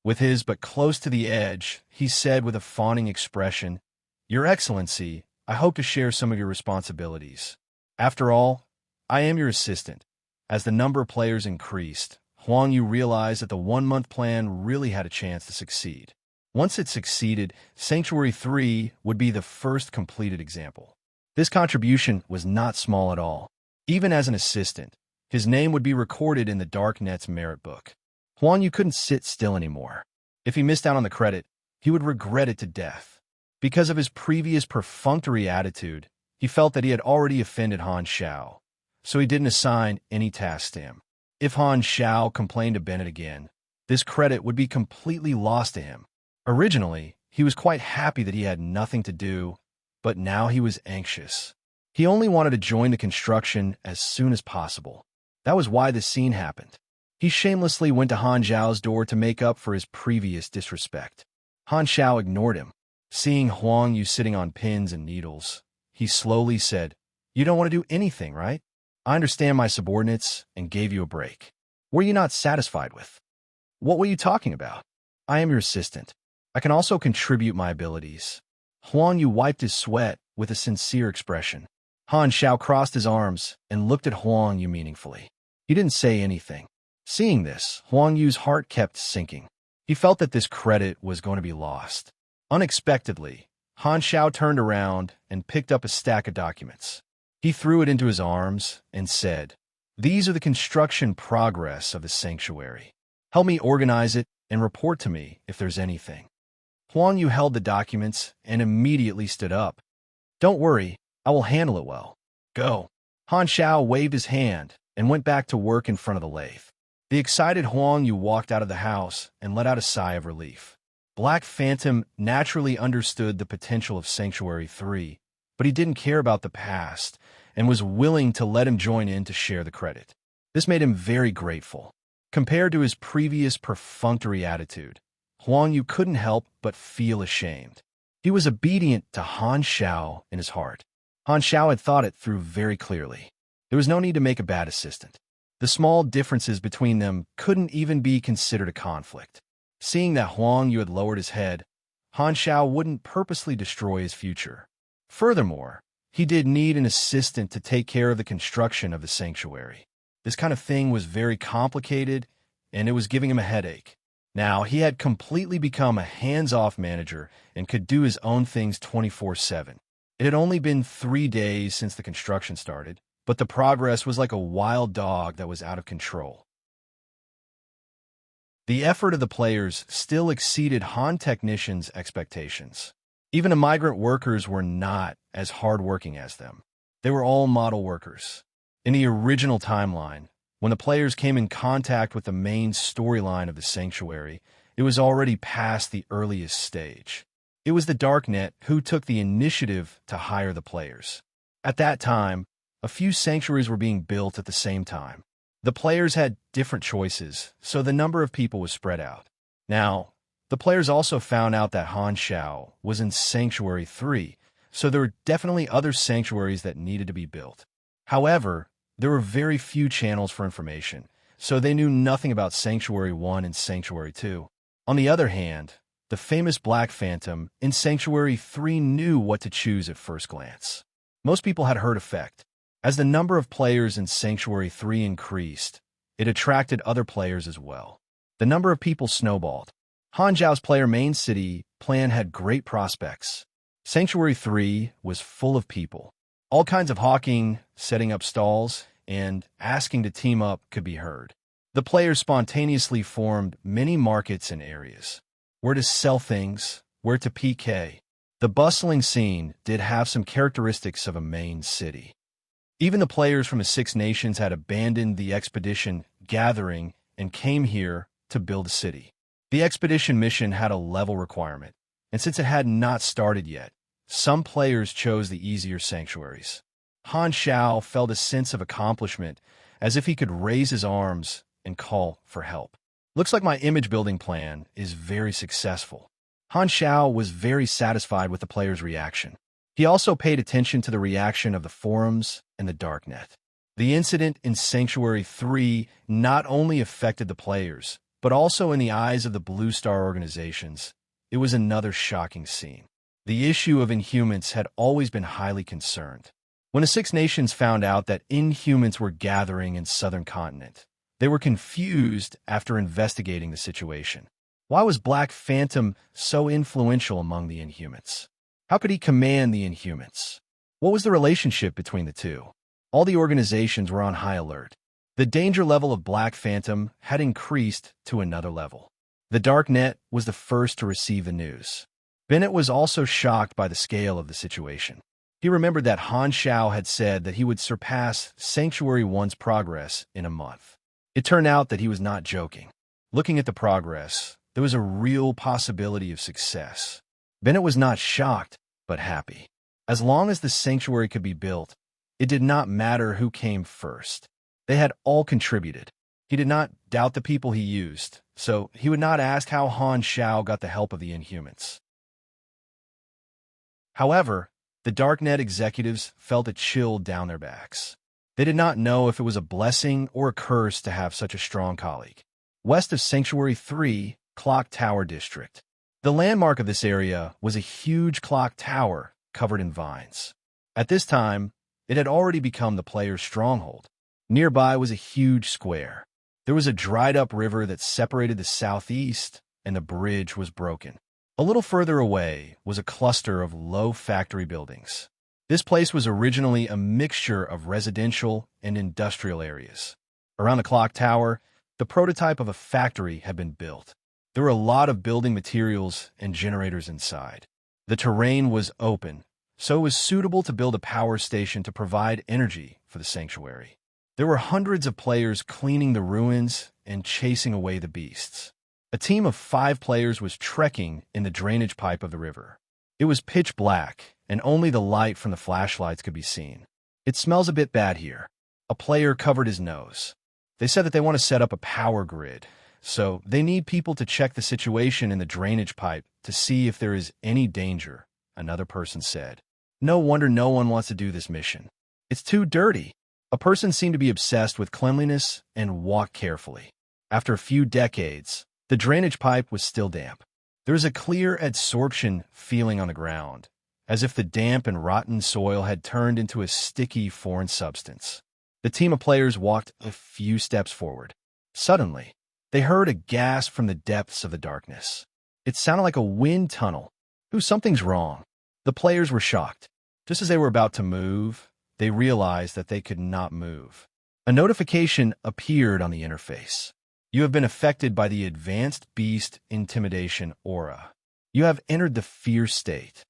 With his but close to the edge, he said with a fawning expression, "Your Excellency, I hope to share some of your responsibilities. After all, I am your assistant." As the number of players increased, Huang Yu realized that the 1-month plan really had a chance to succeed. Once it succeeded, Sanctuary 3 would be the first completed example. This contribution was not small at all. Even as an assistant, his name would be recorded in the Darknet's merit book. Huang Yu couldn't sit still anymore. If he missed out on the credit, he would regret it to death. Because of his previous perfunctory attitude, he felt that he had already offended Han Zhao, so he didn't assign any tasks to him. If Han Zhao complained to Bennett again, this credit would be completely lost to him. Originally, he was quite happy that he had nothing to do, but now he was anxious. He only wanted to join the construction as soon as possible. That was why this scene happened. He shamelessly went to Han Zhao's door to make up for his previous disrespect. Han Zhao ignored him. Seeing Huang Yu sitting on pins and needles, he slowly said, "You don't want to do anything, right? I understand my subordinates and gave you a break. Were you not satisfied with? What were you talking about? I am your assistant. I can also contribute my abilities." Huang Yu wiped his sweat with a sincere expression. Han Zhao crossed his arms and looked at Huang Yu meaningfully. He didn't say anything. Seeing this, Huang Yu's heart kept sinking. He felt that this credit was going to be lost. Unexpectedly, Han Zhao turned around and picked up a stack of documents. He threw it into his arms and said, "These are the construction progress of the sanctuary. Help me organize it and report to me if there's anything." Huang Yu held the documents and immediately stood up. "Don't worry, I will handle it well. Go." Han Zhao waved his hand and went back to work in front of the lathe. The excited Huang Yu walked out of the house and let out a sigh of relief. Black Phantom naturally understood the potential of Sanctuary 3, but he didn't care about the past and was willing to let him join in to share the credit. This made him very grateful. Compared to his previous perfunctory attitude, Huang Yu couldn't help but feel ashamed. He was obedient to Han Zhao in his heart. Han Zhao had thought it through very clearly. There was no need to make a bad assistant. The small differences between them couldn't even be considered a conflict. Seeing that Huang Yu had lowered his head, Han Zhao wouldn't purposely destroy his future. Furthermore, he did need an assistant to take care of the construction of the sanctuary. This kind of thing was very complicated, and it was giving him a headache. Now, he had completely become a hands-off manager and could do his own things 24/7. It had only been 3 days since the construction started, but the progress was like a wild dog that was out of control. The effort of the players still exceeded Han technicians' expectations. Even the migrant workers were not as hardworking as them. They were all model workers. In the original timeline, when the players came in contact with the main storyline of the sanctuary, it was already past the earliest stage. It was the Darknet who took the initiative to hire the players. At that time, a few sanctuaries were being built at the same time. The players had different choices, so the number of people was spread out. Now, the players also found out that Han Zhao was in Sanctuary 3, so there were definitely other sanctuaries that needed to be built. However, there were very few channels for information, so they knew nothing about Sanctuary 1 and Sanctuary 2. On the other hand, the famous Black Phantom in Sanctuary 3 knew what to choose at first glance. Most people had herd effect. As the number of players in Sanctuary 3 increased, it attracted other players as well. The number of people snowballed. Han Zhao's player main city plan had great prospects. Sanctuary 3 was full of people. All kinds of hawking, setting up stalls, and asking to team up could be heard. The players spontaneously formed many markets and areas. Where to sell things, where to PK. The bustling scene did have some characteristics of a main city. Even the players from the Six Nations had abandoned the expedition gathering and came here to build a city. The expedition mission had a level requirement, and since it had not started yet, some players chose the easier sanctuaries. Han Xiao felt a sense of accomplishment, as if he could raise his arms and call for help. Looks like my image building plan is very successful. Han Xiao was very satisfied with the players' reaction. He also paid attention to the reaction of the forums and the darknet. The incident in Sanctuary 3 not only affected the players, but also in the eyes of the Blue Star organizations, it was another shocking scene. The issue of Inhumans had always been highly concerned. When the Six Nations found out that Inhumans were gathering in southern continent, they were confused after investigating the situation. Why was Black Phantom so influential among the Inhumans? How could he command the Inhumans? What was the relationship between the two? All the organizations were on high alert. The danger level of Black Phantom had increased to another level. The Darknet was the first to receive the news. Bennett was also shocked by the scale of the situation. He remembered that Han Xiao had said that he would surpass Sanctuary 1's progress in a month. It turned out that he was not joking. Looking at the progress, there was a real possibility of success. Bennett was not shocked, but happy. As long as the sanctuary could be built, it did not matter who came first. They had all contributed. He did not doubt the people he used, so he would not ask how Han Xiao got the help of the Inhumans. However, the Darknet executives felt a chill down their backs. They did not know if it was a blessing or a curse to have such a strong colleague. West of Sanctuary 3, Clock Tower District. The landmark of this area was a huge clock tower covered in vines. At this time, it had already become the player's stronghold. Nearby was a huge square. There was a dried-up river that separated the southeast, and the bridge was broken. A little further away was a cluster of low factory buildings. This place was originally a mixture of residential and industrial areas. Around the clock tower, the prototype of a factory had been built. There were a lot of building materials and generators inside. The terrain was open, so it was suitable to build a power station to provide energy for the sanctuary. There were hundreds of players cleaning the ruins and chasing away the beasts. A team of 5 players was trekking in the drainage pipe of the river. It was pitch black, and only the light from the flashlights could be seen. It smells a bit bad here. A player covered his nose. They said that they want to set up a power grid, so they need people to check the situation in the drainage pipe to see if there is any danger, another person said. No wonder no one wants to do this mission. It's too dirty. A person seemed to be obsessed with cleanliness and walked carefully. After a few decades, the drainage pipe was still damp. There was a clear adsorption feeling on the ground, as if the damp and rotten soil had turned into a sticky foreign substance. The team of players walked a few steps forward. Suddenly, they heard a gasp from the depths of the darkness. It sounded like a wind tunnel. Something's wrong. The players were shocked. Just as they were about to move, they realized that they could not move. A notification appeared on the interface. You have been affected by the Advanced Beast Intimidation Aura. You have entered the fear state.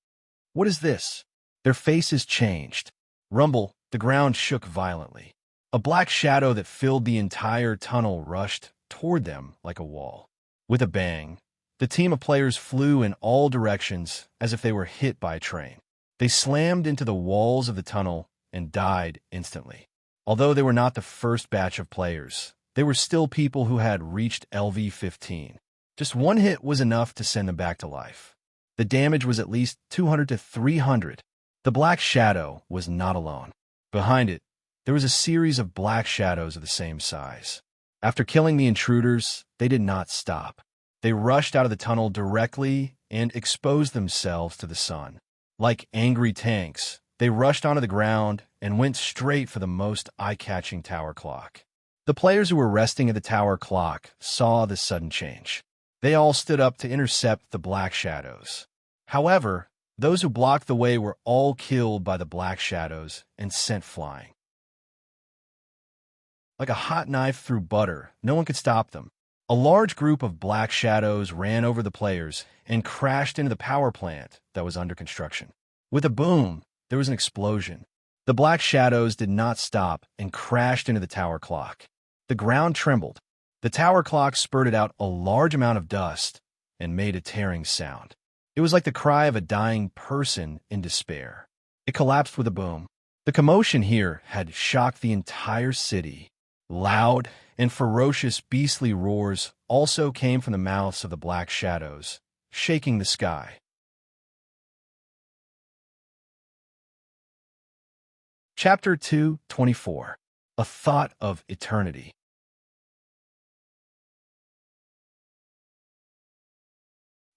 What is this? Their faces changed. Rumble, the ground shook violently. A black shadow that filled the entire tunnel rushed toward them like a wall. With a bang, the team of players flew in all directions as if they were hit by a train. They slammed into the walls of the tunnel and died instantly. Although they were not the first batch of players, they were still people who had reached LV-15. Just one hit was enough to send them back to life. The damage was at least 200 to 300. The black shadow was not alone. Behind it, there was a series of black shadows of the same size. After killing the intruders, they did not stop. They rushed out of the tunnel directly and exposed themselves to the sun. Like angry tanks, they rushed onto the ground and went straight for the most eye-catching tower clock. The players who were resting at the tower clock saw the sudden change. They all stood up to intercept the black shadows. However, those who blocked the way were all killed by the black shadows and sent flying. Like a hot knife through butter, no one could stop them. A large group of black shadows ran over the players and crashed into the power plant that was under construction. With a boom, there was an explosion. The black shadows did not stop and crashed into the tower clock. The ground trembled. The tower clock spurted out a large amount of dust and made a tearing sound. It was like the cry of a dying person in despair. It collapsed with a boom. The commotion here had shocked the entire city. Loud and ferocious beastly roars also came from the mouths of the black shadows, shaking the sky. Chapter 2:24. A Thought of Eternity.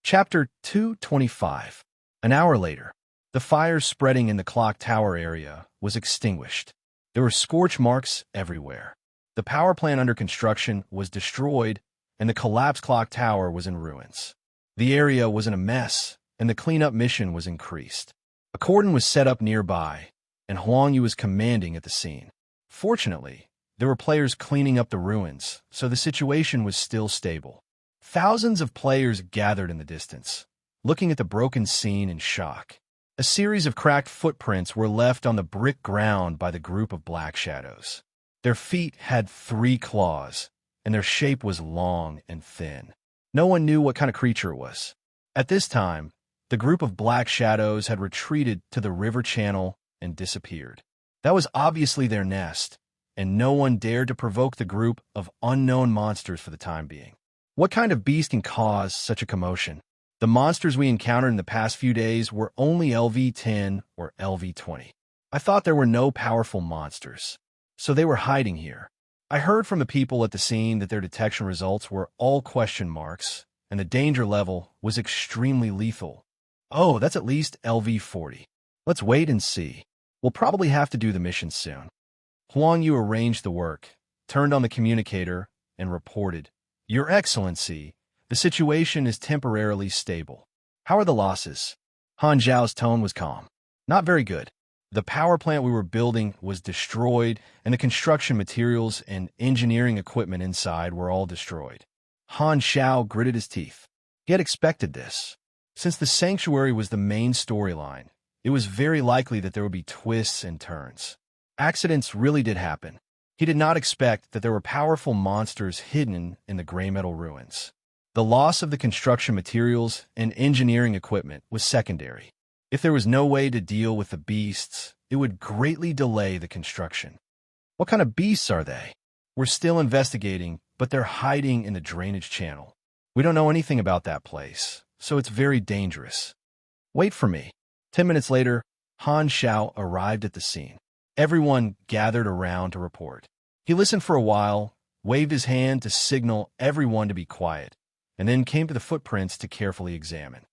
Chapter 2:25. An hour later, the fire spreading in the clock tower area was extinguished. There were scorch marks everywhere. The power plant under construction was destroyed, and the collapsed clock tower was in ruins. The area was in a mess, and the cleanup mission was increased. A cordon was set up nearby, and Huang Yu was commanding at the scene. Fortunately, there were players cleaning up the ruins, so the situation was still stable. Thousands of players gathered in the distance, looking at the broken scene in shock. A series of cracked footprints were left on the brick ground by the group of black shadows. Their feet had 3 claws, and their shape was long and thin. No one knew what kind of creature it was. At this time, the group of black shadows had retreated to the river channel and disappeared. That was obviously their nest, and no one dared to provoke the group of unknown monsters for the time being. What kind of beast can cause such a commotion? The monsters we encountered in the past few days were only LV-10 or LV-20. I thought there were no powerful monsters, so they were hiding here. I heard from the people at the scene that their detection results were all question marks, and the danger level was extremely lethal. Oh, that's at least LV-40. Let's wait and see. We'll probably have to do the mission soon. Huang Yu arranged the work, turned on the communicator, and reported, "Your Excellency, the situation is temporarily stable. How are the losses?" Han Zhao's tone was calm. "Not very good. The power plant we were building was destroyed, and the construction materials and engineering equipment inside were all destroyed." Han Xiao gritted his teeth. He had expected this. Since the sanctuary was the main storyline, it was very likely that there would be twists and turns. Accidents really did happen. He did not expect that there were powerful monsters hidden in the gray metal ruins. The loss of the construction materials and engineering equipment was secondary. If there was no way to deal with the beasts, it would greatly delay the construction. What kind of beasts are they? We're still investigating, but they're hiding in the drainage channel. We don't know anything about that place, so it's very dangerous. Wait for me. 10 minutes later, Han Xiao arrived at the scene. Everyone gathered around to report. He listened for a while, waved his hand to signal everyone to be quiet, and then came to the footprints to carefully examine.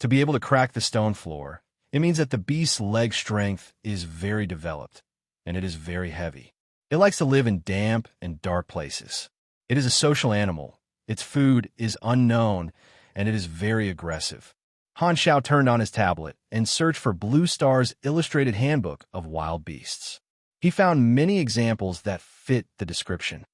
To be able to crack the stone floor, it means that the beast's leg strength is very developed, and it is very heavy. It likes to live in damp and dark places. It is a social animal. Its food is unknown, and it is very aggressive. Han Xiao turned on his tablet and searched for Blue Star's illustrated handbook of wild beasts. He found many examples that fit the description.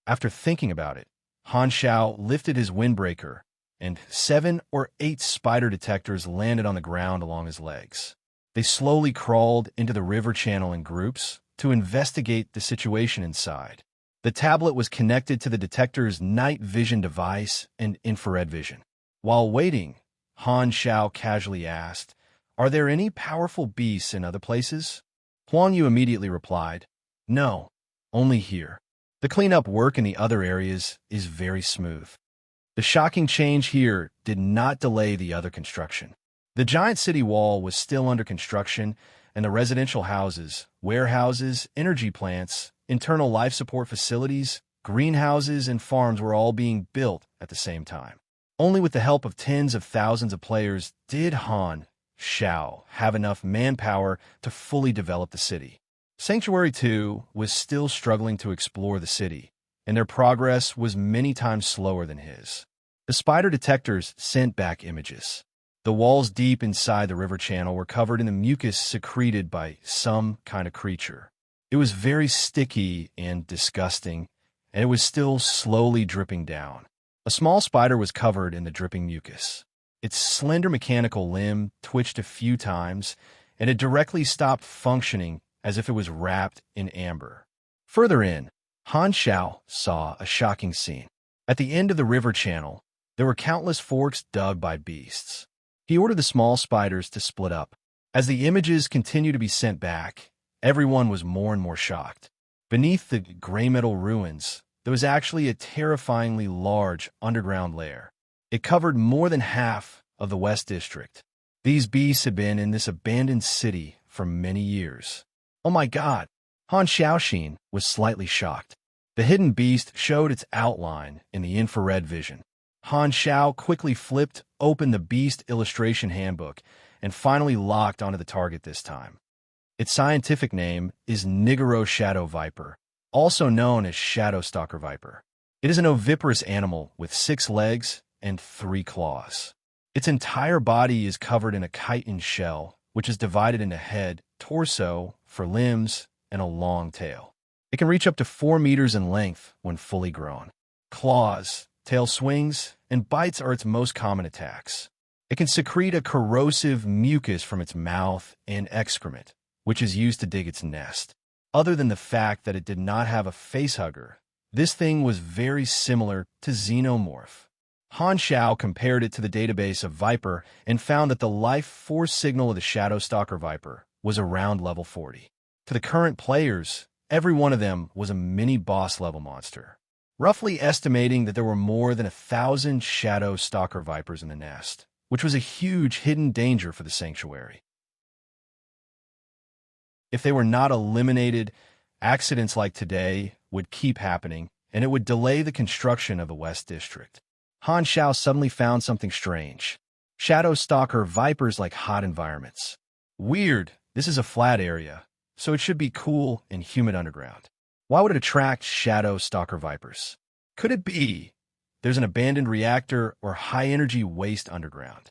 After thinking about it, Han Xiao lifted his windbreaker, and 7 or 8 spider detectors landed on the ground along his legs. They slowly crawled into the river channel in groups to investigate the situation inside. The tablet was connected to the detector's night vision device and infrared vision. While waiting, Han Xiao casually asked, "Are there any powerful beasts in other places?" Huang Yu immediately replied, "No, only here. The cleanup work in the other areas is very smooth." The shocking change here did not delay the other construction. The giant city wall was still under construction, and the residential houses, warehouses, energy plants, Internal life support facilities, greenhouses, and farms were all being built at the same time. Only with the help of tens of thousands of players did Han Xiao have enough manpower to fully develop the city. Sanctuary 2 was still struggling to explore the city, and their progress was many times slower than his. The spider detectors sent back images. The walls deep inside the river channel were covered in the mucus secreted by some kind of creature. It was very sticky and disgusting, and it was still slowly dripping down. A small spider was covered in the dripping mucus. Its slender mechanical limb twitched a few times, and it directly stopped functioning as if it was wrapped in amber. Further in, Han Xiao saw a shocking scene. At the end of the river channel, there were countless forks dug by beasts. He ordered the small spiders to split up. As the images continued to be sent back, everyone was more and more shocked. Beneath the gray metal ruins, there was actually a terrifyingly large underground lair. It covered more than half of the West District. These beasts had been in this abandoned city for many years. Oh my God! Han Xiaoxin was slightly shocked. The hidden beast showed its outline in the infrared vision. Han Xiao quickly flipped open the beast illustration handbook and finally locked onto the target this time. Its scientific name is Nigoro Shadow Viper, also known as Shadow Stalker Viper. It is an oviparous animal with 6 legs and 3 claws. Its entire body is covered in a chitin shell, which is divided into head, torso, for limbs, and a long tail. It can reach up to 4 meters in length when fully grown. Claws, tail swings, and bites are its most common attacks. It can secrete a corrosive mucus from its mouth and excrement, which is used to dig its nest. Other than the fact that it did not have a facehugger, this thing was very similar to Xenomorph. Han Xiao compared it to the database of Viper and found that the life force signal of the Shadow Stalker Viper was around level 40. To the current players, every one of them was a mini boss level monster, roughly estimating that there were more than 1,000 Shadow Stalker Vipers in the nest, which was a huge hidden danger for the sanctuary. If they were not eliminated, accidents like today would keep happening, and it would delay the construction of the West District. Han Xiao suddenly found something strange. Shadow Stalker Vipers like hot environments. Weird, this is a flat area, so it should be cool and humid underground. Why would it attract Shadow Stalker Vipers? Could it be there's an abandoned reactor or high-energy waste underground?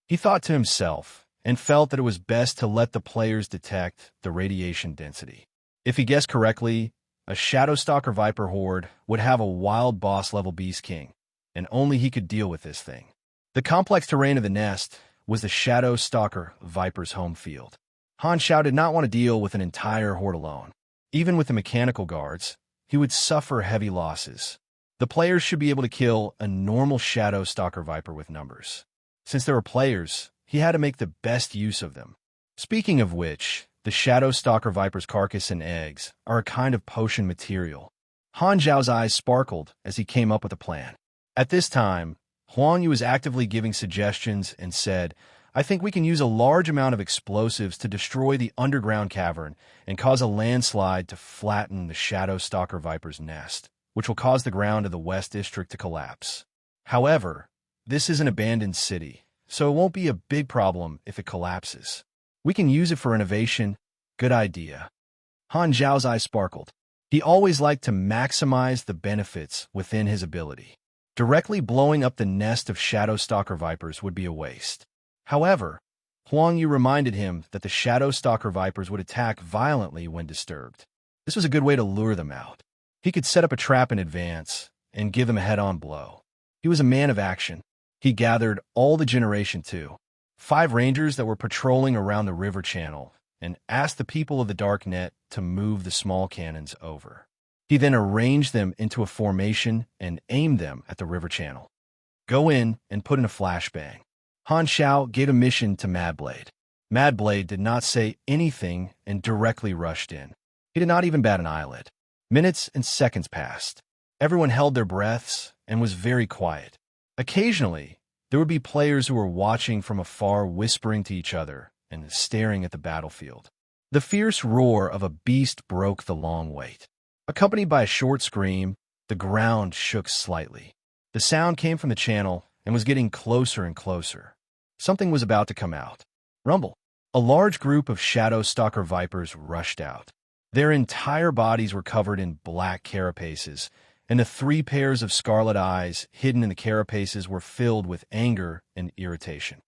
He thought to himself and felt that it was best to let the players detect the radiation density. If he guessed correctly, a Shadow Stalker Viper horde would have a wild boss-level Beast King, and only he could deal with this thing. The complex terrain of the nest was the Shadow Stalker Viper's home field. Han Xiao did not want to deal with an entire horde alone. Even with the mechanical guards, he would suffer heavy losses. The players should be able to kill a normal Shadow Stalker Viper with numbers. Since there were players, he had to make the best use of them. Speaking of which, the Shadow Stalker Viper's carcass and eggs are a kind of potion material. Han Zhao's eyes sparkled as he came up with a plan. At this time, Huang Yu was actively giving suggestions and said, I think we can use a large amount of explosives to destroy the underground cavern and cause a landslide to flatten the Shadow Stalker Viper's nest, which will cause the ground of the West District to collapse. However, this is an abandoned city, so it won't be a big problem if it collapses. We can use it for innovation. Good idea. Han Zhao's eyes sparkled. He always liked to maximize the benefits within his ability. Directly blowing up the nest of Shadow Stalker Vipers would be a waste. However, Huang Yu reminded him that the Shadow Stalker Vipers would attack violently when disturbed. This was a good way to lure them out. He could set up a trap in advance and give them a head-on blow. He was a man of action. He gathered all the Generation 2, 5 rangers that were patrolling around the river channel, and asked the people of the Dark Net to move the small cannons over. He then arranged them into a formation and aimed them at the river channel. Go in and put in a flashbang. Han Xiao gave a mission to Madblade. Madblade did not say anything and directly rushed in. He did not even bat an eyelid. Minutes and seconds passed. Everyone held their breaths and was very quiet. Occasionally, there would be players who were watching from afar, whispering to each other and staring at the battlefield. The fierce roar of a beast broke the long wait. Accompanied by a short scream, the ground shook slightly. The sound came from the channel and was getting closer and closer. Something was about to come out. Rumble. A large group of shadow stalker vipers rushed out. Their entire bodies were covered in black carapaces, and the 3 pairs of scarlet eyes hidden in the carapaces were filled with anger and irritation.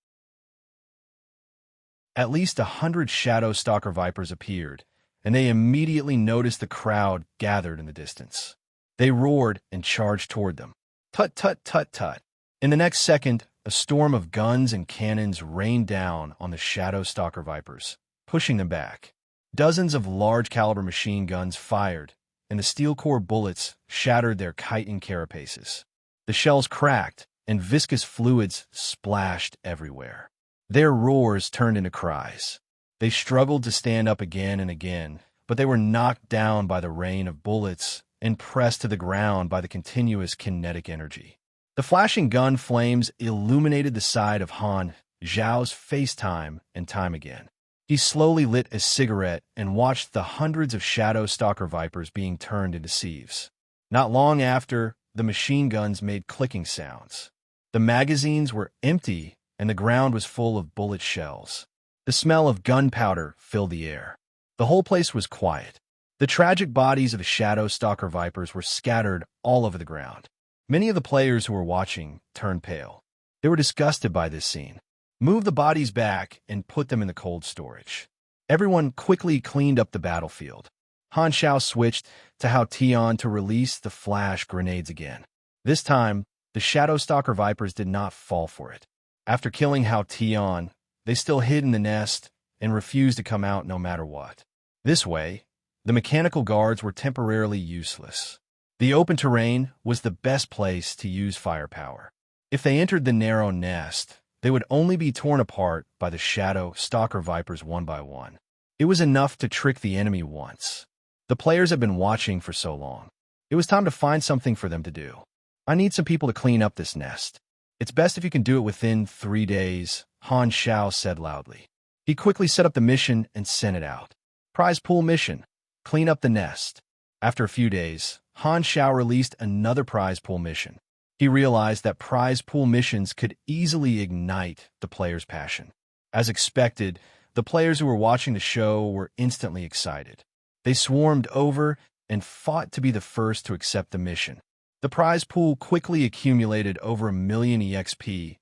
At least 100 shadow stalker vipers appeared, and they immediately noticed the crowd gathered in the distance. They roared and charged toward them. Tut, tut, tut, tut. In the next second, a storm of guns and cannons rained down on the shadow stalker vipers, pushing them back. Dozens of large-caliber machine guns fired, and the steel core bullets shattered their chitin carapaces. The shells cracked, and viscous fluids splashed everywhere. Their roars turned into cries. They struggled to stand up again and again, but they were knocked down by the rain of bullets and pressed to the ground by the continuous kinetic energy. The flashing gun flames illuminated the side of Han Zhao's face time and time again. He slowly lit a cigarette and watched the hundreds of shadow stalker vipers being turned into sieves. Not long after, the machine guns made clicking sounds. The magazines were empty, and the ground was full of bullet shells. The smell of gunpowder filled the air. The whole place was quiet. The tragic bodies of the shadow stalker vipers were scattered all over the ground. Many of the players who were watching turned pale. They were disgusted by this scene. Move the bodies back and put them in the cold storage. Everyone quickly cleaned up the battlefield. Han Xiao switched to Hao Tian to release the flash grenades again. This time, the shadow stalker vipers did not fall for it. After killing Hao Tian, they still hid in the nest and refused to come out no matter what. This way, the mechanical guards were temporarily useless. The open terrain was the best place to use firepower. If they entered the narrow nest, they would only be torn apart by the shadow stalker vipers one by one. It was enough to trick the enemy once. The players had been watching for so long. It was time to find something for them to do. I need some people to clean up this nest. It's best if you can do it within 3 days, Han Xiao said loudly. He quickly set up the mission and sent it out. Prize pool mission. Clean up the nest. After a few days, Han Xiao released another prize pool mission. He realized that prize pool missions could easily ignite the players' passion. As expected, the players who were watching the show were instantly excited. They swarmed over and fought to be the first to accept the mission. The prize pool quickly accumulated over 1 million EXP,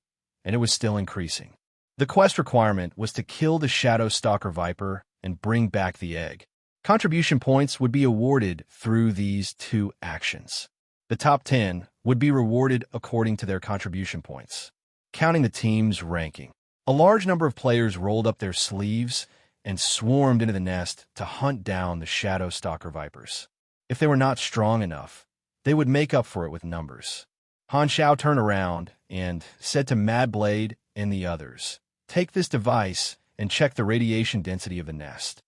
and it was still increasing. The quest requirement was to kill the shadow stalker viper and bring back the egg. Contribution points would be awarded through these 2 actions. The top 10 would be rewarded according to their contribution points. Counting the team's ranking. A large number of players rolled up their sleeves and swarmed into the nest to hunt down the shadow stalker vipers. If they were not strong enough, they would make up for it with numbers. Han Xiao turned around and said to Mad Blade and the others, "Take this device and check the radiation density of the nest.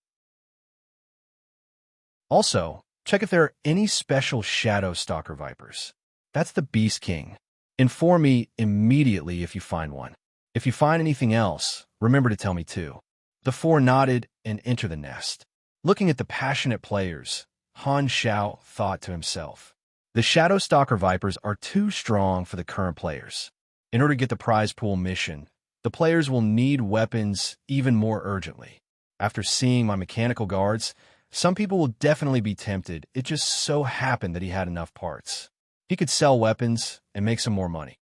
Also, check if there are any special shadow stalker vipers. That's the Beast King. Inform me immediately if you find one. If you find anything else, remember to tell me too." The 4 nodded and entered the nest. Looking at the passionate players, Han Xiao thought to himself, "The shadow stalker vipers are too strong for the current players. In order to get the prize pool mission, the players will need weapons even more urgently. After seeing my mechanical guards, some people will definitely be tempted. It just so happened that he had enough parts. He could sell weapons and make some more money."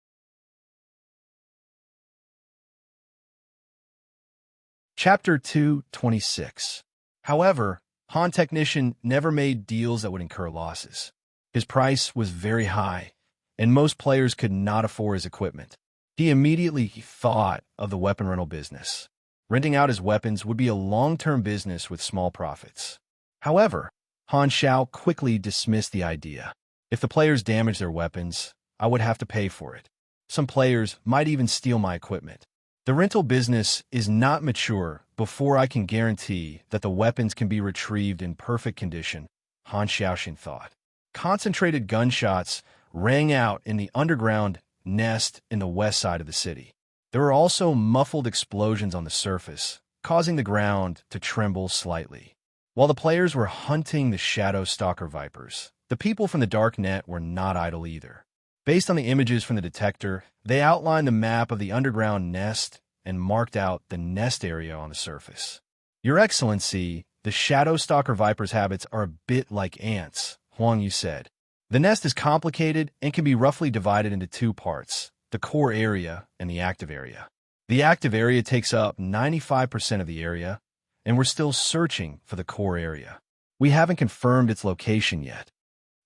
Chapter 226. However, Han Technician never made deals that would incur losses. His price was very high, and most players could not afford his equipment. He immediately thought of the weapon rental business. Renting out his weapons would be a long-term business with small profits. However, Han Xiao quickly dismissed the idea. If the players damaged their weapons, I would have to pay for it. Some players might even steal my equipment. The rental business is not mature before I can guarantee that the weapons can be retrieved in perfect condition, Han Xiaoxin thought. Concentrated gunshots rang out in the underground nest in the west side of the city. There were also muffled explosions on the surface, causing the ground to tremble slightly. While the players were hunting the Shadow Stalker Vipers, the people from the Dark Net were not idle either. Based on the images from the detector, they outlined the map of the underground nest and marked out the nest area on the surface. Your Excellency, the Shadow Stalker Viper's habits are a bit like ants, Huang Yu said. The nest is complicated and can be roughly divided into two parts, the core area and the active area. The active area takes up 95% of the area, and we're still searching for the core area. We haven't confirmed its location yet.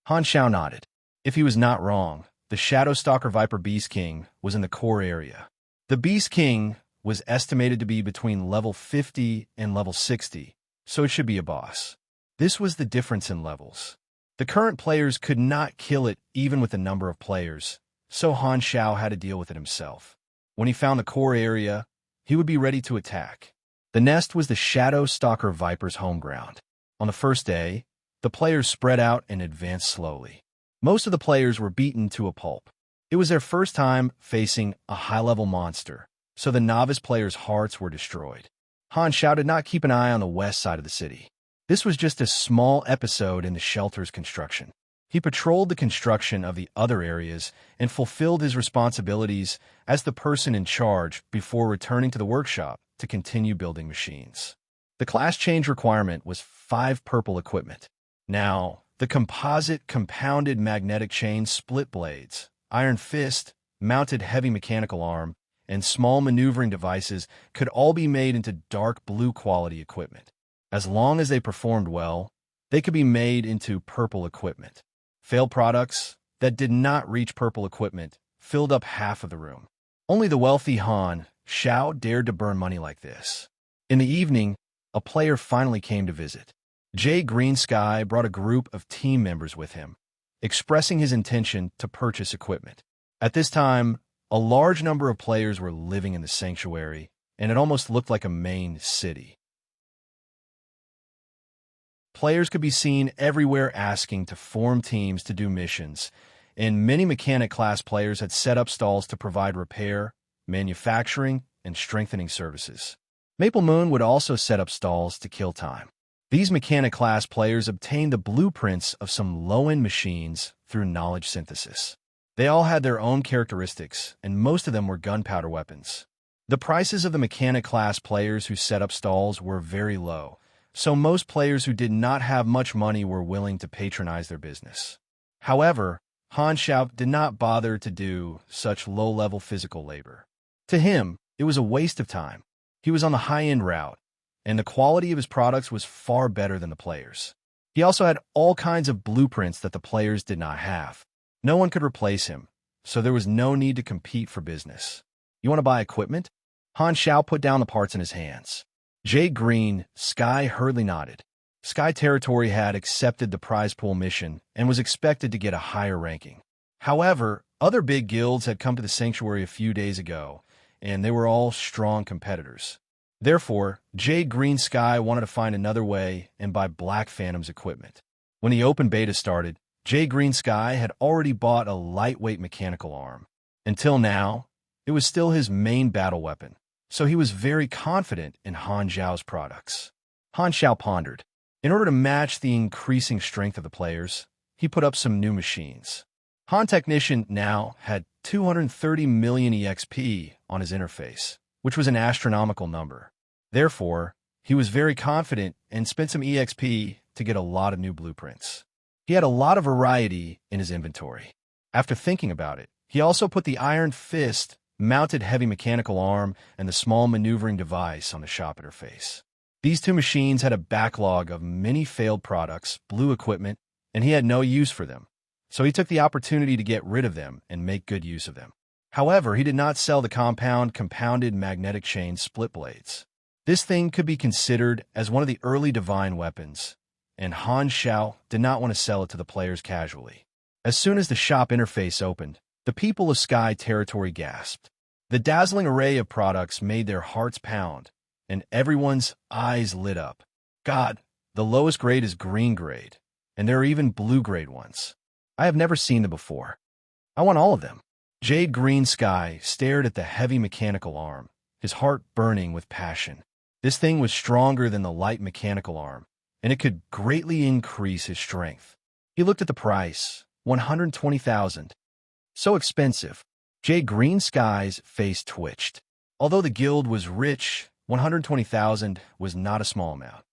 Han Xiao nodded. If he was not wrong, the Shadow Stalker Viper Beast King was in the core area. The Beast King was estimated to be between level 50 and level 60, so it should be a boss. This was the difference in levels. The current players could not kill it even with the number of players, so Han Xiao had to deal with it himself. When he found the core area, he would be ready to attack. The nest was the Shadow Stalker Viper's home ground. On the first day, the players spread out and advanced slowly. Most of the players were beaten to a pulp. It was their first time facing a high-level monster, so the novice players' hearts were destroyed. Han Xiao did not keep an eye on the west side of the city. This was just a small episode in the shelter's construction. He patrolled the construction of the other areas and fulfilled his responsibilities as the person in charge before returning to the workshop to continue building machines. The class change requirement was 5 purple equipment. Now, the composite compounded magnetic chain split blades, iron fist, mounted heavy mechanical arm, and small maneuvering devices could all be made into dark blue quality equipment. As long as they performed well, they could be made into purple equipment. Failed products that did not reach purple equipment filled up half of the room. Only the wealthy Han Xiao dared to burn money like this. In the evening, a player finally came to visit. Jay Green Sky brought a group of team members with him, expressing his intention to purchase equipment. At this time, a large number of players were living in the sanctuary, and it almost looked like a main city. Players could be seen everywhere asking to form teams to do missions, and many mechanic class players had set up stalls to provide repair, manufacturing, and strengthening services. Maple Moon would also set up stalls to kill time. These mechanic class players obtained the blueprints of some low-end machines through knowledge synthesis. They all had their own characteristics, and most of them were gunpowder weapons. The prices of the mechanic class players who set up stalls were very low, so most players who did not have much money were willing to patronize their business. However, Han Xiao did not bother to do such low-level physical labor. To him, it was a waste of time. He was on the high-end route, and the quality of his products was far better than the players. He also had all kinds of blueprints that the players did not have. No one could replace him, so there was no need to compete for business. You want to buy equipment? Han Xiao put down the parts in his hands. Jay Green Sky hurriedly nodded. Sky Territory had accepted the prize pool mission and was expected to get a higher ranking. However, other big guilds had come to the sanctuary a few days ago, and they were all strong competitors. Therefore, Jay Green Sky wanted to find another way and buy Black Phantom's equipment. When the open beta started, Jay Green Sky had already bought a lightweight mechanical arm. Until now, it was still his main battle weapon, so he was very confident in Han Xiao's products. Han Xiao pondered. In order to match the increasing strength of the players, he put up some new machines. Han Technician now had 230 million EXP on his interface, which was an astronomical number. Therefore, he was very confident and spent some EXP to get a lot of new blueprints. He had a lot of variety in his inventory. After thinking about it, he also put the Iron Fist mounted heavy mechanical arm and the small maneuvering device on the shop interface. These two machines had a backlog of many failed products, blue equipment, and he had no use for them. So he took the opportunity to get rid of them and make good use of them. However, he did not sell the compounded magnetic chain split blades. This thing could be considered as one of the early divine weapons, and Han Xiao did not want to sell it to the players casually. As soon as the shop interface opened, the people of Sky Territory gasped. The dazzling array of products made their hearts pound, and everyone's eyes lit up. God, the lowest grade is green grade, and there are even blue grade ones. I have never seen them before. I want all of them. Jade Green Sky stared at the heavy mechanical arm, his heart burning with passion. This thing was stronger than the light mechanical arm, and it could greatly increase his strength. He looked at the price, 120,000. So expensive. Jay Green Sky's face twitched. Although the guild was rich, 120,000 was not a small amount.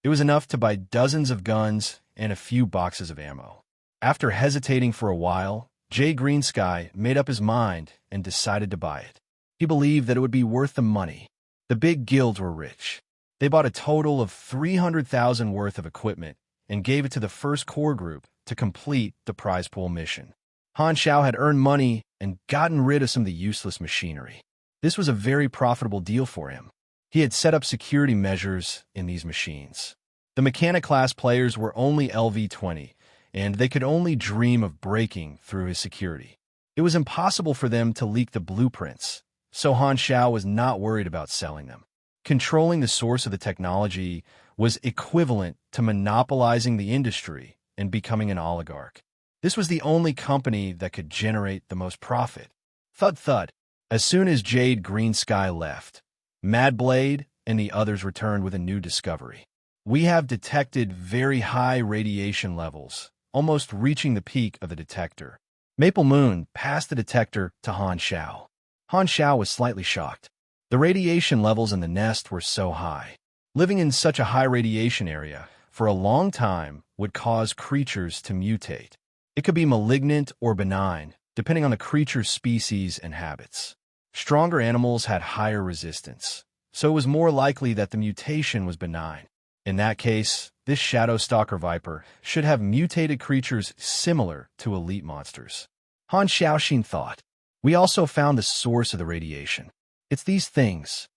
It was enough to buy dozens of guns and a few boxes of ammo. After hesitating for a while, Jay Greensky made up his mind and decided to buy it. He believed that it would be worth the money. The big guilds were rich. They bought a total of 300,000 worth of equipment and gave it to the first core group to complete the prize pool mission. Han Xiao had earned money and gotten rid of some of the useless machinery. This was a very profitable deal for him. He had set up security measures in these machines. The mechanic class players were only LV-20, and they could only dream of breaking through his security. It was impossible for them to leak the blueprints, so Han Xiao was not worried about selling them. Controlling the source of the technology was equivalent to monopolizing the industry and becoming an oligarch. This was the only company that could generate the most profit. Thud thud. As soon as Jade Green Sky left, Mad Blade and the others returned with a new discovery. We have detected very high radiation levels, almost reaching the peak of the detector. Maple Moon passed the detector to Han Xiao. Han Xiao was slightly shocked. The radiation levels in the nest were so high. Living in such a high radiation area for a long time would cause creatures to mutate. It could be malignant or benign, depending on the creature's species and habits. Stronger animals had higher resistance, so it was more likely that the mutation was benign. In that case, this Shadow Stalker Viper should have mutated creatures similar to elite monsters. Han Xiaoxin thought. We also found the source of the radiation. It's these things.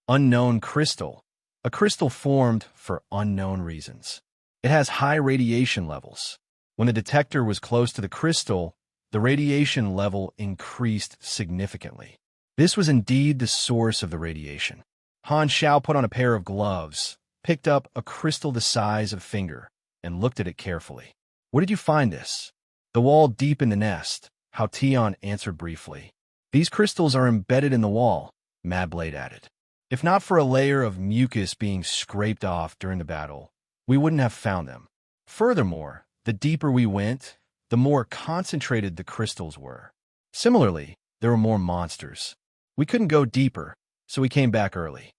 Unknown crystal. A crystal formed for unknown reasons. It has high radiation levels. When the detector was close to the crystal, the radiation level increased significantly. This was indeed the source of the radiation. Han Xiao put on a pair of gloves, picked up a crystal the size of a finger, and looked at it carefully. Where did you find this? The wall deep in the nest, Hao Tian answered briefly. These crystals are embedded in the wall, Mad Blade added. If not for a layer of mucus being scraped off during the battle, we wouldn't have found them. Furthermore, the deeper we went, the more concentrated the crystals were. Similarly, there were more monsters. We couldn't go deeper, so we came back early.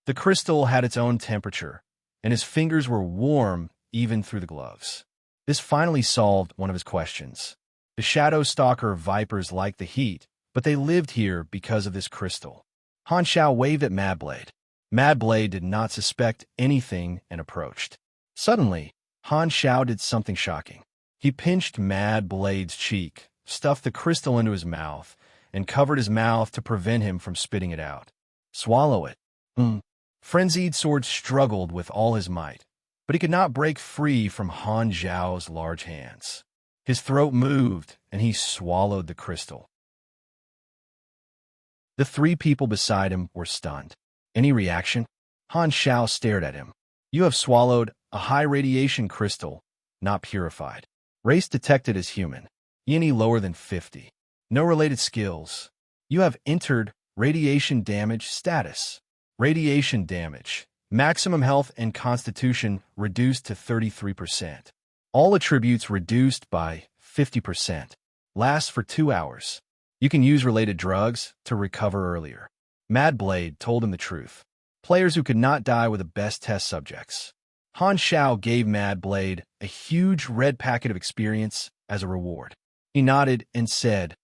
The crystal had its own temperature, and his fingers were warm even through the gloves. This finally solved one of his questions. The Shadow Stalker Vipers liked the heat, but they lived here because of this crystal. Han Xiao waved at Mad Blade. Mad Blade did not suspect anything and approached. Suddenly, Han Xiao did something shocking. He pinched Mad Blade's cheek, stuffed the crystal into his mouth, and covered his mouth to prevent him from spitting it out. Swallow it. Frenzied Sword struggled with all his might, but he could not break free from Han Xiao's large hands. His throat moved, and he swallowed the crystal. The three people beside him were stunned. Any reaction? Han Xiao stared at him. You have swallowed a high radiation crystal, not purified. Race detected as human. Yini lower than 50. No related skills. You have entered radiation damage status. Radiation damage. Maximum health and constitution reduced to 33%. All attributes reduced by 50%. Lasts for 2 hours. You can use related drugs to recover earlier. Mad Blade told him the truth. Players who could not die were the best test subjects. Han Xiao gave Mad Blade a huge red packet of experience as a reward. He nodded and said,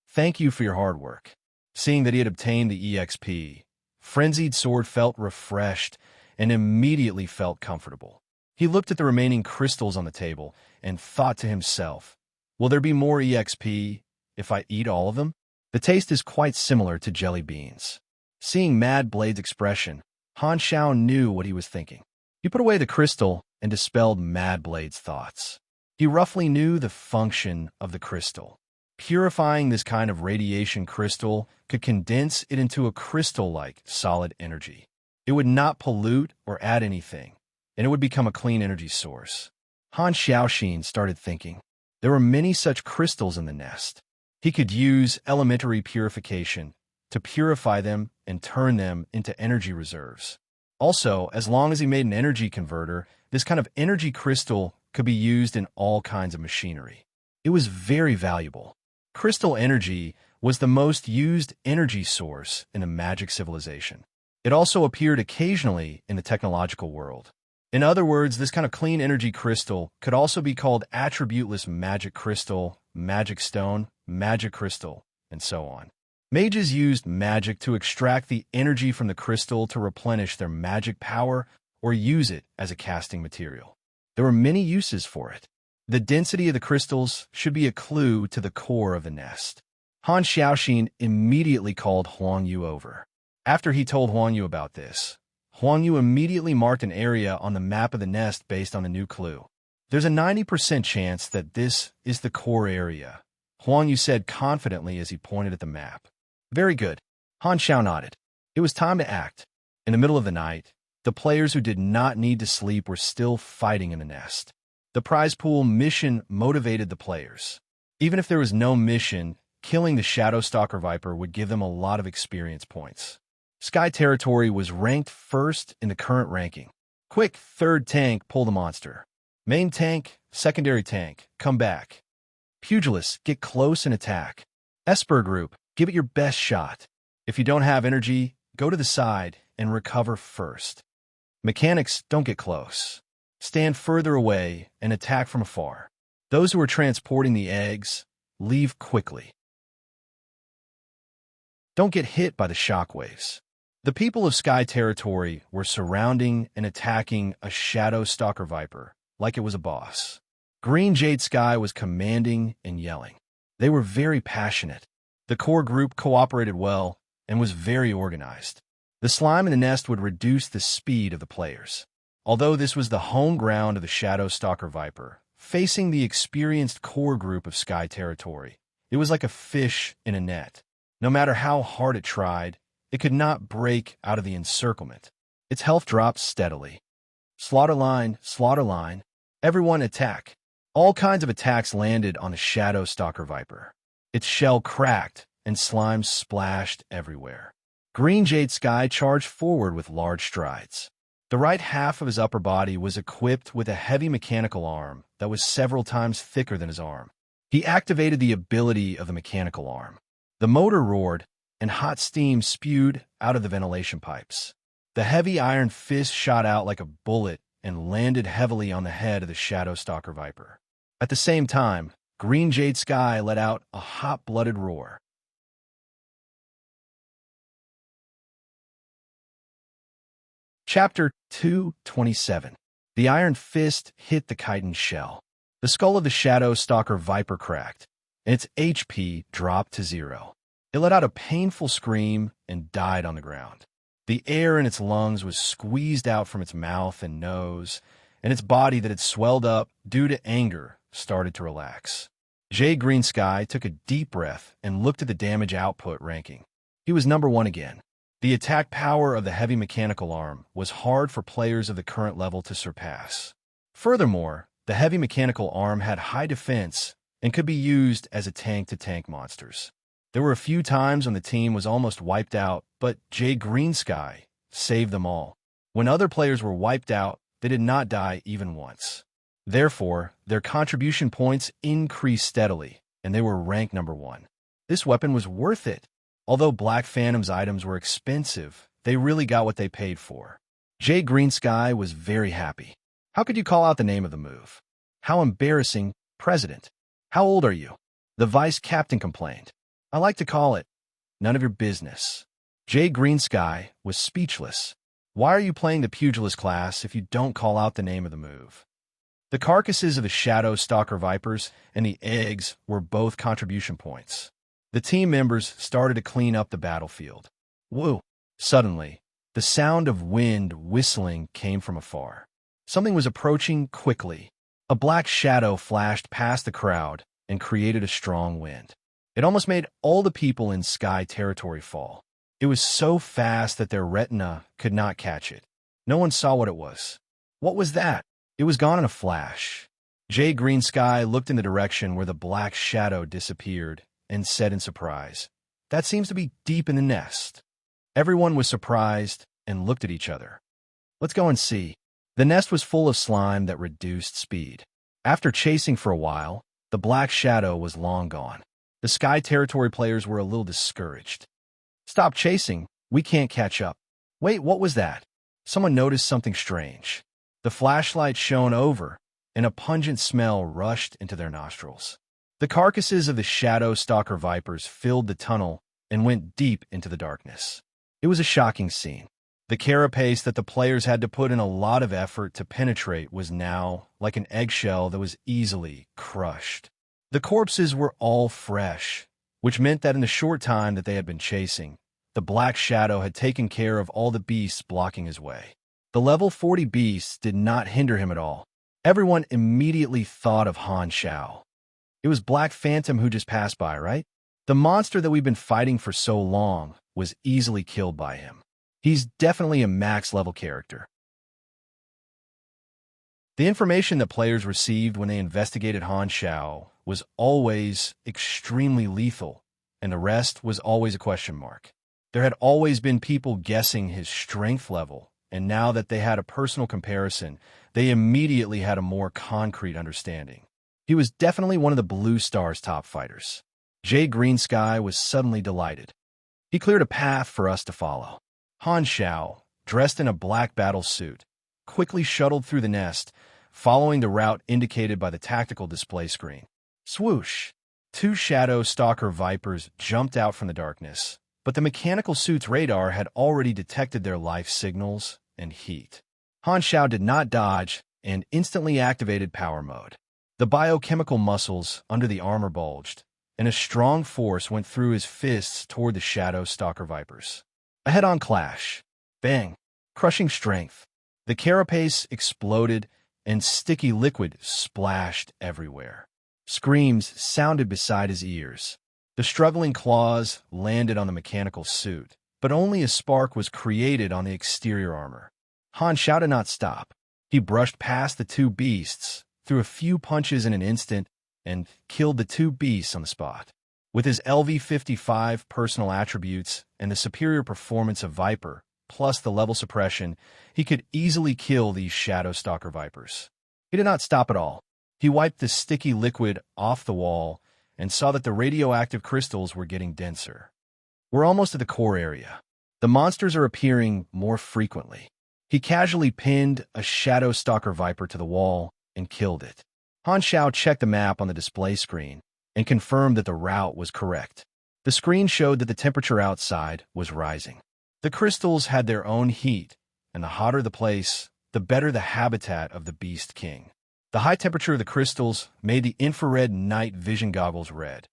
"Thank you for your hard work." Seeing that he had obtained the EXP, Frenzied Sword felt refreshed and immediately felt comfortable. He looked at the remaining crystals on the table and thought to himself, will there be more EXP if I eat all of them? The taste is quite similar to jelly beans. Seeing Mad Blade's expression, Han Xiao knew what he was thinking. He put away the crystal and dispelled Mad Blade's thoughts. He roughly knew the function of the crystal. Purifying this kind of radiation crystal could condense it into a crystal-like solid energy. It would not pollute or add anything, and it would become a clean energy source. Han Xiaoxin started thinking. There were many such crystals in the nest. He could use elementary purification to purify them and turn them into energy reserves. Also, as long as he made an energy converter, this kind of energy crystal could be used in all kinds of machinery. It was very valuable. Crystal energy was the most used energy source in a magic civilization. It also appeared occasionally in the technological world. In other words, this kind of clean energy crystal could also be called attributeless magic crystal, magic stone, magic crystal, and so on. Mages used magic to extract the energy from the crystal to replenish their magic power or use it as a casting material. There were many uses for it. The density of the crystals should be a clue to the core of the nest. Han Xiaoxin immediately called Huang Yu over. After he told Huang Yu about this, Huang Yu immediately marked an area on the map of the nest based on the new clue. There's a 90% chance that this is the core area, Huang Yu said confidently as he pointed at the map. Very good. Han Xiao nodded. It was time to act. In the middle of the night, the players who did not need to sleep were still fighting in the nest. The prize pool mission motivated the players. Even if there was no mission, killing the Shadow Stalker Viper would give them a lot of experience points. Sky Territory was ranked first in the current ranking. Quick, third tank, pull the monster. Main tank, secondary tank, come back. Pugilists, get close and attack. Esper group, give it your best shot. If you don't have energy, go to the side and recover first. Mechanics, don't get close. Stand further away and attack from afar. Those who are transporting the eggs, leave quickly. Don't get hit by the shockwaves. The people of Sky Territory were surrounding and attacking a Shadow Stalker Viper like it was a boss. Green Jade Sky was commanding and yelling. They were very passionate. The core group cooperated well and was very organized. The slime in the nest would reduce the speed of the players. Although this was the home ground of the Shadow Stalker Viper, facing the experienced core group of Sky Territory, it was like a fish in a net. No matter how hard it tried, it could not break out of the encirclement. Its health dropped steadily. Slaughter line, everyone attack. All kinds of attacks landed on the Shadow Stalker Viper. Its shell cracked and slime splashed everywhere. Green Jade Sky charged forward with large strides. The right half of his upper body was equipped with a heavy mechanical arm that was several times thicker than his arm. He activated the ability of the mechanical arm. The motor roared, and hot steam spewed out of the ventilation pipes. The heavy iron fist shot out like a bullet and landed heavily on the head of the Shadow Stalker Viper. At the same time, Green Jade Sky let out a hot-blooded roar. Chapter 227. The iron fist hit the chitin's shell. The skull of the Shadow Stalker Viper cracked, and its HP dropped to 0. It let out a painful scream and died on the ground. The air in its lungs was squeezed out from its mouth and nose, and its body that had swelled up due to anger started to relax. Jay Green Sky took a deep breath and looked at the damage output ranking. He was number 1 again. The attack power of the heavy mechanical arm was hard for players of the current level to surpass. Furthermore, the heavy mechanical arm had high defense and could be used as a tank-to-tank monsters. There were a few times when the team was almost wiped out, but Jay Green Sky saved them all. When other players were wiped out, they did not die even once. Therefore, their contribution points increased steadily, and they were ranked number 1. This weapon was worth it. Although Black Phantom's items were expensive, they really got what they paid for. Jay Green Sky was very happy. How could you call out the name of the move? How embarrassing, President. How old are you? The vice captain complained. I like to call it, none of your business. Jay Green Sky was speechless. Why are you playing the pugilist class if you don't call out the name of the move? The carcasses of the Shadow Stalker Vipers and the eggs were both contribution points. The team members started to clean up the battlefield. Woo! Suddenly, the sound of wind whistling came from afar. Something was approaching quickly. A black shadow flashed past the crowd and created a strong wind. It almost made all the people in Sky Territory fall. It was so fast that their retina could not catch it. No one saw what it was. What was that? It was gone in a flash. Jay Green Sky looked in the direction where the black shadow disappeared and said in surprise, "That seems to be deep in the nest." Everyone was surprised and looked at each other. Let's go and see. The nest was full of slime that reduced speed. After chasing for a while, the black shadow was long gone. The Sky Territory players were a little discouraged. Stop chasing. We can't catch up. Wait, what was that? Someone noticed something strange. The flashlight shone over, and a pungent smell rushed into their nostrils. The carcasses of the shadow stalker vipers filled the tunnel and went deep into the darkness. It was a shocking scene. The carapace that the players had to put in a lot of effort to penetrate was now like an eggshell that was easily crushed. The corpses were all fresh, which meant that in the short time that they had been chasing, the black shadow had taken care of all the beasts blocking his way. The level 40 beasts did not hinder him at all. Everyone immediately thought of Han Xiao. It was Black Phantom who just passed by, right? The monster that we've been fighting for so long was easily killed by him. He's definitely a max-level character. The information that players received when they investigated Han Xiao was always extremely lethal, and the rest was always a question mark. There had always been people guessing his strength level, and now that they had a personal comparison, they immediately had a more concrete understanding. He was definitely one of the Blue Star's top fighters. Jay Greensky was suddenly delighted. He cleared a path for us to follow. Han Xiao, dressed in a black battle suit, quickly shuttled through the nest, following the route indicated by the tactical display screen. Swoosh! 2 shadow stalker vipers jumped out from the darkness, but the mechanical suit's radar had already detected their life signals and heat. Han Xiao did not dodge and instantly activated power mode. The biochemical muscles under the armor bulged, and a strong force went through his fists toward the shadow stalker vipers. A head-on clash. Bang. Crushing strength. The carapace exploded, and sticky liquid splashed everywhere. Screams sounded beside his ears. The struggling claws landed on the mechanical suit, but only a spark was created on the exterior armor. Han Xiao did not stop. He brushed past the 2 beasts, threw a few punches in an instant, and killed the 2 beasts on the spot. With his LV-55 personal attributes and the superior performance of Viper, plus the level suppression, he could easily kill these Shadow Stalker Vipers. He did not stop at all. He wiped the sticky liquid off the wall and saw that the radioactive crystals were getting denser. We're almost at the core area. The monsters are appearing more frequently. He casually pinned a Shadow Stalker Viper to the wall and killed it. Han Xiao checked the map on the display screen and confirmed that the route was correct. The screen showed that the temperature outside was rising. The crystals had their own heat, and the hotter the place, the better the habitat of the Beast King. The high temperature of the crystals made the infrared night vision goggles red,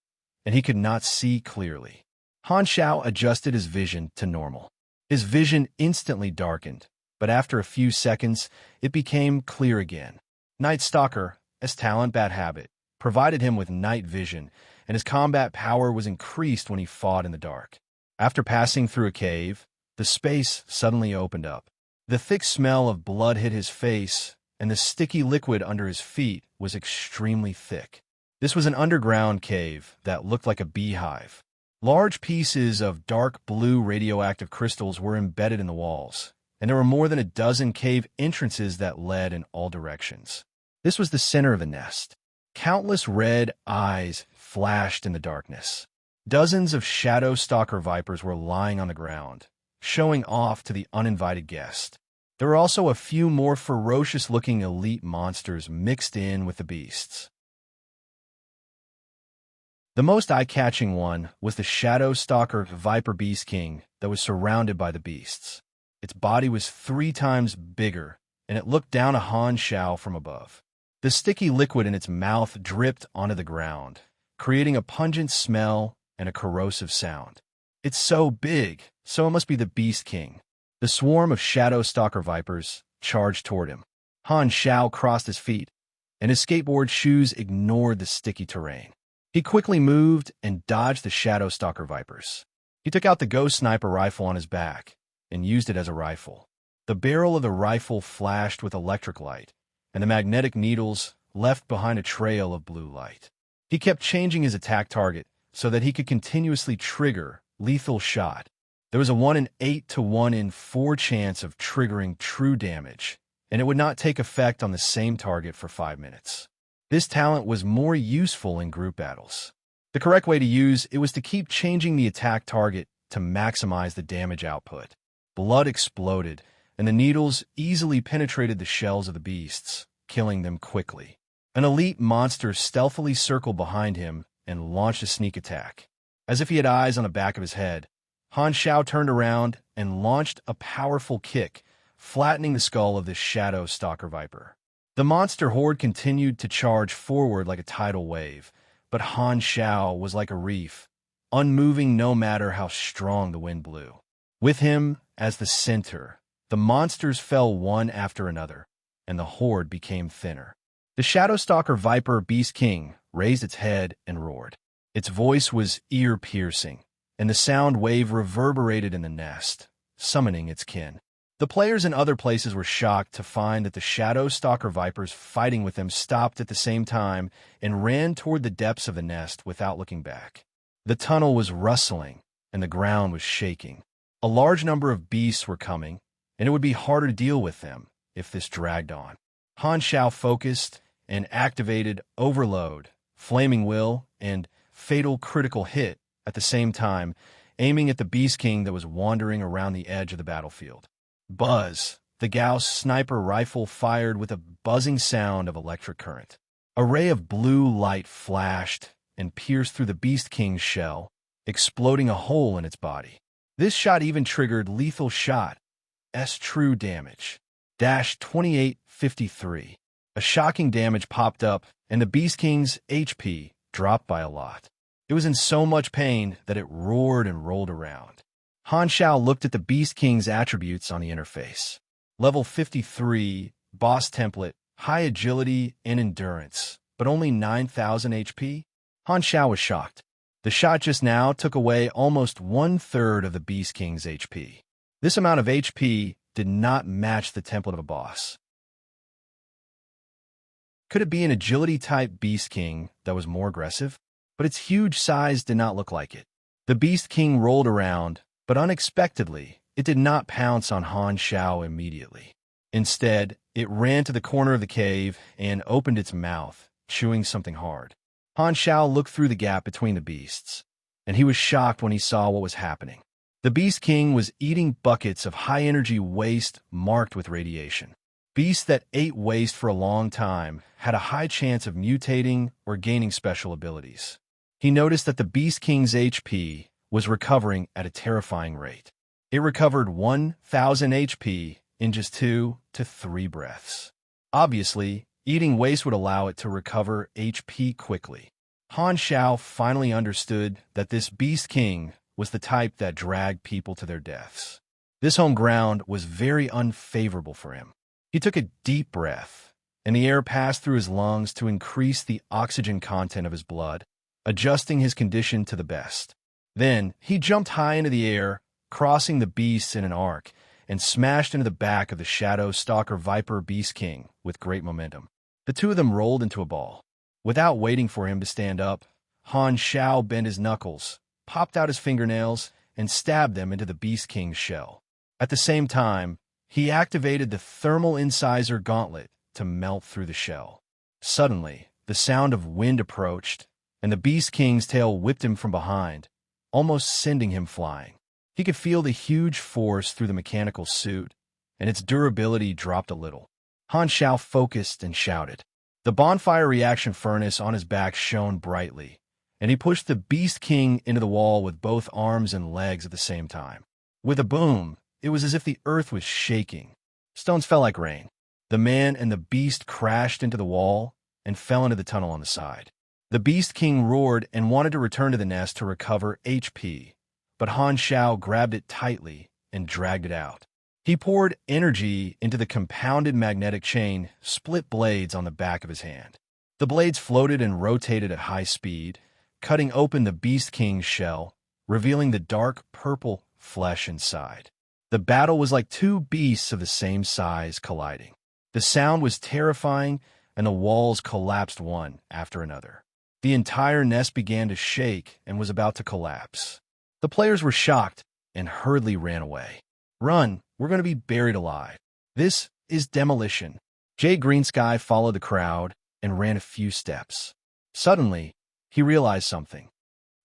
and he could not see clearly. Han Xiao adjusted his vision to normal. His vision instantly darkened, but after a few seconds, it became clear again. Night Stalker, as talent bad habit, provided him with night vision, and his combat power was increased when he fought in the dark. After passing through a cave, the space suddenly opened up. The thick smell of blood hit his face, and the sticky liquid under his feet was extremely thick. This was an underground cave that looked like a beehive. Large pieces of dark blue radioactive crystals were embedded in the walls, and there were more than a dozen cave entrances that led in all directions. This was the center of the nest. Countless red eyes flashed in the darkness. Dozens of shadow stalker vipers were lying on the ground, showing off to the uninvited guest. There were also a few more ferocious-looking elite monsters mixed in with the beasts. The most eye-catching one was the shadow stalker Viper Beast King that was surrounded by the beasts. Its body was 3 times bigger, and it looked down at Han Xiao from above. The sticky liquid in its mouth dripped onto the ground, creating a pungent smell and a corrosive sound. It's so big, so it must be the Beast King. The swarm of shadow stalker vipers charged toward him. Han Xiao crossed his feet, and his skateboard shoes ignored the sticky terrain. He quickly moved and dodged the shadow stalker vipers. He took out the ghost sniper rifle on his back and used it as a rifle. The barrel of the rifle flashed with electric light, and the magnetic needles left behind a trail of blue light. He kept changing his attack target so that he could continuously trigger lethal shot. There was a 1 in 8 to 1 in 4 chance of triggering true damage, and it would not take effect on the same target for 5 minutes. This talent was more useful in group battles. The correct way to use it was to keep changing the attack target to maximize the damage output. Blood exploded, and the needles easily penetrated the shells of the beasts, killing them quickly. An elite monster stealthily circled behind him and launched a sneak attack. As if he had eyes on the back of his head, Han Xiao turned around and launched a powerful kick, flattening the skull of this shadow stalker viper. The monster horde continued to charge forward like a tidal wave, but Han Xiao was like a reef, unmoving no matter how strong the wind blew. With him as the center, the monsters fell one after another, and the horde became thinner. The shadow stalker viper Beast King raised its head and roared. Its voice was ear-piercing, and the sound wave reverberated in the nest, summoning its kin. The players in other places were shocked to find that the shadow stalker vipers fighting with them stopped at the same time and ran toward the depths of the nest without looking back. The tunnel was rustling, and the ground was shaking. A large number of beasts were coming, and it would be harder to deal with them if this dragged on. Han Xiao focused and activated Overload, Flaming Will, and Fatal Critical Hit at the same time, aiming at the Beast King that was wandering around the edge of the battlefield. Buzz! The Gauss sniper rifle fired with a buzzing sound of electric current. A ray of blue light flashed and pierced through the Beast King's shell, exploding a hole in its body. This shot even triggered Lethal Shot's true damage. 2853. A shocking damage popped up, and the Beast King's HP dropped by a lot. It was in so much pain that it roared and rolled around. Han Xiao looked at the Beast King's attributes on the interface. Level 53, boss template, high agility and endurance, but only 9,000 HP? Han Xiao was shocked. The shot just now took away almost 1/3 of the Beast King's HP. This amount of HP did not match the template of a boss. Could it be an agility-type Beast King that was more aggressive? But its huge size did not look like it. The Beast King rolled around, but unexpectedly, it did not pounce on Han Xiao immediately. Instead, it ran to the corner of the cave and opened its mouth, chewing something hard. Han Xiao looked through the gap between the beasts, and he was shocked when he saw what was happening. The Beast King was eating buckets of high-energy waste marked with radiation. Beasts that ate waste for a long time had a high chance of mutating or gaining special abilities. He noticed that the Beast King's HP was recovering at a terrifying rate. It recovered 1,000 HP in just 2 to 3 breaths. Obviously, eating waste would allow it to recover HP quickly. Han Xiao finally understood that this Beast King was the type that dragged people to their deaths. This home ground was very unfavorable for him. He took a deep breath, and the air passed through his lungs to increase the oxygen content of his blood, adjusting his condition to the best. Then, he jumped high into the air, crossing the beasts in an arc, and smashed into the back of the Shadow Stalker Viper Beast King with great momentum. The two of them rolled into a ball. Without waiting for him to stand up, Han Xiao bent his knuckles, popped out his fingernails, and stabbed them into the Beast King's shell. At the same time, he activated the Thermal Incisor Gauntlet to melt through the shell. Suddenly, the sound of wind approached, and the Beast King's tail whipped him from behind, almost sending him flying. He could feel the huge force through the mechanical suit, and its durability dropped a little. Han Xiao focused and shouted. The bonfire reaction furnace on his back shone brightly, and he pushed the Beast King into the wall with both arms and legs at the same time. With a boom, it was as if the earth was shaking. Stones fell like rain. The man and the beast crashed into the wall and fell into the tunnel on the side. The Beast King roared and wanted to return to the nest to recover HP, but Han Xiao grabbed it tightly and dragged it out. He poured energy into the compounded magnetic chain, split blades on the back of his hand. The blades floated and rotated at high speed, cutting open the Beast King's shell, revealing the dark purple flesh inside. The battle was like two beasts of the same size colliding. The sound was terrifying, and the walls collapsed one after another. The entire nest began to shake and was about to collapse. The players were shocked, and hurriedly ran away. Run, we're going to be buried alive. This is demolition. Jade Greensky followed the crowd and ran a few steps. Suddenly, he realized something.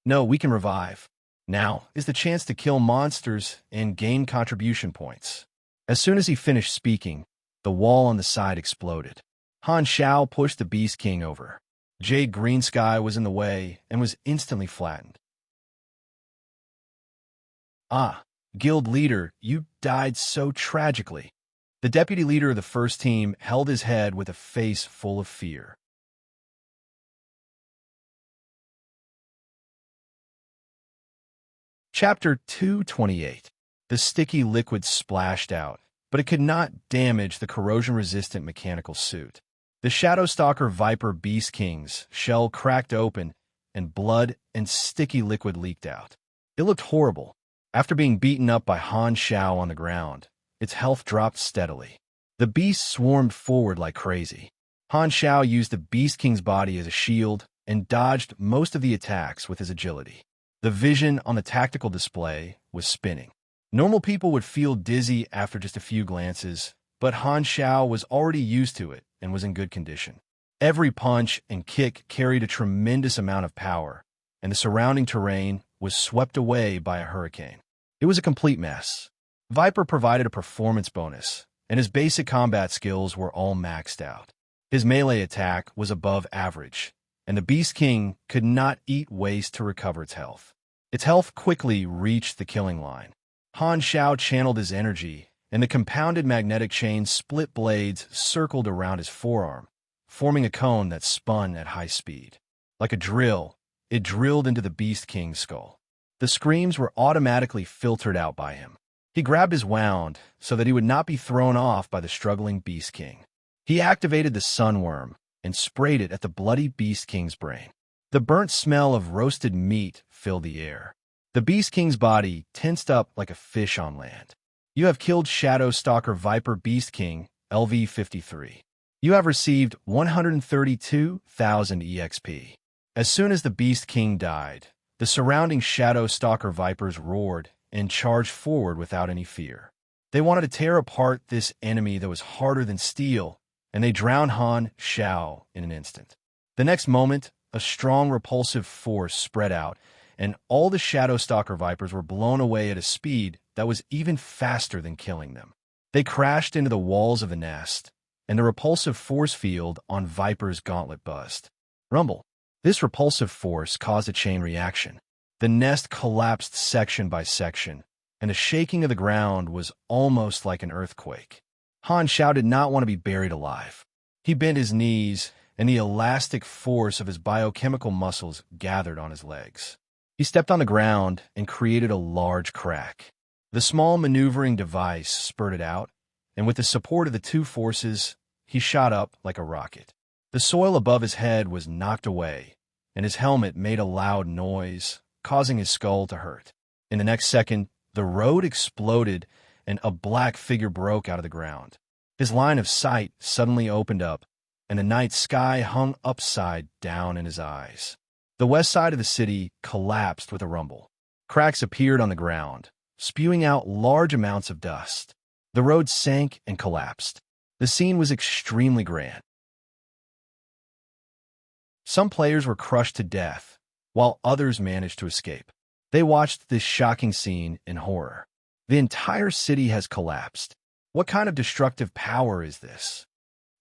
No, we can revive. Now is the chance to kill monsters and gain contribution points. As soon as he finished speaking, the wall on the side exploded. Han Shao pushed the Beast King over. Jade Greensky was in the way and was instantly flattened. Ah, guild leader, you died so tragically. The deputy leader of the first team held his head with a face full of fear. Chapter 228. The sticky liquid splashed out, but it could not damage the corrosion-resistant mechanical suit. The Shadowstalker Viper Beast King's shell cracked open, and blood and sticky liquid leaked out. It looked horrible. After being beaten up by Han Shao on the ground, its health dropped steadily. The beast swarmed forward like crazy. Han Shao used the Beast King's body as a shield and dodged most of the attacks with his agility. The vision on the tactical display was spinning. Normal people would feel dizzy after just a few glances, but Han Shao was already used to it and was in good condition. Every punch and kick carried a tremendous amount of power, and the surrounding terrain was swept away by a hurricane. It was a complete mess. Viper provided a performance bonus, and his basic combat skills were all maxed out. His melee attack was above average, and the Beast King could not eat waste to recover its health. Its health quickly reached the killing line. Han Shao channeled his energy, and the compounded magnetic chain split blades circled around his forearm, forming a cone that spun at high speed. Like a drill, it drilled into the Beast King's skull. The screams were automatically filtered out by him. He grabbed his wand so that he would not be thrown off by the struggling Beast King. He activated the sunworm and sprayed it at the bloody Beast King's brain. The burnt smell of roasted meat filled the air. The Beast King's body tensed up like a fish on land. You have killed Shadowstalker Viper Beast King, LV-53. You have received 132,000 EXP. As soon as the Beast King died, the surrounding Shadowstalker Vipers roared and charged forward without any fear. They wanted to tear apart this enemy that was harder than steel, and they drowned Han Shao in an instant. The next moment, a strong repulsive force spread out, and all the Shadowstalker Vipers were blown away at a speed that was even faster than killing them. They crashed into the walls of the nest, and the repulsive force field on Viper's gauntlet buzzed. Rumble. This repulsive force caused a chain reaction. The nest collapsed section by section, and the shaking of the ground was almost like an earthquake. Han Shao did not want to be buried alive. He bent his knees, and the elastic force of his biochemical muscles gathered on his legs. He stepped on the ground and created a large crack. The small maneuvering device spurted out, and with the support of the two forces, he shot up like a rocket. The soil above his head was knocked away, and his helmet made a loud noise, causing his skull to hurt. In the next second, the road exploded, and a black figure broke out of the ground. His line of sight suddenly opened up, and the night sky hung upside down in his eyes. The west side of the city collapsed with a rumble. Cracks appeared on the ground, spewing out large amounts of dust. The road sank and collapsed. The scene was extremely grand. Some players were crushed to death, while others managed to escape. They watched this shocking scene in horror. The entire city has collapsed. What kind of destructive power is this?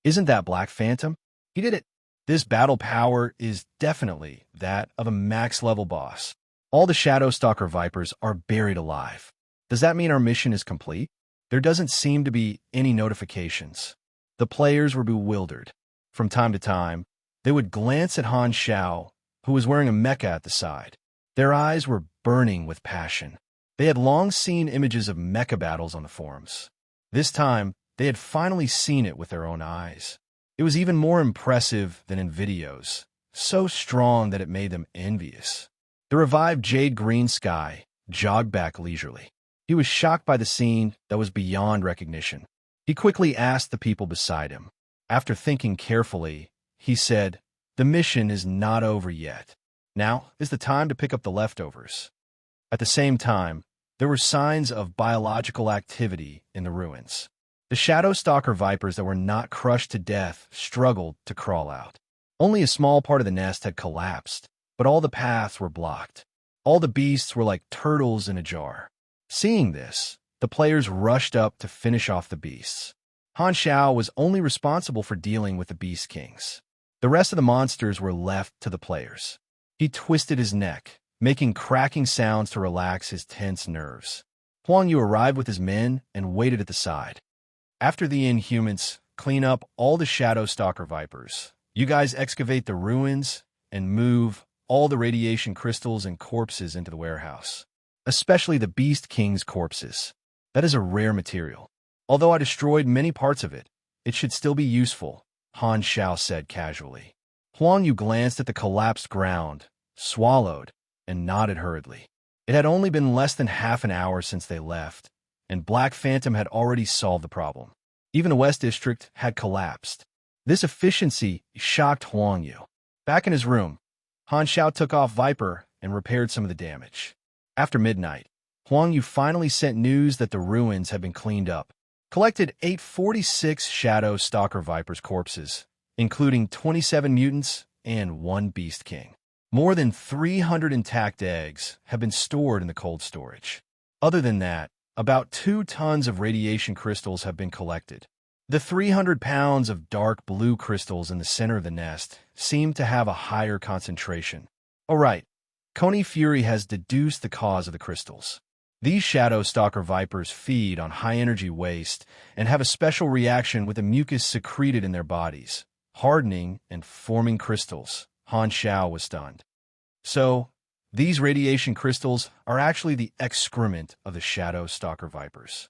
Isn't that Black Phantom? He did it. This battle power is definitely that of a max-level boss. All the Shadowstalker Vipers are buried alive. Does that mean our mission is complete? There doesn't seem to be any notifications. The players were bewildered. From time to time, they would glance at Han Shao, who was wearing a mecha at the side. Their eyes were burning with passion. They had long seen images of mecha battles on the forums. This time, they had finally seen it with their own eyes. It was even more impressive than in videos, so strong that it made them envious. The revived Jade Greensky jogged back leisurely. He was shocked by the scene that was beyond recognition. He quickly asked the people beside him. After thinking carefully, he said, "The mission is not over yet. Now is the time to pick up the leftovers." At the same time, There were signs of biological activity in the ruins. The shadow stalker vipers that were not crushed to death struggled to crawl out. Only a small part of the nest had collapsed, but all the paths were blocked. All the beasts were like turtles in a jar. Seeing this, the players rushed up to finish off the beasts. Han Xiao was only responsible for dealing with the Beast Kings. The rest of the monsters were left to the players. He twisted his neck, making cracking sounds to relax his tense nerves. Huang Yu arrived with his men and waited at the side. After the Inhumans clean up all the Shadow Stalker Vipers, you guys excavate the ruins and move all the radiation crystals and corpses into the warehouse. Especially the Beast King's corpses. That is a rare material. Although I destroyed many parts of it, it should still be useful, Han Xiao said casually. Huang Yu glanced at the collapsed ground, swallowed, and nodded hurriedly. It had only been less than half an hour since they left, and Black Phantom had already solved the problem. Even the West District had collapsed. This efficiency shocked Huang Yu. Back in his room, Han Xiao took off Viper and repaired some of the damage. After midnight, Huang Yu finally sent news that the ruins had been cleaned up. Collected 846 Shadow Stalker Vipers' corpses, including 27 mutants and 1 Beast King. More than 300 intact eggs have been stored in the cold storage. Other than that, about 2 tons of radiation crystals have been collected. The 300 pounds of dark blue crystals in the center of the nest seem to have a higher concentration. All right, Coney Fury has deduced the cause of the crystals. These Shadow Stalker Vipers feed on high-energy waste and have a special reaction with the mucus secreted in their bodies, hardening and forming crystals. Han Xiao was stunned. So, these radiation crystals are actually the excrement of the Shadow Stalker Vipers.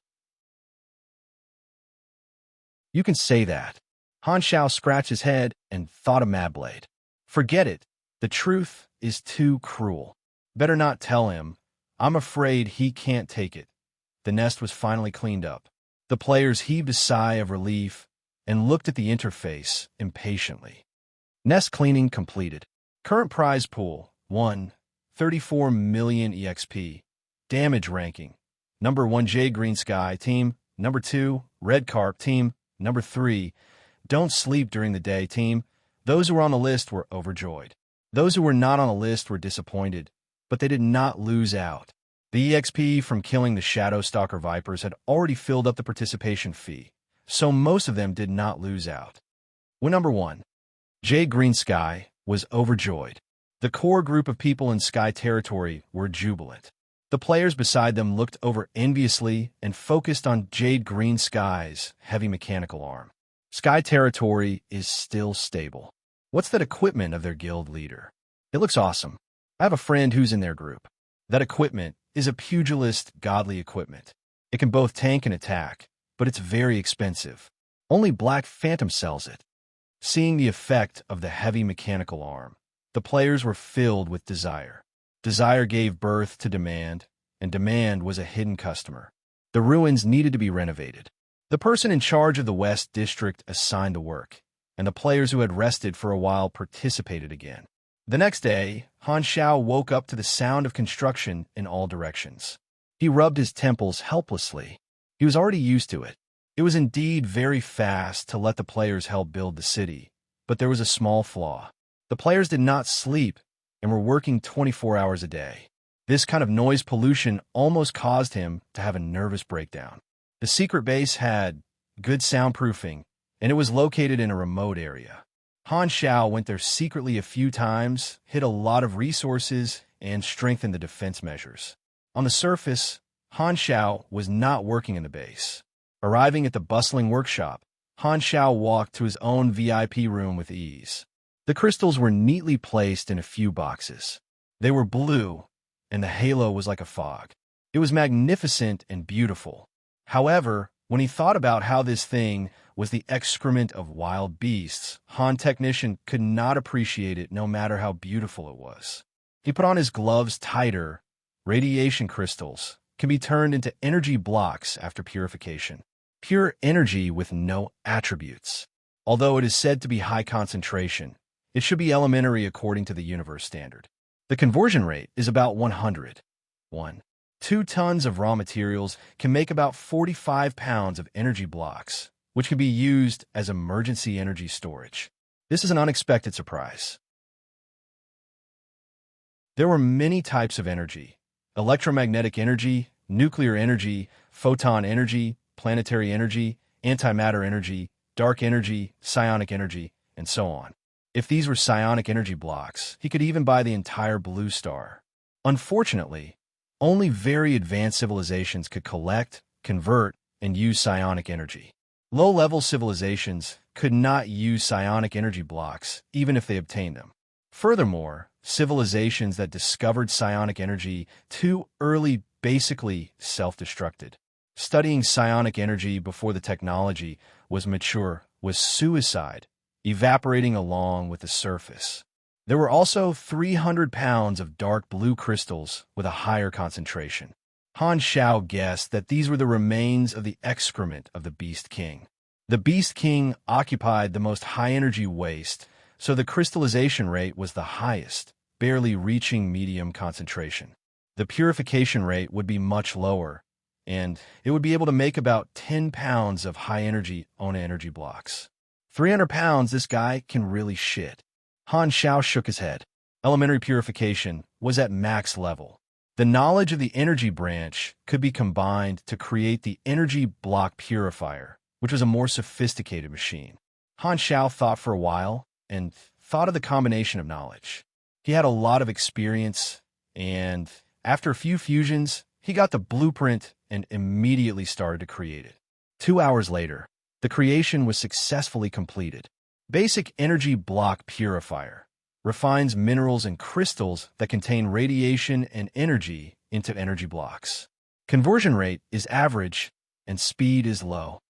You can say that. Han Xiao scratched his head and thought of Madblade. Forget it. The truth is too cruel. Better not tell him. I'm afraid he can't take it. The nest was finally cleaned up. The players heaved a sigh of relief and looked at the interface impatiently. Nest cleaning completed. Current prize pool, 1, 34 million EXP. Damage ranking. Number 1, Jade Green Sky Team. Number 2, Red Carp Team. Number 3, Don't Sleep During the Day Team. Those who were on the list were overjoyed. Those who were not on the list were disappointed, but they did not lose out. The EXP from killing the Shadow Stalker Vipers had already filled up the participation fee, so most of them did not lose out. When number 1, Jade Green Sky, was overjoyed. The core group of people in Sky Territory were jubilant. The players beside them looked over enviously and focused on Jade Green Sky's heavy mechanical arm. Sky Territory is still stable. What's that equipment of their guild leader? It looks awesome. I have a friend who's in their group. That equipment is a pugilist godly equipment. It can both tank and attack, but it's very expensive. Only Black Phantom sells it. Seeing the effect of the heavy mechanical arm, the players were filled with desire. Desire gave birth to demand, and demand was a hidden customer. The ruins needed to be renovated. The person in charge of the West District assigned the work, and the players who had rested for a while participated again. The next day, Han Xiao woke up to the sound of construction in all directions. He rubbed his temples helplessly. He was already used to it. It was indeed very fast to let the players help build the city, but there was a small flaw. The players did not sleep and were working 24 hours a day. This kind of noise pollution almost caused him to have a nervous breakdown. The secret base had good soundproofing, and it was located in a remote area. Han Xiao went there secretly a few times, hid a lot of resources, and strengthened the defense measures. On the surface, Han Xiao was not working in the base. Arriving at the bustling workshop, Han Xiao walked to his own VIP room with ease. The crystals were neatly placed in a few boxes. They were blue, and the halo was like a fog. It was magnificent and beautiful. However, when he thought about how this thing was the excrement of wild beasts, Han Technician could not appreciate it no matter how beautiful it was. He put on his gloves tighter. Radiation crystals can be turned into energy blocks after purification. Pure energy with no attributes. Although it is said to be high concentration, it should be elementary according to the universe standard. The conversion rate is about 100. 1. 2 tons of raw materials can make about 45 pounds of energy blocks, which can be used as emergency energy storage. This is an unexpected surprise. There were many types of energy: electromagnetic energy, nuclear energy, photon energy, planetary energy, antimatter energy, dark energy, psionic energy, and so on. If these were psionic energy blocks, he could even buy the entire blue star. Unfortunately, only very advanced civilizations could collect, convert, and use psionic energy. Low-level civilizations could not use psionic energy blocks, even if they obtained them. Furthermore, civilizations that discovered psionic energy too early basically self-destructed. Studying psionic energy before the technology was mature was suicide, evaporating along with the surface. There were also 300 pounds of dark blue crystals with a higher concentration. Han Shao guessed that these were the remains of the excrement of the Beast King. The Beast King occupied the most high-energy waste, so the crystallization rate was the highest, barely reaching medium concentration. The purification rate would be much lower, and it would be able to make about 10 pounds of high-energy Ona energy blocks. 300 pounds, this guy can really shit. Han Shao shook his head. Elementary purification was at max level. The knowledge of the energy branch could be combined to create the energy block purifier, which was a more sophisticated machine. Han Shao thought for a while and thought of the combination of knowledge. He had a lot of experience, and after a few fusions, he got the blueprint and immediately started to create it. 2 hours later, the creation was successfully completed. Basic energy block purifier refines minerals and crystals that contain radiation and energy into energy blocks. Conversion rate is average and speed is low.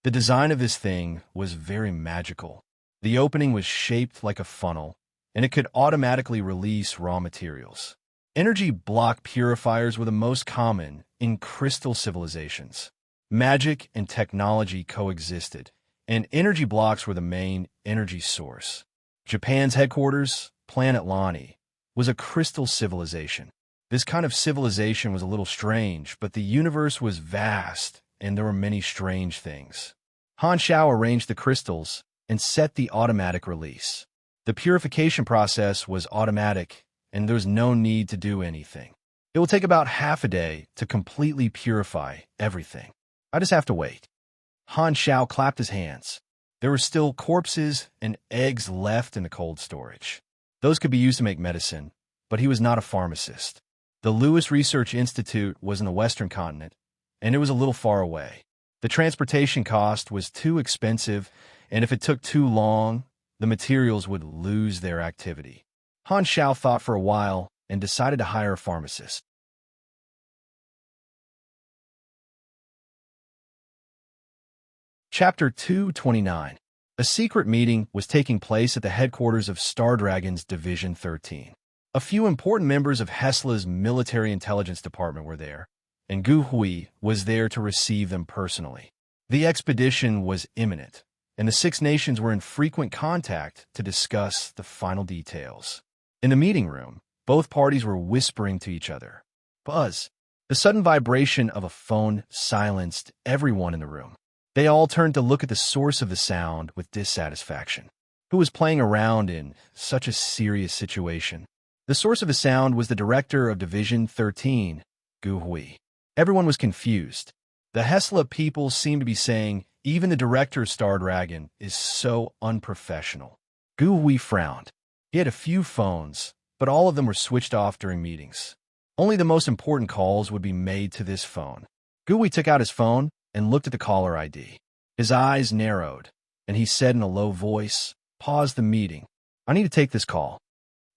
The design of this thing was very magical. The opening was shaped like a funnel, and it could automatically release raw materials. Energy block purifiers were the most common in crystal civilizations. Magic and technology coexisted, and energy blocks were the main energy source. Japan's headquarters, Planet Lani, was a crystal civilization. This kind of civilization was a little strange, but the universe was vast, and there were many strange things. Han Shao arranged the crystals and set the automatic release. The purification process was automatic, and there was no need to do anything. It will take about half a day to completely purify everything. I just have to wait. Han Shao clapped his hands. There were still corpses and eggs left in the cold storage. Those could be used to make medicine, but he was not a pharmacist. The Lewis Research Institute was in the Western continent, and it was a little far away. The transportation cost was too expensive, and if it took too long, the materials would lose their activity. Han Shao thought for a while and decided to hire a pharmacist. Chapter 229. A secret meeting was taking place at the headquarters of Star Dragon's Division 13. A few important members of Hesla's military intelligence department were there, and Gu Hui was there to receive them personally. The expedition was imminent, and the 6 nations were in frequent contact to discuss the final details. In the meeting room, both parties were whispering to each other. Buzz! The sudden vibration of a phone silenced everyone in the room. They all turned to look at the source of the sound with dissatisfaction. Who was playing around in such a serious situation? The source of the sound was the director of Division 13, Gu Hui. Everyone was confused. The Hesla people seemed to be saying, even the director of Star Dragon is so unprofessional. Gu Hui frowned. He had a few phones, but all of them were switched off during meetings. Only the most important calls would be made to this phone. Gu Hui took out his phone and looked at the caller ID. His eyes narrowed, and he said in a low voice, "Pause the meeting. I need to take this call."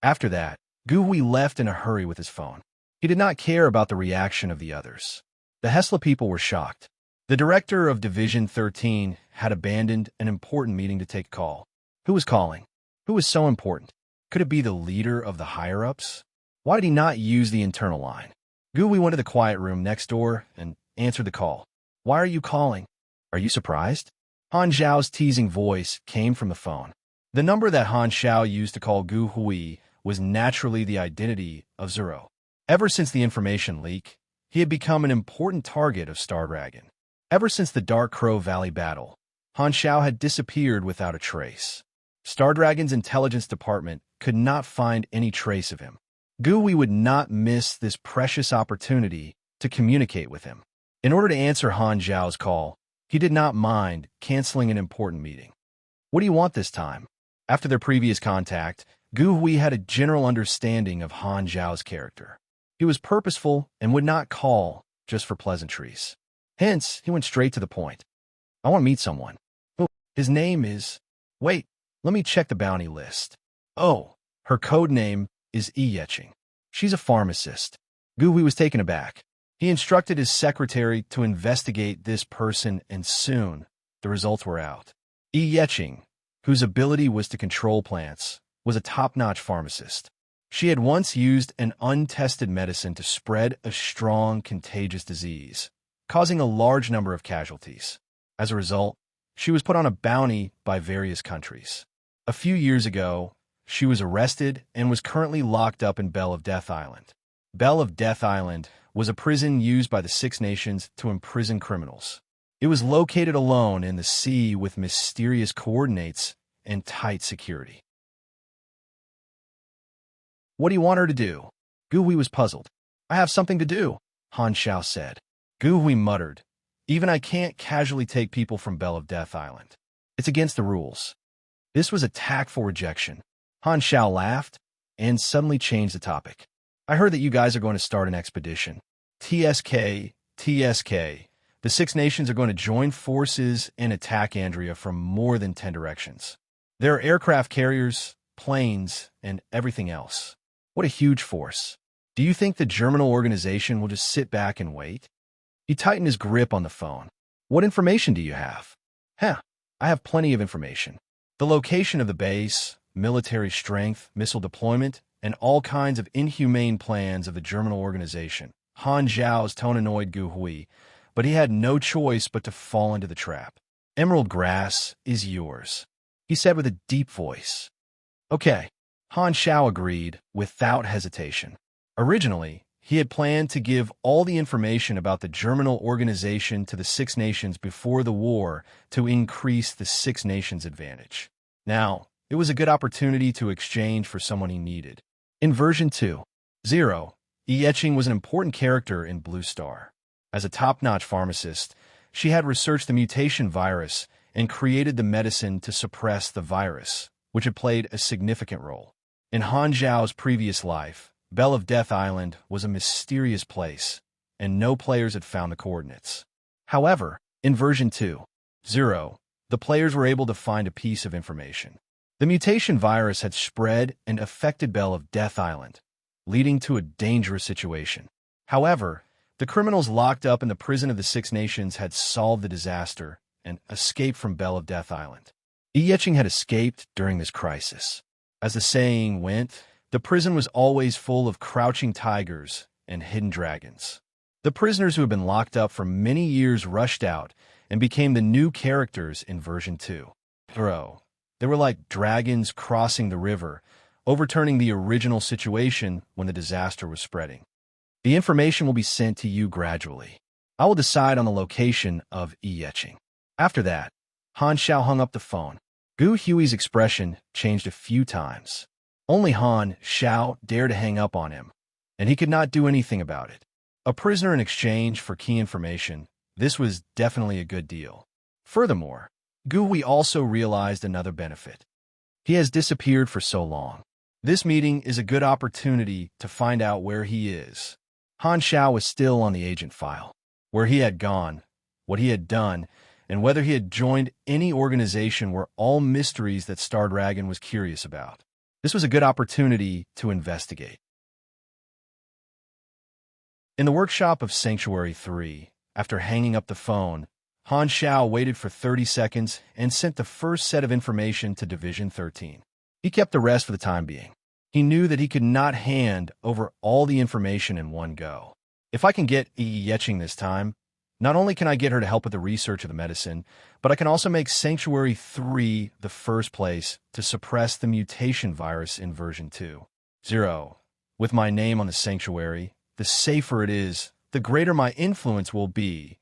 After that, Gu Hui left in a hurry with his phone. He did not care about the reaction of the others. The Hesla people were shocked. The director of Division 13 had abandoned an important meeting to take a call. Who was calling? Who was so important? Could it be the leader of the higher-ups? Why did he not use the internal line? Gu Hui went to the quiet room next door and answered the call. "Why are you calling? Are you surprised?" Han Zhao's teasing voice came from the phone. The number that Han Shao used to call Gu Hui was naturally the identity of Zero. Ever since the information leak, he had become an important target of Star Dragon. Ever since the Dark Crow Valley battle, Han Xiao had disappeared without a trace. Star Dragon's intelligence department could not find any trace of him. Gu Hui would not miss this precious opportunity to communicate with him. In order to answer Han Xiao's call, he did not mind canceling an important meeting. What do you want this time? After their previous contact, Gu Hui had a general understanding of Han Xiao's character. He was purposeful and would not call just for pleasantries. Hence, he went straight to the point. I want to meet someone. Oh, his name is... Wait, let me check the bounty list. Oh, her code name is Yeching. She's a pharmacist. Gu Hui was taken aback. He instructed his secretary to investigate this person, and soon the results were out. Yeching, whose ability was to control plants, was a top-notch pharmacist. She had once used an untested medicine to spread a strong, contagious disease, causing a large number of casualties. As a result, she was put on a bounty by various countries. A few years ago, she was arrested and was currently locked up in Bell of Death Island. Bell of Death Island was a prison used by the Six Nations to imprison criminals. It was located alone in the sea with mysterious coordinates and tight security. What do you want her to do? Gu Hui was puzzled. I have something to do, Han Xiao said. Gu Hui muttered, even I can't casually take people from Bell of Death Island. It's against the rules. This was a tactful rejection. Han Xiao laughed and suddenly changed the topic. I heard that you guys are going to start an expedition. TSK. The Six Nations are going to join forces and attack Andrea from more than 10 directions. There are aircraft carriers, planes, and everything else. What a huge force. Do you think the Germinal organization will just sit back and wait? He tightened his grip on the phone. What information do you have? I have plenty of information. The location of the base, military strength, missile deployment, and all kinds of inhumane plans of the Germinal organization. Han Xiao's tone annoyed Gu Hui, but he had no choice but to fall into the trap. Emerald grass is yours, he said with a deep voice. Okay, Han Xiao agreed without hesitation. Originally, he had planned to give all the information about the Germinal organization to the Six Nations before the war to increase the Six Nations' advantage. Now, it was a good opportunity to exchange for someone he needed. In version 2.0, Yeching was an important character in Blue Star. As a top-notch pharmacist, she had researched the mutation virus and created the medicine to suppress the virus, which had played a significant role. In Han Xiao's previous life, Bell of Death Island was a mysterious place, and no players had found the coordinates. However, in version 2.0, the players were able to find a piece of information. The mutation virus had spread and affected Bell of Death Island, leading to a dangerous situation. However, the criminals locked up in the prison of the Six Nations had solved the disaster and escaped from Bell of Death Island. Yeching had escaped during this crisis. As the saying went, the prison was always full of crouching tigers and hidden dragons. The prisoners who had been locked up for many years rushed out and became the new characters in version 2. They were like dragons crossing the river, overturning the original situation when the disaster was spreading. The information will be sent to you gradually. I will decide on the location of Yeching. After that, Han Xiao hung up the phone. Gu Hui's expression changed a few times. Only Han Xiao dared to hang up on him, and he could not do anything about it. A prisoner in exchange for key information, this was definitely a good deal. Furthermore, Gu Hui also realized another benefit. He has disappeared for so long. This meeting is a good opportunity to find out where he is. Han Xiao was still on the agent file, where he had gone, what he had done, and whether he had joined any organization were all mysteries that Star Dragon was curious about. This was a good opportunity to investigate. In the workshop of Sanctuary 3, after hanging up the phone, Han Xiao waited for 30 seconds and sent the first set of information to Division 13. He kept the rest for the time being. He knew that he could not hand over all the information in one go. If I can get Yeching this time, not only can I get her to help with the research of the medicine, but I can also make Sanctuary 3 the first place to suppress the mutation virus in version 2.0. With my name on the Sanctuary, the safer it is the greater my influence will be.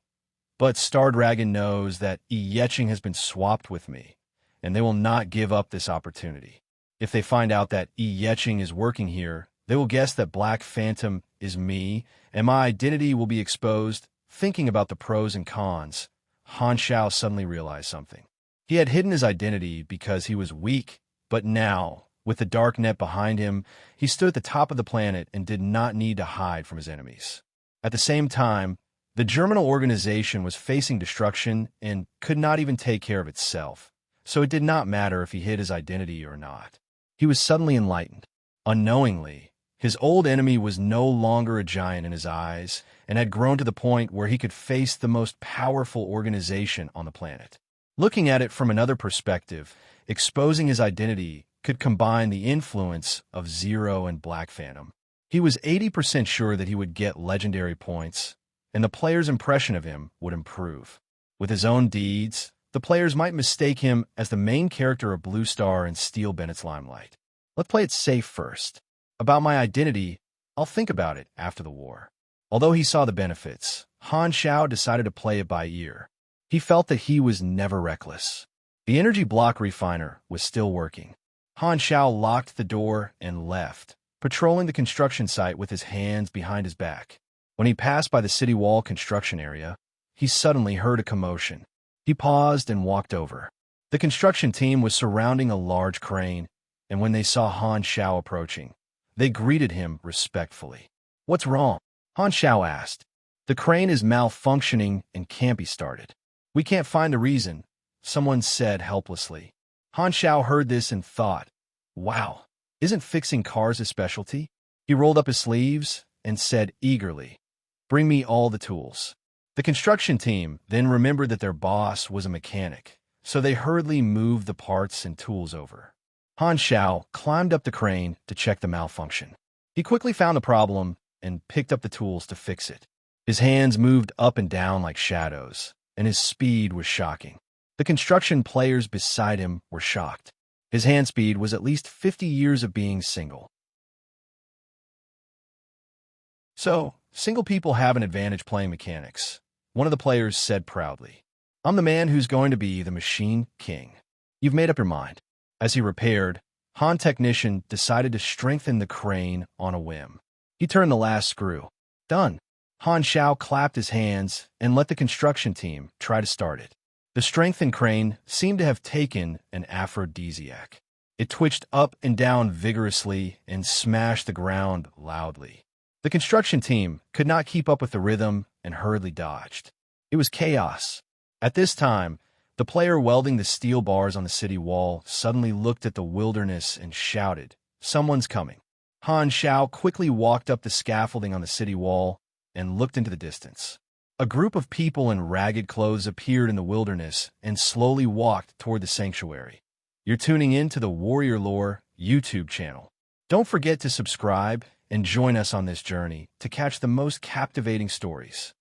But Star Dragon knows that Yetching has been swapped with me, and they will not give up this opportunity. If they find out that Yetching is working here, they will guess that Black Phantom is me, and my identity will be exposed. Thinking about the pros and cons, Han Shao suddenly realized something. He had hidden his identity because he was weak, but now, with the dark net behind him, he stood at the top of the planet and did not need to hide from his enemies. At the same time, the Germinal organization was facing destruction and could not even take care of itself, so it did not matter if he hid his identity or not. He was suddenly enlightened. Unknowingly, his old enemy was no longer a giant in his eyes and had grown to the point where he could face the most powerful organization on the planet. Looking at it from another perspective, exposing his identity could combine the influence of Zero and Black Phantom. He was 80% sure that he would get legendary points, and the player's impression of him would improve. With his own deeds, the players might mistake him as the main character of Blue Star and steal Bennett's limelight. Let's play it safe first. About my identity, I'll think about it after the war. Although he saw the benefits, Han Shao decided to play it by ear. He felt that he was never reckless. The energy block refiner was still working. Han Shao locked the door and left, patrolling the construction site with his hands behind his back. When he passed by the city wall construction area, he suddenly heard a commotion. He paused and walked over. The construction team was surrounding a large crane, and when they saw Han Shao approaching, they greeted him respectfully. "What's wrong?" Han Shao asked. "The crane is malfunctioning and can't be started." "We can't find the reason," someone said helplessly. Han Shao heard this and thought, "Wow, isn't fixing cars a specialty?" He rolled up his sleeves and said eagerly, "Bring me all the tools." The construction team then remembered that their boss was a mechanic, so they hurriedly moved the parts and tools over. Han Shao climbed up the crane to check the malfunction. He quickly found the problem and picked up the tools to fix it. His hands moved up and down like shadows, and his speed was shocking. The construction players beside him were shocked. His hand speed was at least 50 years of being single. "So, single people have an advantage playing mechanics," one of the players said proudly. "I'm the man who's going to be the machine king." "You've made up your mind." As he repaired, Han Technician decided to strengthen the crane on a whim. He turned the last screw. "Done." Han Shao clapped his hands and let the construction team try to start it. The strengthened crane seemed to have taken an aphrodisiac. It twitched up and down vigorously and smashed the ground loudly. The construction team could not keep up with the rhythm and hurriedly dodged. It was chaos. At this time, the player welding the steel bars on the city wall suddenly looked at the wilderness and shouted, "Someone's coming." Han Shao quickly walked up the scaffolding on the city wall and looked into the distance. A group of people in ragged clothes appeared in the wilderness and slowly walked toward the sanctuary. You're tuning in to the Warrior Lore YouTube channel. Don't forget to subscribe and join us on this journey to catch the most captivating stories.